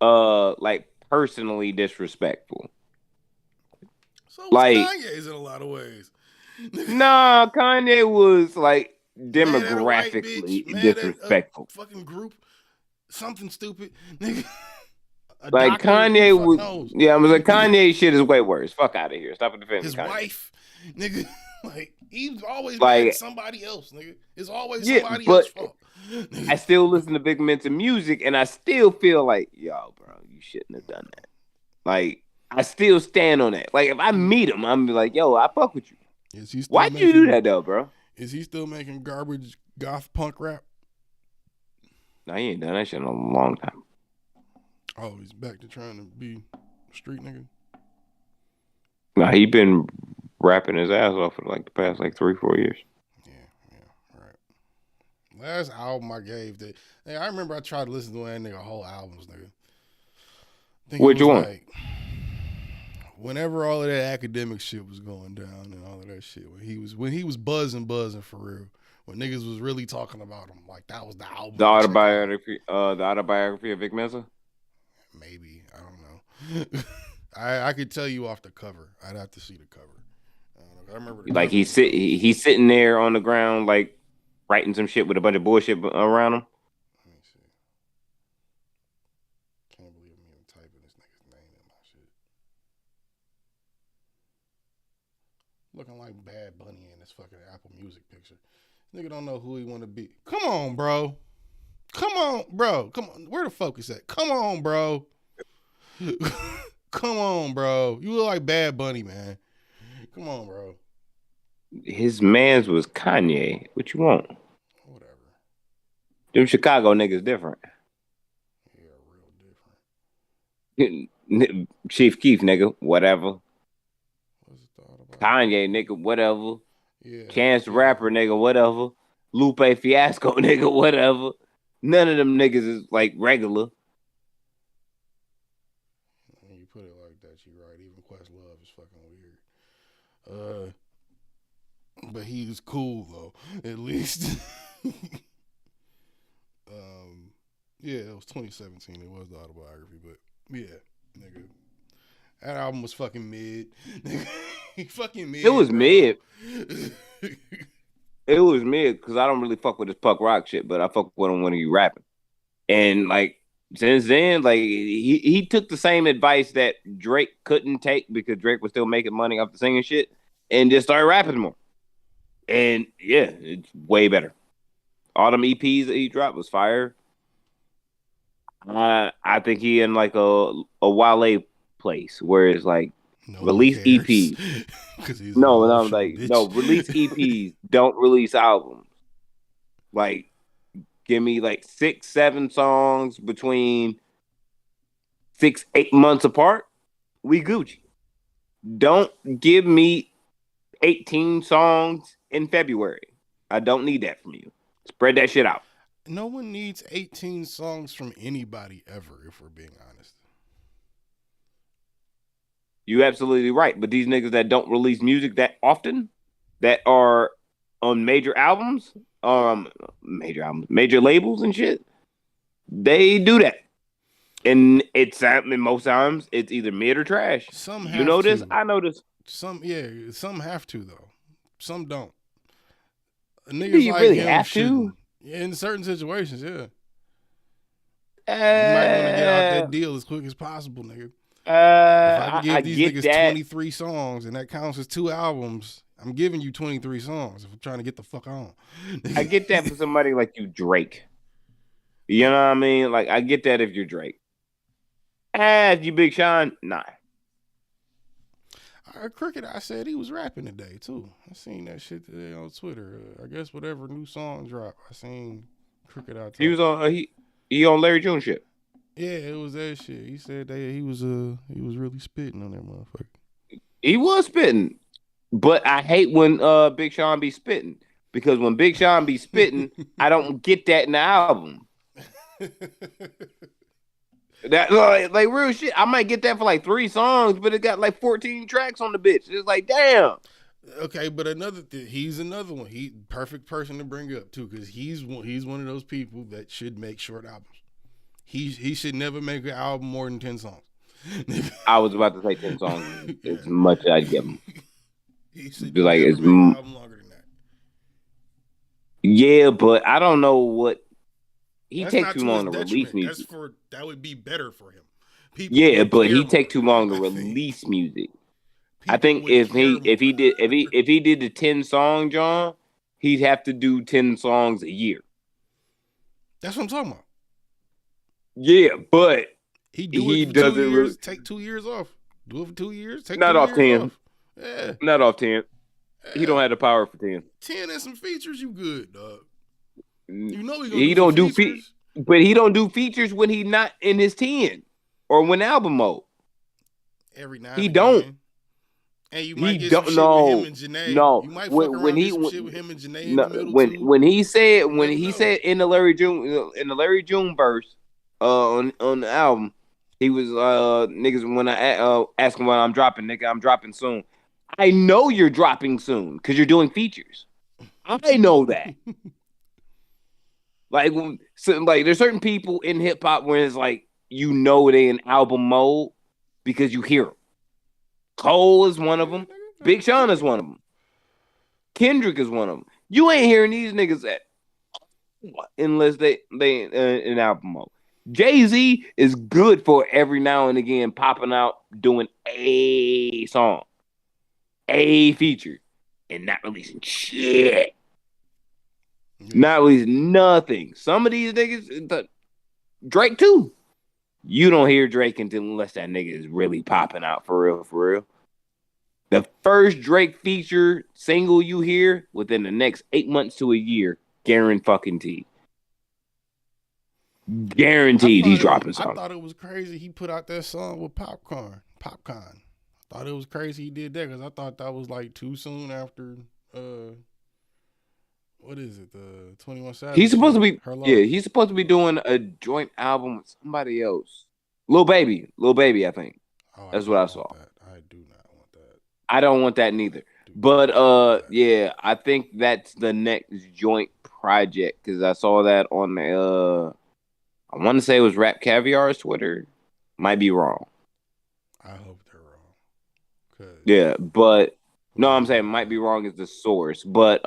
S2: No.
S3: like personally disrespectful.
S2: So was
S3: Like-
S2: Kanye's in a lot of ways.
S3: Nah, Kanye was like
S2: Mad at a white
S3: demographically
S2: bitch, mad
S3: disrespectful.
S2: At a fucking group, something stupid, nigga. A
S3: Like
S2: doctor,
S3: Kanye
S2: who the fuck
S3: was,
S2: knows?
S3: yeah, I was like Kanye shit is way worse. Fuck out of here. Stop defending
S2: His
S3: Kanye.
S2: wife, nigga. Like he's always
S3: Like-
S2: mad at somebody else, nigga. It's always
S3: Yeah,
S2: somebody
S3: but-
S2: else's fault.
S3: I still listen to Vic Mensa music, and I still feel like, yo, bro, you shouldn't have done that. Like, I still stand on that. Like, if I meet him, I'm be like, yo, I fuck with you.
S2: Is he still
S3: Why'd you do that though, bro?
S2: Is he still making garbage goth punk rap?
S3: No, he ain't done that shit in a long time.
S2: Oh, he's back to trying to be a street nigga.
S3: Nah, he been rapping his ass off for like the past like 3-4 years.
S2: Yeah, right. Last album I gave that. Hey, I remember I tried to listen to that nigga whole albums, nigga. I think it
S3: Which
S2: was
S3: one?
S2: Like, whenever all of that academic shit was going down and all of that shit, when he was buzzing for real, when niggas was really talking about him, like that was the album.
S3: The autobiography of Vic Mensa.
S2: Maybe, I don't know. I could tell you off the cover. I'd have to see the cover. I remember the
S3: Like
S2: cover.
S3: he's sitting there on the ground, like writing some shit with a bunch of bullshit around him.
S2: Let me see. Can't believe I'm even typing this nigga's name in my shit. Looking like Bad Bunny in this fucking Apple Music picture. This nigga don't know who he want to be. Come on, bro. Come on, bro. Come on. Where the focus at? Come on, bro. Come on, bro. You look like Bad Bunny, man. Come on, bro.
S3: His man's was Kanye. What you want?
S2: Whatever.
S3: Them Chicago niggas different.
S2: Yeah, real different.
S3: Chief Keef nigga, whatever.
S2: What's the thought about
S3: Kanye nigga, whatever.
S2: Yeah.
S3: Chance the Rapper nigga, whatever. Lupe Fiasco nigga, whatever. None of them niggas is like regular.
S2: When you put it like that, you're right. Even Questlove is fucking weird. But he was cool though, at least. Yeah, it was 2017. It was the autobiography, but yeah, nigga, that album was fucking mid. Fucking mid.
S3: It was
S2: bro.
S3: mid. It was mid because I don't really fuck with his punk rock shit, but I fuck with him when he rapping. And like since then, like he took the same advice that Drake couldn't take because Drake was still making money off the singing shit, and just started rapping more. And yeah, it's way better. All them EPs that he dropped was fire. I think he in like a Wale place where it's like release EPs.
S2: 'Cause he's
S3: No,
S2: an
S3: I'm
S2: emotional
S3: like
S2: bitch.
S3: no, release EPs. Don't release albums. Like Give me like 6, 7 songs between 6, 8 months apart. We Gucci. Don't give me 18 songs in February. I don't need that from you. Spread that shit out.
S2: No one needs 18 songs from anybody ever, if we're being honest.
S3: You absolutely right. But these niggas that don't release music that often, that are on major albums, major labels and shit, they do that. And it's most times it's either mid or trash.
S2: Some
S3: you know
S2: to.
S3: this, I know this.
S2: Some have to though. Some don't.
S3: Do you like really have to?
S2: Yeah, in certain situations, yeah. You might want to get out that deal as quick as possible, nigga. If I can give these niggas that. 23 songs and that counts as 2 albums, I'm giving you 23 songs if I'm trying to get the fuck on.
S3: I get that for somebody like you, Drake. You know what I mean? Like, I get that if you're Drake. If you Big Sean, nah.
S2: Cricket, I said he was rapping today, too. I seen that shit today on Twitter. I guess whatever new song dropped, I seen Cricket out there.
S3: He was on, he on Larry June shit.
S2: Yeah, it was that shit. He said that he was really spitting on that motherfucker.
S3: He was spitting, but I hate when Big Sean be spitting, because when Big Sean be spitting, I don't get that in the album. That like real shit. I might get that for like 3 songs, but it got like 14 tracks on the bitch. It's like, damn.
S2: Okay, but he's another one. He perfect person to bring up too, because he's one of those people that should make short albums. He should never make an album more than 10 songs.
S3: I was about to say 10 songs as much as I'd give him.
S2: He should
S3: be like, it's
S2: an album longer than that.
S3: Yeah, but I don't know what. He takes too long to release music.
S2: That would be better for him.
S3: But he take too long to release music. I think if he did the 10 song, John, he'd have to do 10 songs a year.
S2: That's what I'm talking about.
S3: Yeah, but
S2: he does it. 2 years, take 2 years off. Do it for 2 years. Take
S3: not
S2: 2
S3: off
S2: years
S3: 10.
S2: Off. Yeah,
S3: not off 10. He don't have the power for 10.
S2: 10 and some features, you good, dog. You know
S3: he don't do features, but he don't do features when he not in his 10 or when album mode.
S2: Every now
S3: he don't.
S2: Again. And you might get some shit with him and Janae.
S3: No,
S2: you might when he shit with him and Janae in the middle
S3: when he said in the Larry June verse on the album, he was niggas when I ask him when I'm dropping, nigga, I'm dropping soon. I know you're dropping soon because you're doing features. I know that. Like there's certain people in hip hop where it's like, you know, they in album mode because you hear them. Cole is one of them. Big Sean is one of them. Kendrick is one of them. You ain't hearing these niggas unless they in album mode. Jay-Z is good for every now and again popping out doing a song, a feature, and not releasing shit. Not releasing nothing. Some of these niggas, Drake too. You don't hear Drake unless that nigga is really popping out for real, for real. The first Drake feature single you hear within the next 8 months to a year, guaranteed. Guaranteed he's dropping something.
S2: I thought it was crazy he put out that song with Popcorn. I thought it was crazy he did that because I thought that was like too soon after what is it? The 21 Savage.
S3: He's supposed to be he's supposed to be doing a joint album with somebody else. Lil Baby, I think. That's what I saw.
S2: I do not want that.
S3: I don't want that neither. But yeah, I think that's the next joint project because I saw that on the I want to say it was Rap Caviar's Twitter. Might be wrong.
S2: I hope they're wrong.
S3: Yeah, but no, I'm saying might be wrong is the source. But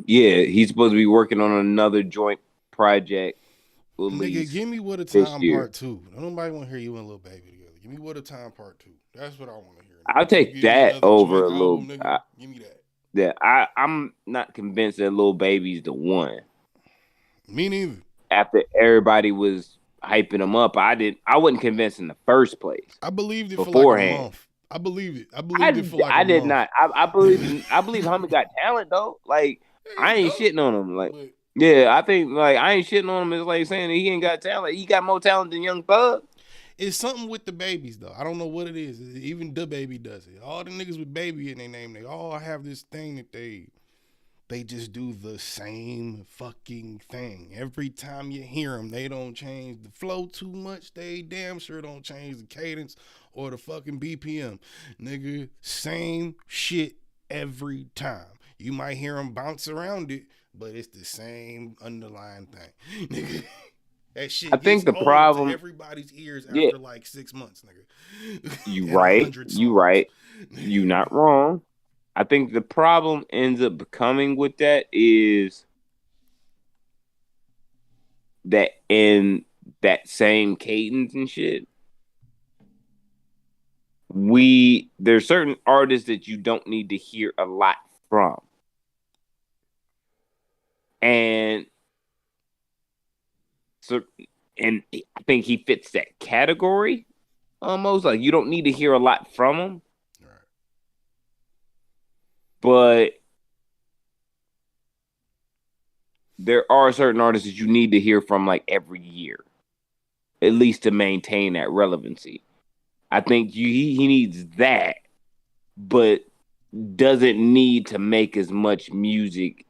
S3: yeah, he's supposed to be working on another joint project.
S2: Nigga, give me What a Time Part 2. Nobody want to hear you and Lil Baby together. Give me What a Time Part 2. That's what I want to hear.
S3: I'll take that over a little.
S2: Give me that.
S3: Yeah, I'm not convinced that Lil Baby's the one.
S2: Me neither.
S3: After everybody was hyping him up, I wasn't convinced in the first place.
S2: I believed it beforehand. For like a month. I believed it. I believed it for like a month.
S3: I did not. I believe Homie got talent though. Like I ain't shitting on him. Like Yeah, I think like I ain't shitting on him. It's like saying that he ain't got talent. He got more talent than Young Thug.
S2: It's something with the babies though. I don't know what it is. Even the baby does it. All the niggas with baby in their name, they all have this thing that they just do the same fucking thing. Every time you hear them, they don't change the flow too much. They damn sure don't change the cadence or the fucking BPM. Nigga, same shit every time. You might hear them bounce around it, but it's the same underlying thing. Nigga, that shit
S3: I think
S2: gets
S3: the
S2: old
S3: problem,
S2: to everybody's ears
S3: yeah,
S2: after like 6 months, nigga.
S3: you
S2: And
S3: right,
S2: 100
S3: you
S2: songs.
S3: right, you not wrong. I think the problem ends up becoming with that is that in that same cadence and shit, there's certain artists that you don't need to hear a lot from. And so and I think he fits that category almost. Like you don't need to hear a lot from him.
S2: Right.
S3: But there are certain artists that you need to hear from like every year, at least to maintain that relevancy. I think he needs that, but doesn't need to make as much music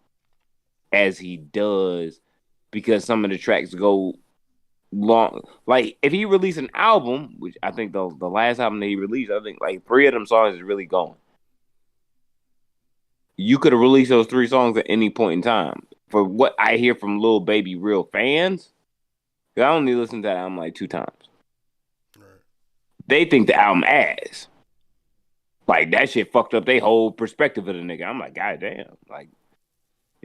S3: as he does because some of the tracks go long. Like if he released an album, which I think the last album that he released, I think like 3 of them songs is really going. You could have released those 3 songs at any point in time. For what I hear from Lil Baby real fans, I only listened to that album like 2 times.
S2: Right.
S3: They think the album ass. Like that shit fucked up their whole perspective of the nigga. I'm like, God damn. Like,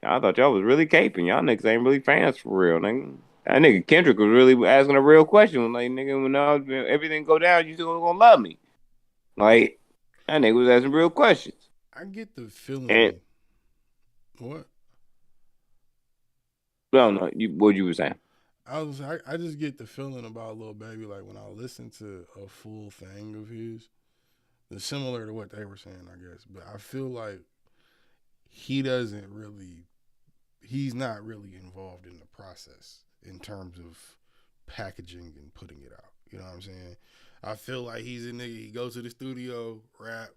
S3: I thought y'all was really caping. Y'all niggas ain't really fans for real, nigga. That nigga Kendrick was really asking a real question. Like, nigga, when everything go down, you still gonna love me. Like, that nigga was asking real questions.
S2: I get the feeling.
S3: And
S2: what?
S3: No, what you were saying?
S2: I just get the feeling about Lil Baby, like when I listen to a full thing of his, it's similar to what they were saying, I guess. But I feel like he's not really involved in the process in terms of packaging and putting it out. You know what I'm saying? I feel like he's a nigga, he goes to the studio, rap,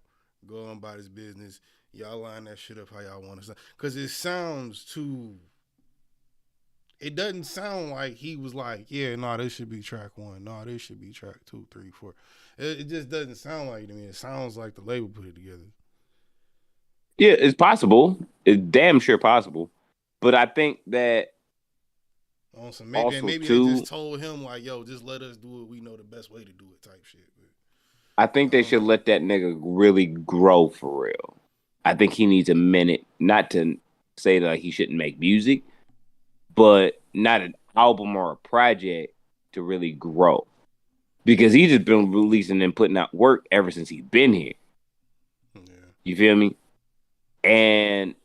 S2: go on about his business. Y'all line that shit up how y'all want to sound. Because it sounds too... It doesn't sound like he was like, yeah, no, this should be track 1. No, this should be track 2, 3, 4. It just doesn't sound like it to me. It sounds like the label put it together.
S3: Yeah, it's possible. It's damn sure possible. But I think that
S2: Maybe
S3: too,
S2: they just told him like, yo, just let us do it. We know the best way to do it type shit. But
S3: I think they should let that nigga really grow for real. I think he needs a minute, not to say that he shouldn't make music, but not an album or a project to really grow. Because he's just been releasing and putting out work ever since he's been here.
S2: Yeah.
S3: You feel me? And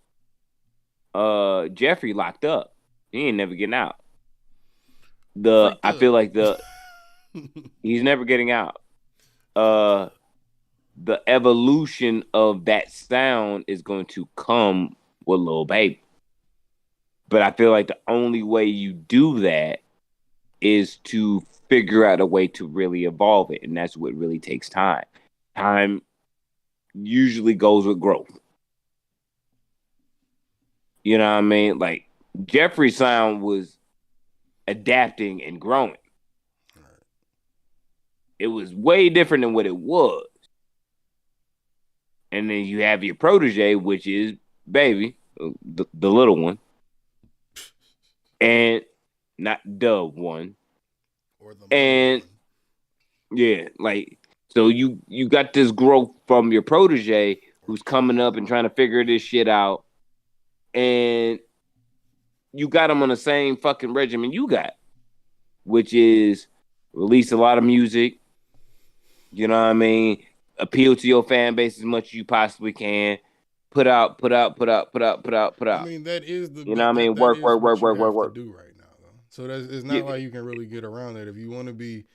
S3: Jeffrey locked up. He ain't never getting out. I feel like he's never getting out. The evolution of that sound is going to come with Lil Baby. But I feel like the only way you do that is to figure out a way to really evolve it. And that's what really takes time. Time usually goes with growth. You know what I mean? Like Jeffrey's sound was adapting and growing. It was way different than what it was. And then you have your protege, which is Baby, the little one. And not the one.
S2: Or the
S3: and
S2: one.
S3: Yeah, like so you got this growth from your protege who's coming up and trying to figure this shit out. And you got him on the same fucking regimen you got, which is release a lot of music, you know what I mean? Appeal to your fan base as much as you possibly can. Put out.
S2: I mean, that is the...
S3: You know what I mean? Work.
S2: To do right now, though. So it's not like you can really get around that. If you want to be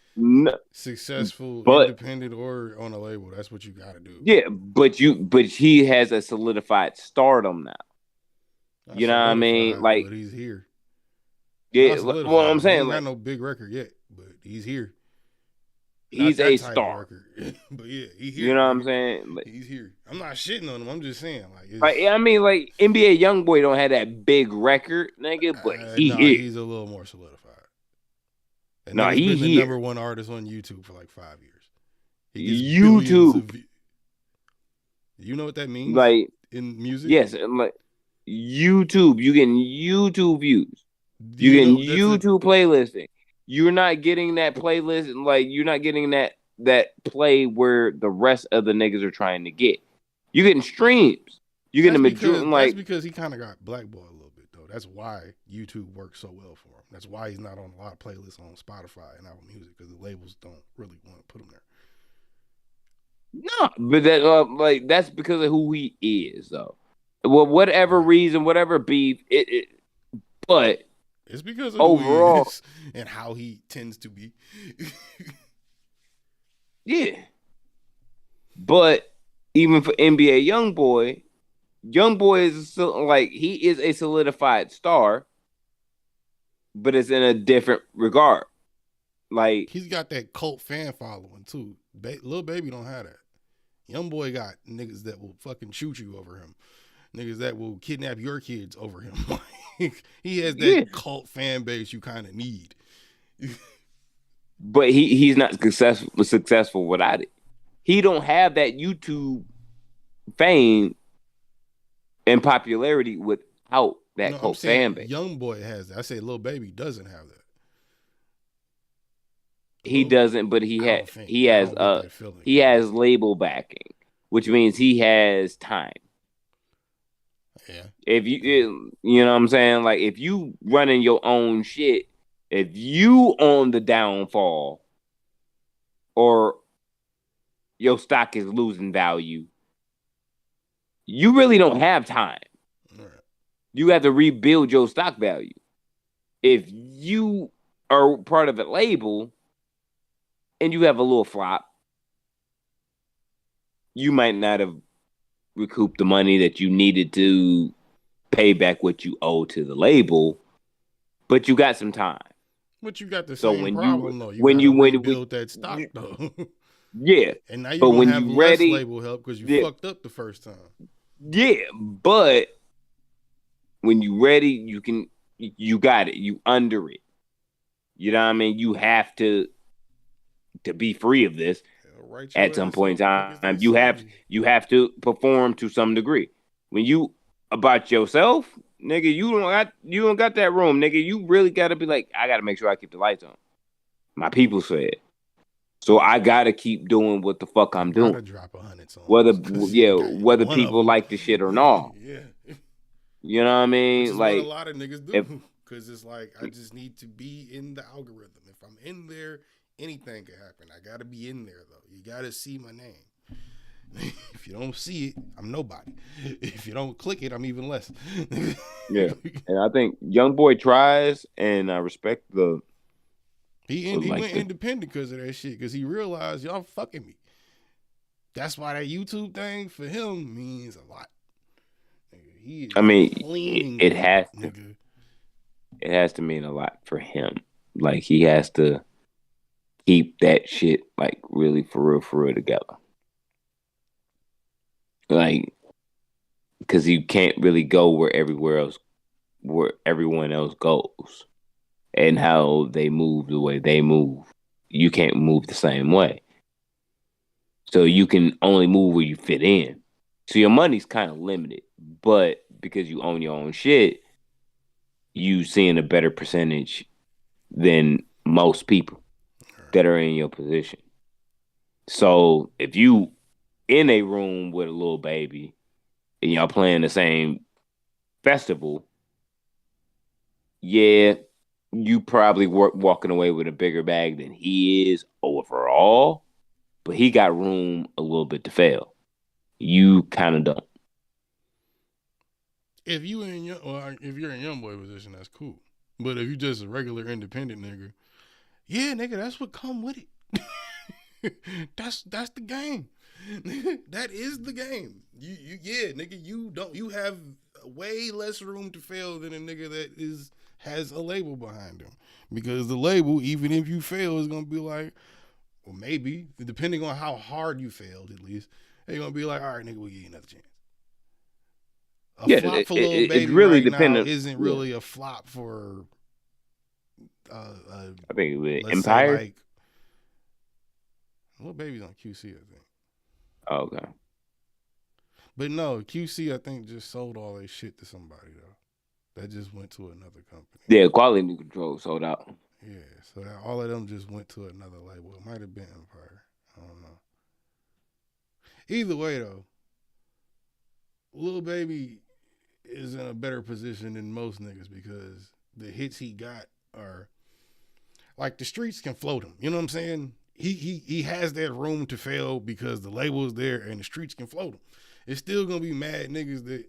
S2: successful, independent, or on a label, that's what you got to do.
S3: Yeah, but he has a solidified stardom now. You know what I mean? Like,
S2: but he's here.
S3: Yeah,
S2: Not solidified.
S3: well, I'm
S2: He
S3: saying
S2: ain't got
S3: like
S2: no big record yet, but he's here. Not
S3: he's
S2: that
S3: a
S2: type of
S3: star.
S2: record, but yeah, he
S3: You
S2: here.
S3: know what I'm
S2: Nigga.
S3: saying?
S2: He's here. I'm not shitting on him. I'm just saying, like,
S3: Like
S2: it's,
S3: I mean, like NBA YoungBoy don't have that big record, nigga, but he
S2: nah,
S3: here.
S2: he's a little more solidified. That
S3: No,
S2: nigga's
S3: he
S2: been the
S3: here.
S2: #1 artist on YouTube for like 5 years. He gets billions of
S3: YouTube,
S2: views. You know what that means
S3: like
S2: in music?
S3: yes, and, like YouTube, you getting YouTube views.
S2: Do
S3: You
S2: you
S3: getting
S2: know that's a
S3: YouTube playlisting. You're not getting that playlist, like you're not getting that play where the rest of the niggas are trying to get. You're getting streams. You're getting
S2: that's
S3: the majority,
S2: because
S3: like
S2: he kind of got blackballed a little bit though. That's why YouTube works so well for him. That's why he's not on a lot of playlists on Spotify and Apple Music because the labels don't really want to put him there.
S3: no, but that like that's because of who he is, though. Well, whatever reason, whatever beef, but
S2: It's because of
S3: overall,
S2: who he is and how he tends to be.
S3: yeah. But even for NBA YoungBoy is still like he is a solidified star, but it's in a different regard. Like
S2: He's got that cult fan following too. Lil Baby don't have that. Young boy got niggas that will fucking shoot you over him. Niggas that will kidnap your kids over him. He has that cult fan base you kind of need.
S3: but he's not successful without it. He don't have that YouTube fame and popularity without that cult fan base.
S2: Young boy has that. I say Lil Baby doesn't have that.
S3: He doesn't, but he has label backing, which means he has time.
S2: Yeah.
S3: If you know what I'm saying, like if you running your own shit, if you on the downfall or your stock is losing value, you really don't have time.
S2: Right.
S3: You have to rebuild your stock value. If you are part of a label and you have a little flop, you might not have recouped the money that you needed to pay back what you owe to the label, but you got some time.
S2: But you got the same problem though.
S3: When you
S2: build that stock though.
S3: Yeah.
S2: And now you're going to have less label help because you fucked up the first time.
S3: Yeah, but when you ready, you got it. You under it. You know what I mean? You have to be free of this at some point in time. You have to perform to some degree. When you about yourself, nigga, you don't got that room, nigga. You really got to be like, I got to make sure I keep the lights on. My people said. So I gotta keep doing what the fuck I'm doing.
S2: Drop 100 songs.
S3: Whether people like the shit or not.
S2: Yeah.
S3: You know what I mean?
S2: Which is
S3: like
S2: what a lot of niggas do. Because it's like I just need to be in the algorithm. If I'm in there, anything can happen. I gotta be in there though. You gotta see my name. If you don't see it, I'm nobody. If you don't click it, I'm even less.
S3: Yeah. And I think YoungBoy tries, and I respect the.
S2: He went independent because of that shit, because he realized y'all fucking me. That's why that YouTube thing for him means a lot.
S3: It has to mean a lot for him. Like he has to keep that shit like really for real together. Like, because you can't really go where everyone else goes. And how they move the way they move. You can't move the same way. So you can only move where you fit in. So your money's kind of limited. But because you own your own shit, you seeing a better percentage than most people that are in your position. So if you in a room with a Lil Baby and y'all playing the same festival, yeah, you probably walking away with a bigger bag than he is overall, but he got room a little bit to fail. You kind of don't.
S2: If you're in young boy position, that's cool. But if you just a regular independent nigga, yeah, nigga, that's what come with it. that's the game. That is the game. You nigga, you have way less room to fail than a nigga that has a label behind him. Because the label, even if you fail, is gonna be like, well, maybe depending on how hard you failed, at least they're gonna be like, all right, nigga, we'll give you another chance. Flop for Lil Baby
S3: really
S2: right
S3: dependent.
S2: now isn't really a flop for.
S3: I think with
S2: let's
S3: Empire.
S2: say like, Lil Baby's on QC, I think.
S3: Oh, okay.
S2: But no, QC I think just sold all their shit to somebody though. That just went to another company.
S3: Yeah, Quality Control sold out.
S2: Yeah, so all of them just went to another label. It might have been Empire. I don't know. Either way though, Lil Baby is in a better position than most niggas because the hits he got are like the streets can float him. You know what I'm saying? He has that room to fail because the label is there and the streets can float him. It's still gonna be mad niggas that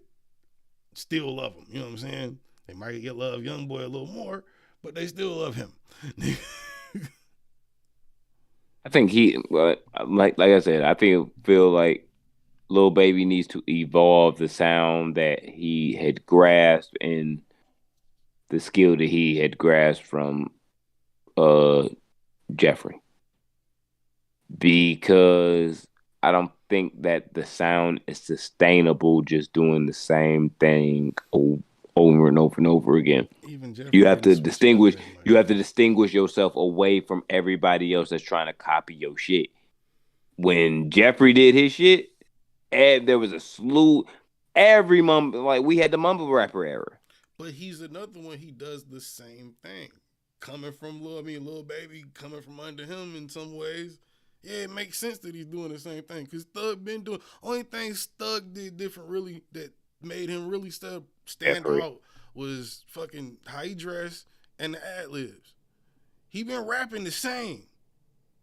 S2: still love him. You know what I'm saying? They might get love Youngboy a little more, but they still love him.
S3: I think like I said, I feel like Lil Baby needs to evolve the sound that he had grasped and the skill that he had grasped from Jeffrey. Because I don't think that the sound is sustainable just doing the same thing over and over and over again.
S2: Even Jeffrey
S3: you have to
S2: switch
S3: distinguish
S2: up that, like,
S3: you have to distinguish yourself away from everybody else that's trying to copy your shit. When Jeffrey did his shit, and there was a slew every mumble, like we had the mumble rapper era.
S2: But he's another one, he does the same thing. Coming from Lil Baby, coming from under him in some ways. Yeah, it makes sense that he's doing the same thing. Because Thug been doing... Only thing Thug did different really that made him really stand out was fucking how he dressed and the ad-libs. He been rapping the same.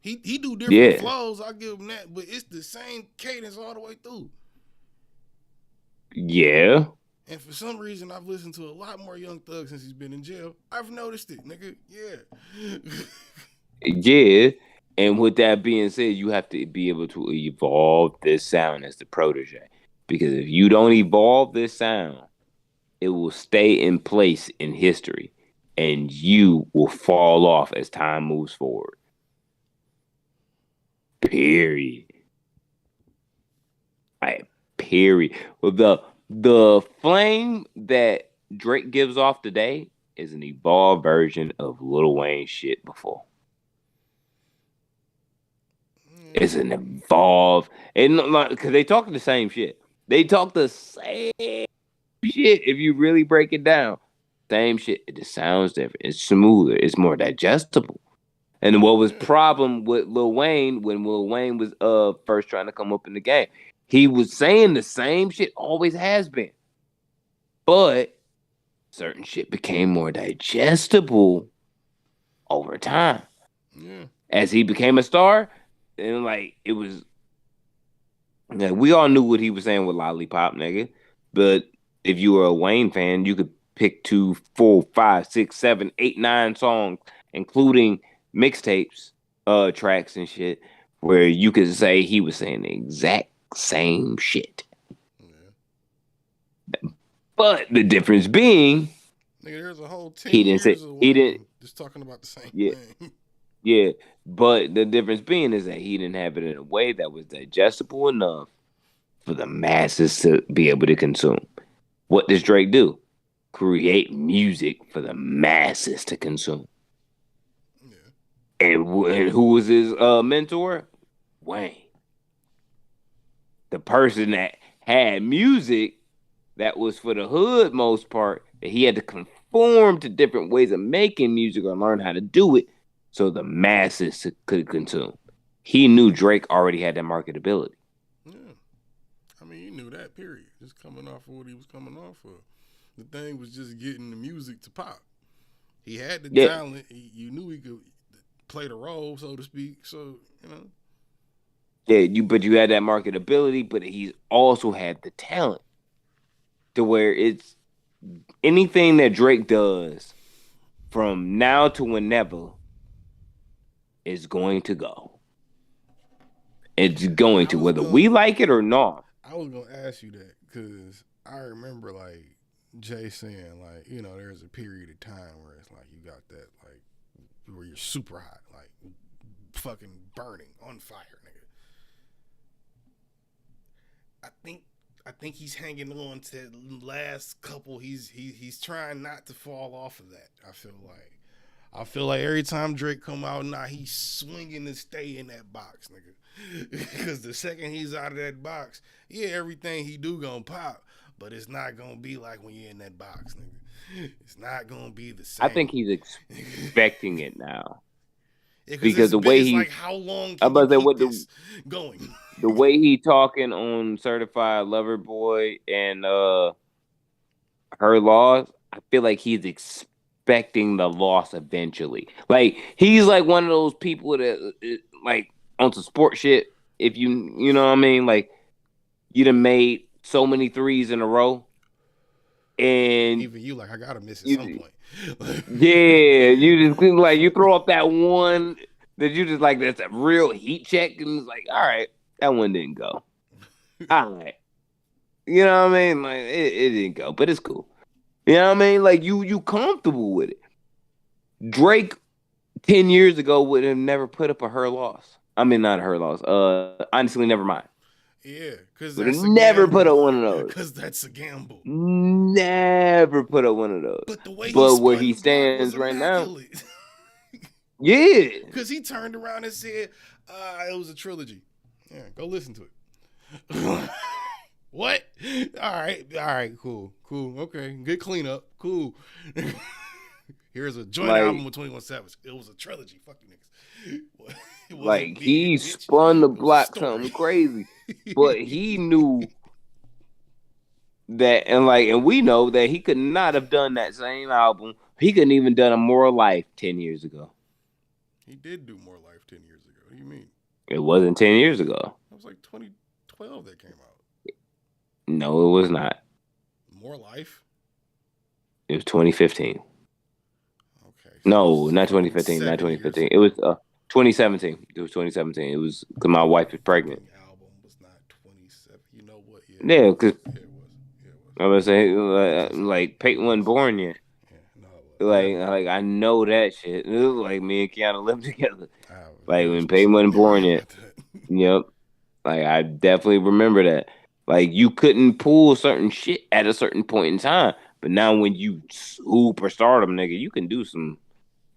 S2: He do different flows, I'll give him that, but it's the same cadence all the way through.
S3: Yeah.
S2: And for some reason, I've listened to a lot more Young Thug since he's been in jail. I've noticed it, nigga. Yeah.
S3: Yeah. And with that being said, you have to be able to evolve this sound as the protege. Because if you don't evolve this sound, it will stay in place in history. And you will fall off as time moves forward. Period. Period. Well, the flame that Drake gives off today is an evolved version of Lil Wayne shit before. It's an evolved, and because they talk the same shit. They talk the same shit if you really break it down. Same shit. It just sounds different. It's smoother. It's more digestible. And what was problem with Lil Wayne when Lil Wayne was first trying to come up in the game? He was saying the same shit, always has been. But certain shit became more digestible over time.
S2: Yeah.
S3: As he became a star, and like it was, like, we all knew what he was saying with Lollipop, nigga. But if you were a Wayne fan, you could pick 2, 4, 5, 6, 7, 8, 9 songs, including mixtapes, tracks and shit, where you could say he was saying the exact same shit. Yeah. But the difference being,
S2: nigga, there's a whole 10
S3: he didn't
S2: years
S3: say
S2: of
S3: he didn't
S2: just talking about the same thing.
S3: Yeah, but the difference being is that he didn't have it in a way that was digestible enough for the masses to be able to consume. What does Drake do? Create music for the masses to consume. Yeah. And who was his mentor? Wayne. The person that had music that was for the hood most part, that he had to conform to different ways of making music or learn how to do it so the masses could consume. He knew Drake already had that marketability.
S2: Yeah. I mean, you knew that, period. Just coming off of what he was coming off of. The thing was just getting the music to pop. He had the talent. You knew he could play the role, so to speak. So, you know.
S3: Yeah, but you had that marketability, but he's also had the talent to where it's anything that Drake does from now to whenever is going to go. It's going to, whether we like it or not.
S2: I was going to ask you that because I remember, like, Jay saying like, there's a period of time where it's like you got that like where you're super hot, like fucking burning on fire, nigga. I think he's hanging on to that last couple. He's trying not to fall off of that. I feel like every time Drake come out now, he's swinging to stay in that box, nigga. Because the second he's out of that box, yeah, everything he do gonna pop, but it's not gonna be like when you're in that box, nigga. It's not gonna be the same.
S3: I think he's expecting it now.
S2: Yeah,
S3: because the way
S2: it's
S3: he,
S2: like, how long
S3: I'm
S2: can you
S3: about to say
S2: keep
S3: what
S2: this going?
S3: the way he talking on Certified Lover Boy and Her Loss, I feel like he's expecting the loss eventually. Like he's like one of those people that like on some sport shit. If you know what I mean, like you done made so many threes in a row, and
S2: Even you, like, I gotta miss at
S3: you,
S2: some point.
S3: yeah, you just like you throw up that one that you just like that's a real heat check, and it's like, all right, that one didn't go. All right, you know what I mean? Like it didn't go, but it's cool. You know what I mean? Like you comfortable with it. Drake 10 years ago would have never put up a Her Loss. I mean, not a Her Loss. Honestly, never mind.
S2: Yeah, because
S3: Would have
S2: that's a
S3: never
S2: gamble.
S3: put up one of those.
S2: Because that's a gamble.
S3: Never put up one of those.
S2: But the way
S3: But
S2: he
S3: where
S2: spun
S3: he
S2: the block was
S3: stands right now,
S2: immaculate.
S3: yeah.
S2: Because he turned around and said, it was a trilogy. Yeah, go listen to it. What? All right, cool, okay, good cleanup, cool. Here's a joint
S3: Like,
S2: album with 21 Savage. It was a trilogy. Fuck you niggas. It wasn't
S3: like
S2: big,
S3: he
S2: bitch.
S3: spun the
S2: It was a
S3: block
S2: story.
S3: something crazy, but he knew that, and we know that he could not have done that same album. He couldn't even done a More Life 10 years ago.
S2: He did do More Life 10 years ago. What do you mean?
S3: It wasn't 10 years ago.
S2: That was like 2012 that came out.
S3: No, it was not.
S2: More Life?
S3: It was 2015.
S2: Okay.
S3: No, not 2015.
S2: 7
S3: Not 2015.
S2: years.
S3: It was 2017. It was 2017. It was because my wife was pregnant.
S2: The album was not 27. You know what?
S3: Yeah, because
S2: Yeah, it was.
S3: I was saying like Peyton wasn't born yet.
S2: Yeah, no, it was.
S3: Like I know that shit. It was like me and Kiana lived together.
S2: I
S3: Like
S2: was
S3: when Peyton wasn't born yet.
S2: about that.
S3: Yep. Like I definitely remember that. Like you couldn't pull certain shit at a certain point in time, but now when you superstardom, nigga, you can do some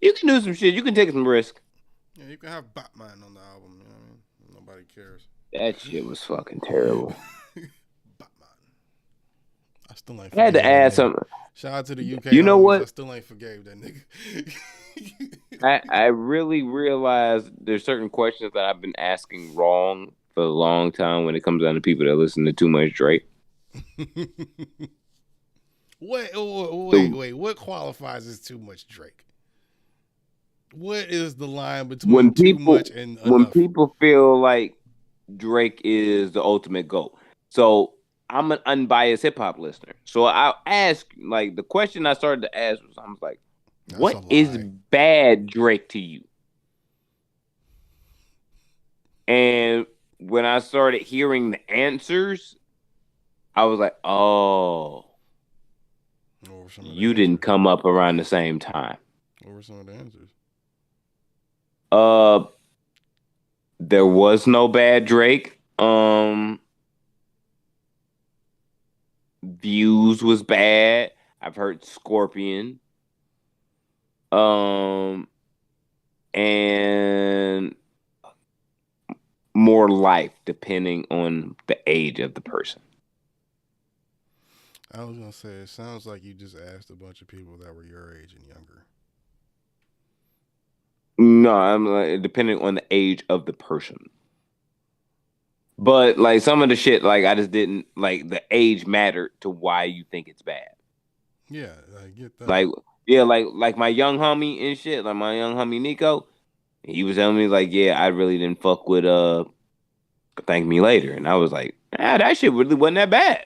S3: shit. You can take some risk.
S2: Yeah, you can have Batman on the album. You know what I mean? Nobody cares.
S3: That shit was fucking terrible.
S2: Batman. I still ain't.
S3: I had to
S2: forgave
S3: add
S2: that nigga.
S3: something.
S2: Shout out to the UK.
S3: You know
S2: homies.
S3: what?
S2: I still ain't forgave that nigga.
S3: I really realized there's certain questions that I've been asking wrong for a long time when it comes down to people that listen to too much Drake.
S2: Wait. What qualifies as too much Drake? What is the line between
S3: When
S2: too
S3: people
S2: much and enough?
S3: when people feel like Drake is the ultimate GOAT. So I'm an unbiased hip hop listener. So I'll ask, like, the question I started to ask was, I was like,
S2: That's
S3: what
S2: a lie.
S3: is bad Drake to you? And when I started hearing the answers, I was like, oh,
S2: What were some of the
S3: you didn't
S2: answers?
S3: come up around the same time.
S2: What were some of the answers?
S3: There was no bad Drake. Views was bad. I've heard Scorpion. And More Life, depending on the age of the person.
S2: I was gonna say it sounds like you just asked a bunch of people that were your age and younger.
S3: No, I'm like, depending on the age of the person. But like some of the shit, like I just didn't like the age mattered to why you think it's bad.
S2: Yeah, I get that.
S3: Like yeah, like my young homie and shit, like my young homie Nico, he was telling me like, yeah, I really didn't fuck with Thank Me Later, and I was like, that shit really wasn't that bad.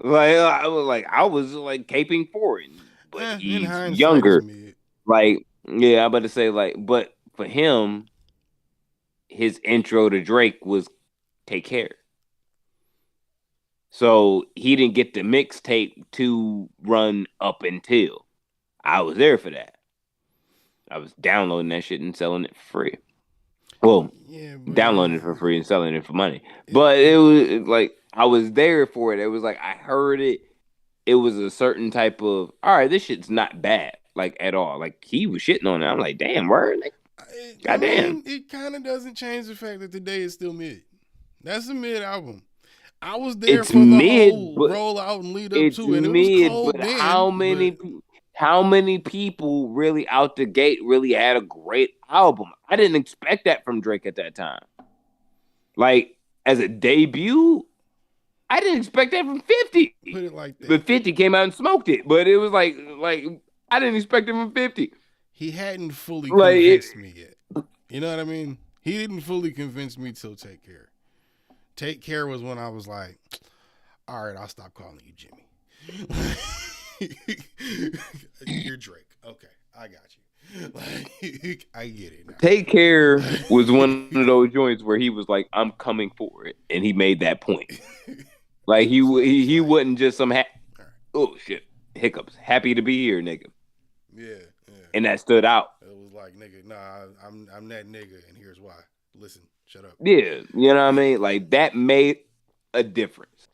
S3: Like I was like caping for it, but
S2: in
S3: he's
S2: hindsight,
S3: younger.
S2: it's mid.
S3: Like yeah, I'm about to say like, but for him, his intro to Drake was Take Care. So he didn't get the mixtape to run up until I was there for that. I was downloading that shit and selling it for free. Well,
S2: Yeah, but
S3: downloading it for free and selling it for money. But it was like I was there for it. It was like I heard it. It was a certain type of all right. This shit's not bad, like at all. Like he was shitting on it. I'm like, damn, word, like, goddamn.
S2: it kind of doesn't change the fact that today is still mid. That's a mid album. I was there
S3: It's
S2: for the
S3: mid,
S2: whole
S3: but
S2: rollout and lead up
S3: it's
S2: to it. And it was
S3: mid.
S2: cold
S3: But
S2: then.
S3: how many people really out the gate really had a great album? I didn't expect that from Drake at that time. Like as a debut, I didn't expect that from 50.
S2: Put it like that.
S3: But 50 came out and smoked it. But it was like I didn't expect it from 50.
S2: He hadn't fully convinced me yet. You know what I mean? He didn't fully convince me till Take Care. Take Care was when I was like, all right, I'll stop calling you Jimmy. You're Drake. Okay, I got you. Like, I get it now.
S3: Take Care was one of those joints where he was like, I'm coming for it. And he made that point. Like, he wasn't just some, oh, shit, hiccups. Happy to be here, nigga.
S2: Yeah.
S3: And that stood out.
S2: It was like, nigga, nah, I'm that nigga, and here's why. Listen, shut up.
S3: Yeah, you know what I mean? Like, that made a difference.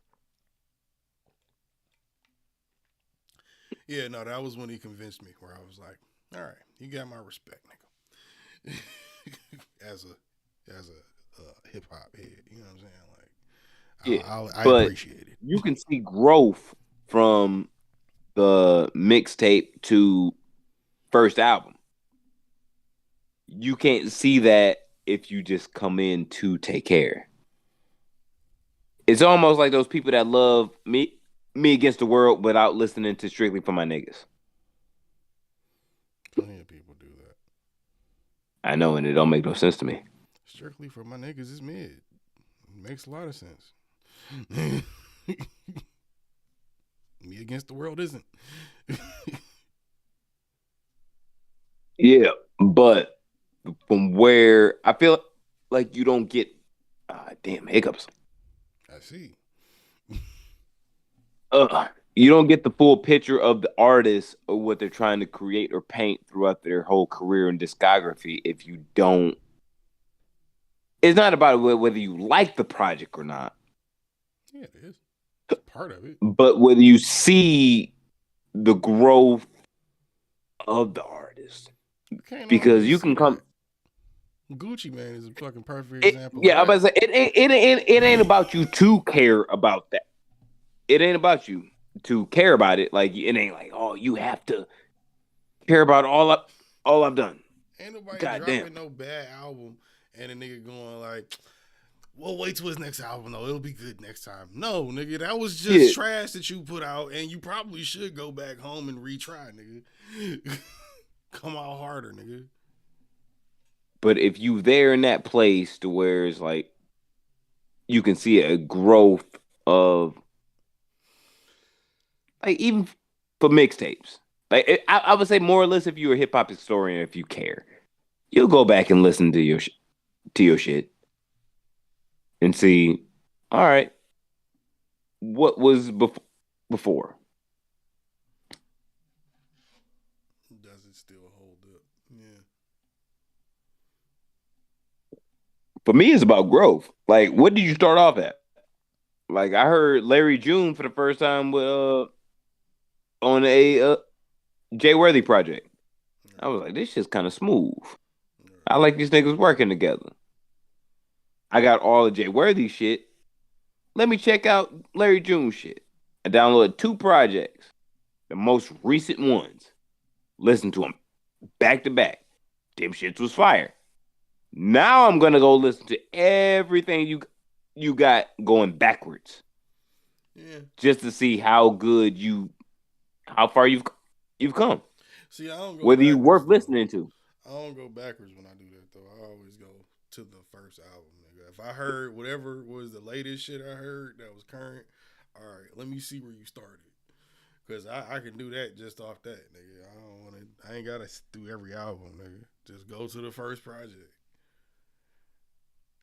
S2: Yeah, no, that was when he convinced me, where I was like, all right, you got my respect, nigga. as a hip hop head, you know what I'm saying? Like, I appreciate it.
S3: You can see growth from the mixtape to first album. You can't see that if you just come in to Take Care. It's almost like those people that love me against the world without listening to Strictly for My Niggas.
S2: Plenty of people do that.
S3: I know, and it don't make no sense to me.
S2: Strictly for My Niggas is mid. It makes a lot of sense. Me Against the World isn't.
S3: Yeah, but from where I feel like you don't get damn hiccups.
S2: I see.
S3: You don't get the full picture of the artist or what they're trying to create or paint throughout their whole career and discography if you don't. It's not about whether you like the project or not.
S2: Yeah, it is. It's part of it.
S3: But whether you see the growth of the artist. Because you can come.
S2: Gucci Mane is a fucking perfect example.
S3: Yeah, I'm about to say it ain't about you to care about that. It ain't about you to care about it. Like it ain't like, oh, you have to care about all I've done.
S2: Ain't nobody dropping no bad album and a nigga going like, well, wait till his next album though. It'll be good next time. No, nigga, that was just trash that you put out, and you probably should go back home and retry, nigga. Come out harder, nigga.
S3: But if you there in that place to where it's like you can see a growth of like even for mixtapes. Like I would say more or less if you're a hip hop historian, if you care, you'll go back and listen to your shit and see, all right, what was before.
S2: Does it still hold up? Yeah.
S3: For me, it's about growth. Like, what did you start off at? Like, I heard Larry June for the first time with on a Jay Worthy project. I was like, this shit's kind of smooth. I like these niggas working together. I got all of Jay Worthy shit. Let me check out Larry June shit. I downloaded 2 projects, the most recent ones. Listen to them back to back. Them shits was fire. Now I'm gonna go listen to everything you got going backwards.
S2: Yeah.
S3: Just to see how far you've come.
S2: See, I don't go
S3: whether you worth listening to.
S2: I don't go backwards when I do that though. I always go to the first album, nigga. If I heard whatever was the latest shit I heard that was current, all right, let me see where you started. Cause I can do that just off that, nigga. I ain't gotta do every album, nigga. Just go to the first project.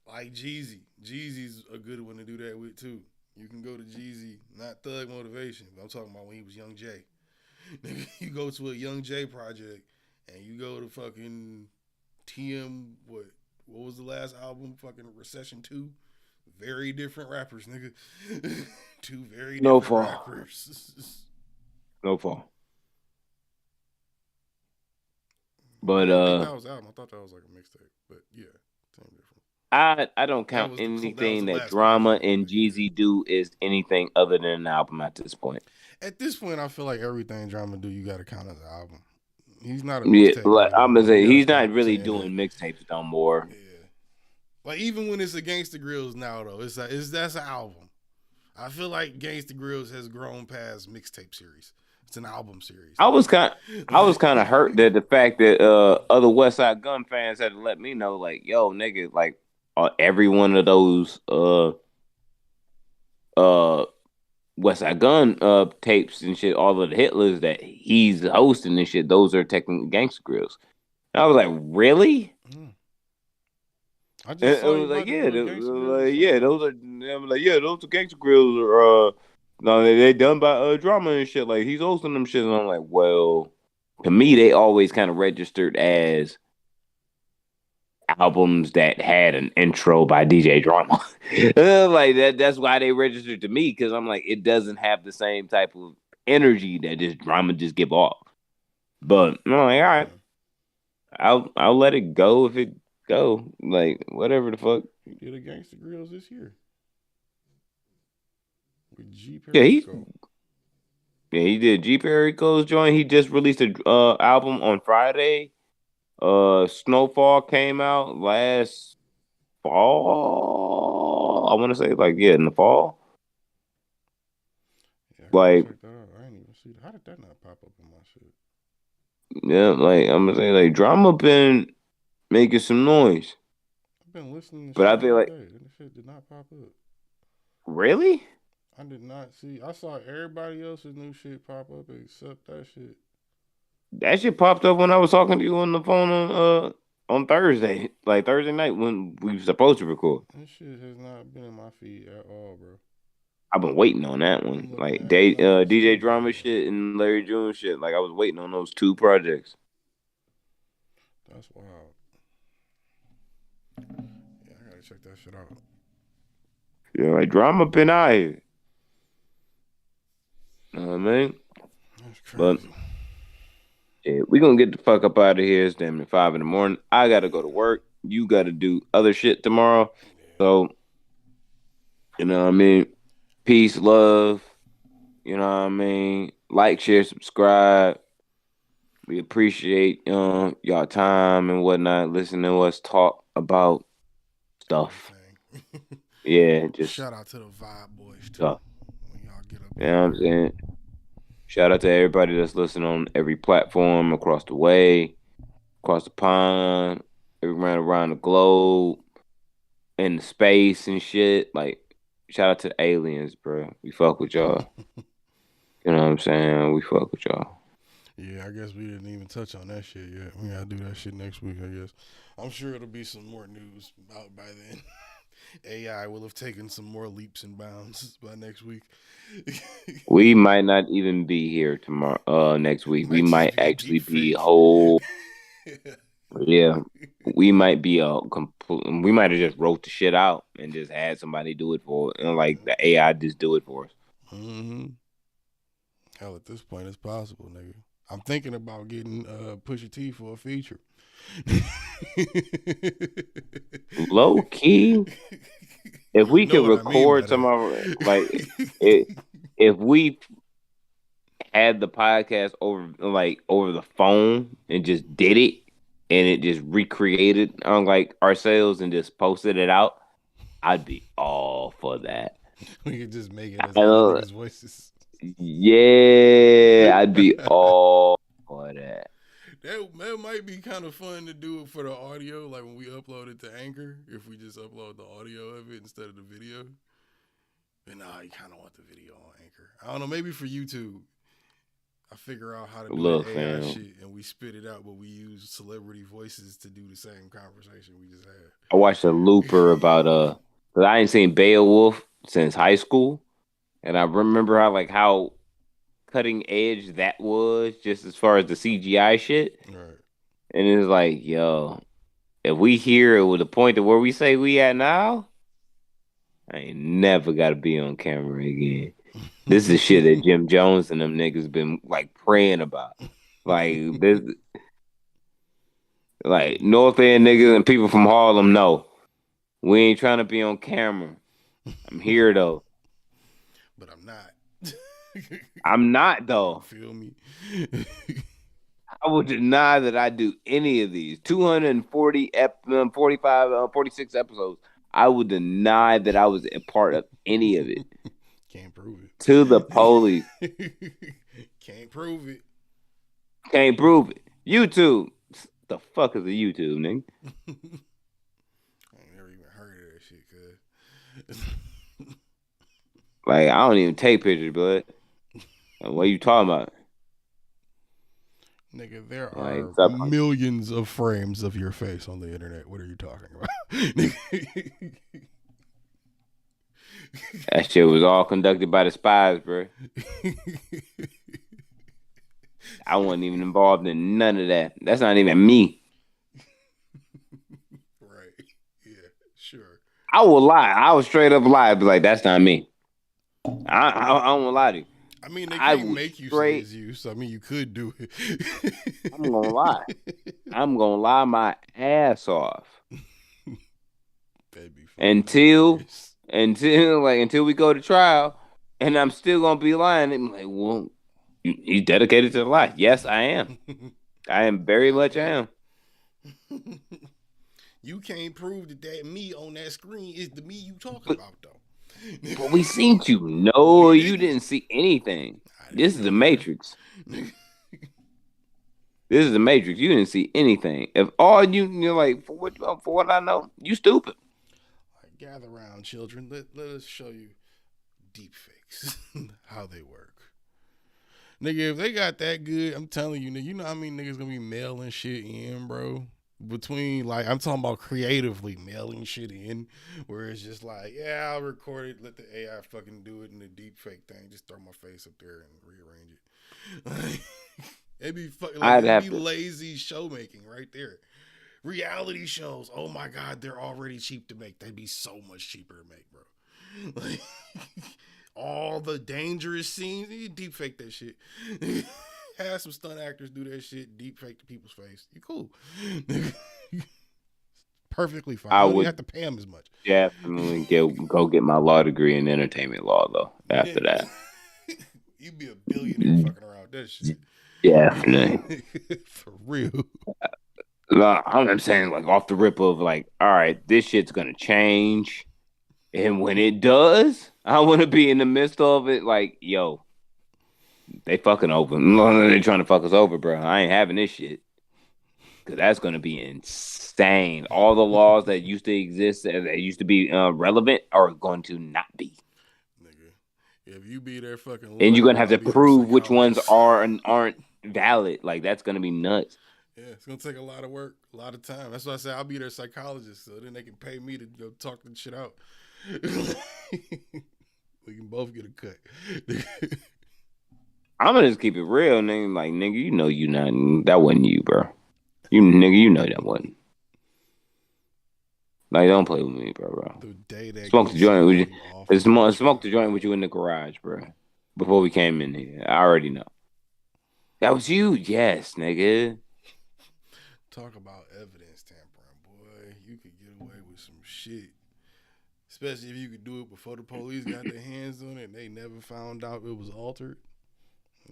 S2: Like Jeezy. Jeezy's a good one to do that with too. You can go to Jeezy, not Thug Motivation, but I'm talking about when he was Young Jay. You go to a Young Jay project, and you go to fucking TM. What was the last album? Fucking Recession 2. Very different rappers, nigga. Two very
S3: No
S2: different
S3: fall.
S2: rappers.
S3: No fall. But
S2: I think that was the album. I thought that was like a mixtape, but yeah, same difference.
S3: I don't
S2: That
S3: count
S2: was the
S3: anything that
S2: last
S3: Drama
S2: closing
S3: and
S2: joint, yeah.
S3: Jeezy do is anything other than an album at this point.
S2: At this point, I feel like everything Drama do, you got to count as an album. He's not a
S3: Yeah,
S2: mixtape.
S3: like
S2: nigga no
S3: I'm gonna
S2: more.
S3: say,
S2: You gotta
S3: he's not
S2: stop
S3: really
S2: saying
S3: doing
S2: that.
S3: mixtapes no more.
S2: Yeah. Like even when it's a Gangsta Grills now though, that's an album. I feel like Gangsta Grills has grown past mixtape series. It's an album series.
S3: I was kind of hurt that the fact that other West Side Gun fans had to let me know, like, yo, nigga, like every one of those uh West Side Gun tapes and shit, all of the hit lists that he's hosting and shit, those are technically Gangsta Grills. And I was like, really?
S2: I
S3: And
S2: just
S3: it
S2: saw you
S3: was like,
S2: about to
S3: yeah,
S2: do a Gangsta Grills.
S3: yeah, those are. I'm like, yeah, those are Gangsta Grills are. No, they done by Drama and shit. Like he's hosting them shit, and I'm like, well, to me, they always kind of registered as albums that had an intro by DJ Drama. Like that. That's why they registered to me because I'm like, it doesn't have the same type of energy that this Drama just give off. But I'm like, all right, I'll let it go if it go. Like whatever the fuck.
S2: He did a Gangsta Grills this year with G
S3: Yeah,
S2: Perico.
S3: he did. G Perico's joint. He just released a album on Friday. Snowfall came out last fall. I want to say like in the fall.
S2: Yeah,
S3: Like
S2: check that out. I didn't even see that. How did that not pop up in my shit?
S3: yeah, like I'm gonna say like Drama been making some noise.
S2: I've been listening to
S3: But I
S2: shit
S3: feel
S2: all
S3: like
S2: day. And the shit did not pop up.
S3: really.
S2: I did not see. I saw everybody else's new shit pop up except that shit.
S3: That shit popped up when I was talking to you on the phone on Thursday, like Thursday night when we were supposed to record.
S2: This shit has not been in my feed at all, bro.
S3: I've been waiting on that
S2: I'm
S3: one.
S2: looking
S3: Like
S2: at it now. It's
S3: DJ
S2: too
S3: Drama
S2: bad.
S3: shit and Larry June shit. Like I was waiting on those two projects.
S2: That's wild. Yeah, I gotta check that shit out.
S3: Yeah, like Drama been out here. Know what I mean?
S2: That's
S3: But
S2: crazy.
S3: yeah, we gonna get the fuck up out of here. It's damn near 5 in the morning. I gotta go to work. You gotta do other shit tomorrow. So, you know what I mean? Peace, love. You know what I mean? Like, share, subscribe. We appreciate y'all time and whatnot. Listening to us talk about stuff.
S2: Everything.
S3: Yeah, just
S2: Shout out to the Vibe Boys too.
S3: stuff.
S2: When y'all get up.
S3: You know what I'm saying? Shout out to everybody that's listening on every platform across the way, across the pond, everyone around the globe, in the space and shit. Like, shout out to the aliens, bro. We fuck with y'all. You know what I'm saying? We fuck with y'all.
S2: Yeah, I guess we didn't even touch on that shit yet. We gotta do that shit next week, I guess. I'm sure it'll be some more news out by then. AI will have taken some more leaps and bounds by next week.
S3: We might not even be here tomorrow. Next week, we
S2: Might just
S3: might
S2: be a
S3: actually
S2: deep
S3: be
S2: fake.
S3: whole. Yeah, we might be a complete. We might have just wrote the shit out and just had somebody do it for, and like the AI just do it for us.
S2: Mm-hmm. Hell, at this point, it's possible, nigga. I'm thinking about getting Pusha T for a feature.
S3: Low key, if we
S2: You know
S3: could
S2: what I mean by
S3: record some
S2: that.
S3: of our, like if we had the podcast over the phone and just did it and it just recreated on like ourselves and just posted it out, I'd be all for that.
S2: We could just make it as
S3: I
S2: other
S3: know,
S2: niggas' voices.
S3: yeah, I'd be all for that.
S2: That might be kind of fun to do it for the audio, like when we upload it to Anchor, if we just upload the audio of it instead of the video. But nah, you kind of want the video on Anchor. I don't know, maybe for YouTube, I figure out how to do
S3: Look,
S2: that AI
S3: fam,
S2: shit and we spit it out, but we use celebrity voices to do the same conversation we just had.
S3: I watched a looper about 'cause I ain't seen Beowulf since high school, and I remember how cutting edge that was, just as far as the CGI shit.
S2: Right.
S3: And it's like, yo, if we here with the point of where we say we at now, I ain't never got to be on camera again. This is shit that Jim Jones and them niggas been like praying about. Like this, like North End niggas and people from Harlem know we ain't trying to be on camera. I'm here though.
S2: But I'm not.
S3: I'm not though.
S2: Feel me?
S3: I would deny that I do any of these 240, 45, 46 episodes. I would deny that I was a part of any of it.
S2: Can't prove it.
S3: To the police.
S2: Can't prove it.
S3: Can't prove it. YouTube. The fuck is a YouTube, nigga?
S2: I ain't never even heard of that shit, cuz.
S3: Like, I don't even take pictures, but what are you talking about?
S2: Nigga, there
S3: Like,
S2: are millions of frames of your face on the internet. What are you talking about?
S3: That shit was all conducted by the spies, bro. I wasn't even involved in none of that. That's not even me.
S2: Right. Yeah, sure.
S3: I will lie. I will straight up lie. Be like, that's not me. I don't lie to you.
S2: I mean, they can't make you say it's you, so I mean, you could do it.
S3: I'm gonna lie. I'm gonna lie my ass off. Until we go to trial, and I'm still gonna be lying. I'm like, well, he's dedicated to the lie. Yes, I am. I am very much am.
S2: You can't prove that me on that screen is the me you talking about, though.
S3: But we seen you. No, you didn't see anything. This is the Matrix. This is the Matrix. You didn't see anything. If all you're like, for what I know, you stupid.
S2: Right, gather around, children. Let us show you deep fakes, how they work. Nigga, if they got that good, I'm telling you, nigga, you know how many niggas gonna be mailing shit in, bro? Between, like, I'm talking about creatively mailing shit in, where it's just like, yeah, I'll record it, let the AI fucking do it in the deep fake thing, just throw my face up there and rearrange it. It'd be fucking, like, it'd be lazy show making right there. Reality shows, oh my god, they're already cheap to make. They'd be so much cheaper to make, bro. Like, all the dangerous scenes, you deep fake that shit. Have some stunt actors do that shit, deep fake the people's face. You cool. Perfectly fine. I would have to pay them as much.
S3: Definitely go get my law degree in entertainment law, though, after that.
S2: You'd be a billionaire fucking around that shit.
S3: Definitely.
S2: For real.
S3: I'm saying, like, off the rip of, like, all right, this shit's going to change. And when it does, I want to be in the midst of it, like, yo, they fucking over. They trying to fuck us over, bro. I ain't having this shit. Because that's going to be insane. All the laws that used to exist, that used to be relevant, are going to not be.
S2: Nigga, if you be there fucking...
S3: And you're going to have to prove which ones are and aren't valid. Like, that's going to be nuts.
S2: Yeah, it's going to take a lot of work, a lot of time. That's why I say I'll be their psychologist, so then they can pay me to go talk the shit out. We can both get a cut.
S3: I'm gonna just keep it real, nigga. Like, nigga, you know you not. That wasn't you, bro. You know that wasn't. Like, don't play with me, bro.
S2: The day that
S3: smoke the joint with you. Smoke the joint with you in the garage, bro. Before we came in here, I already know. That was you, yes, nigga.
S2: Talk about evidence tampering, boy. You could get away with some shit. Especially if you could do it before the police got their hands on it and they never found out it was altered.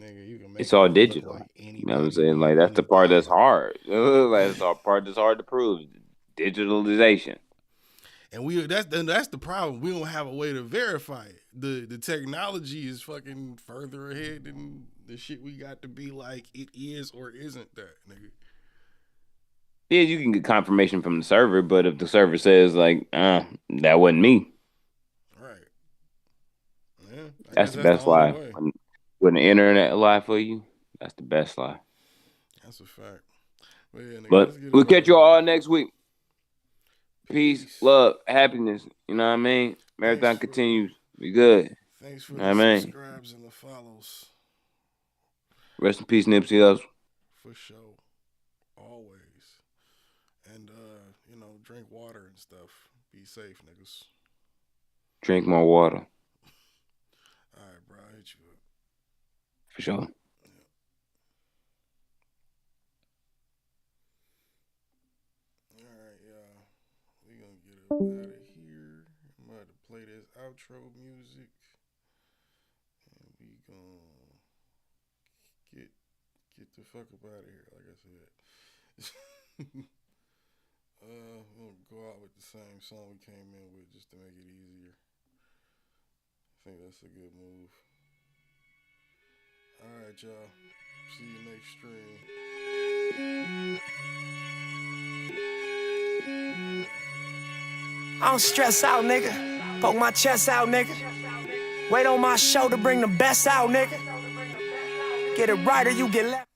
S2: Nigga, you can make
S3: it's all digital.
S2: Like,
S3: you know what I'm saying? Like, that's the part that's hard. Like, that's the part that's hard to prove. Digitalization.
S2: And that's the problem. We don't have a way to verify it. The technology is fucking further ahead than the shit we got to be like it is or isn't that, nigga.
S3: Yeah, you can get confirmation from the server, but if the server says, like, that wasn't me.
S2: Right. Yeah.
S3: That's the best lie. When the internet lie for you, that's the best lie.
S2: That's a fact. But, yeah, nigga,
S3: but we'll catch you all next week. Peace, love, happiness. You know what I mean? Marathon continues. We good.
S2: Thanks for
S3: All
S2: the
S3: right, man.
S2: subscribes and the follows.
S3: Rest in peace, Nipsey Hussle.
S2: For sure. Always. And, drink water and stuff. Be safe, niggas.
S3: Drink more water.
S2: All right, bro. I hit you up.
S3: For sure.
S2: All right, y'all. We gonna get up out of here. I'm about to play this outro music. And we gonna get the fuck up out of here, like I said. We'll go out with the same song we came in with just to make it easier. I think that's a good move. Alright, y'all. See you next stream.
S1: I don't stress out, nigga. Poke my chest out, nigga. Wait on my show to bring the best out, nigga. Get it right or you get left.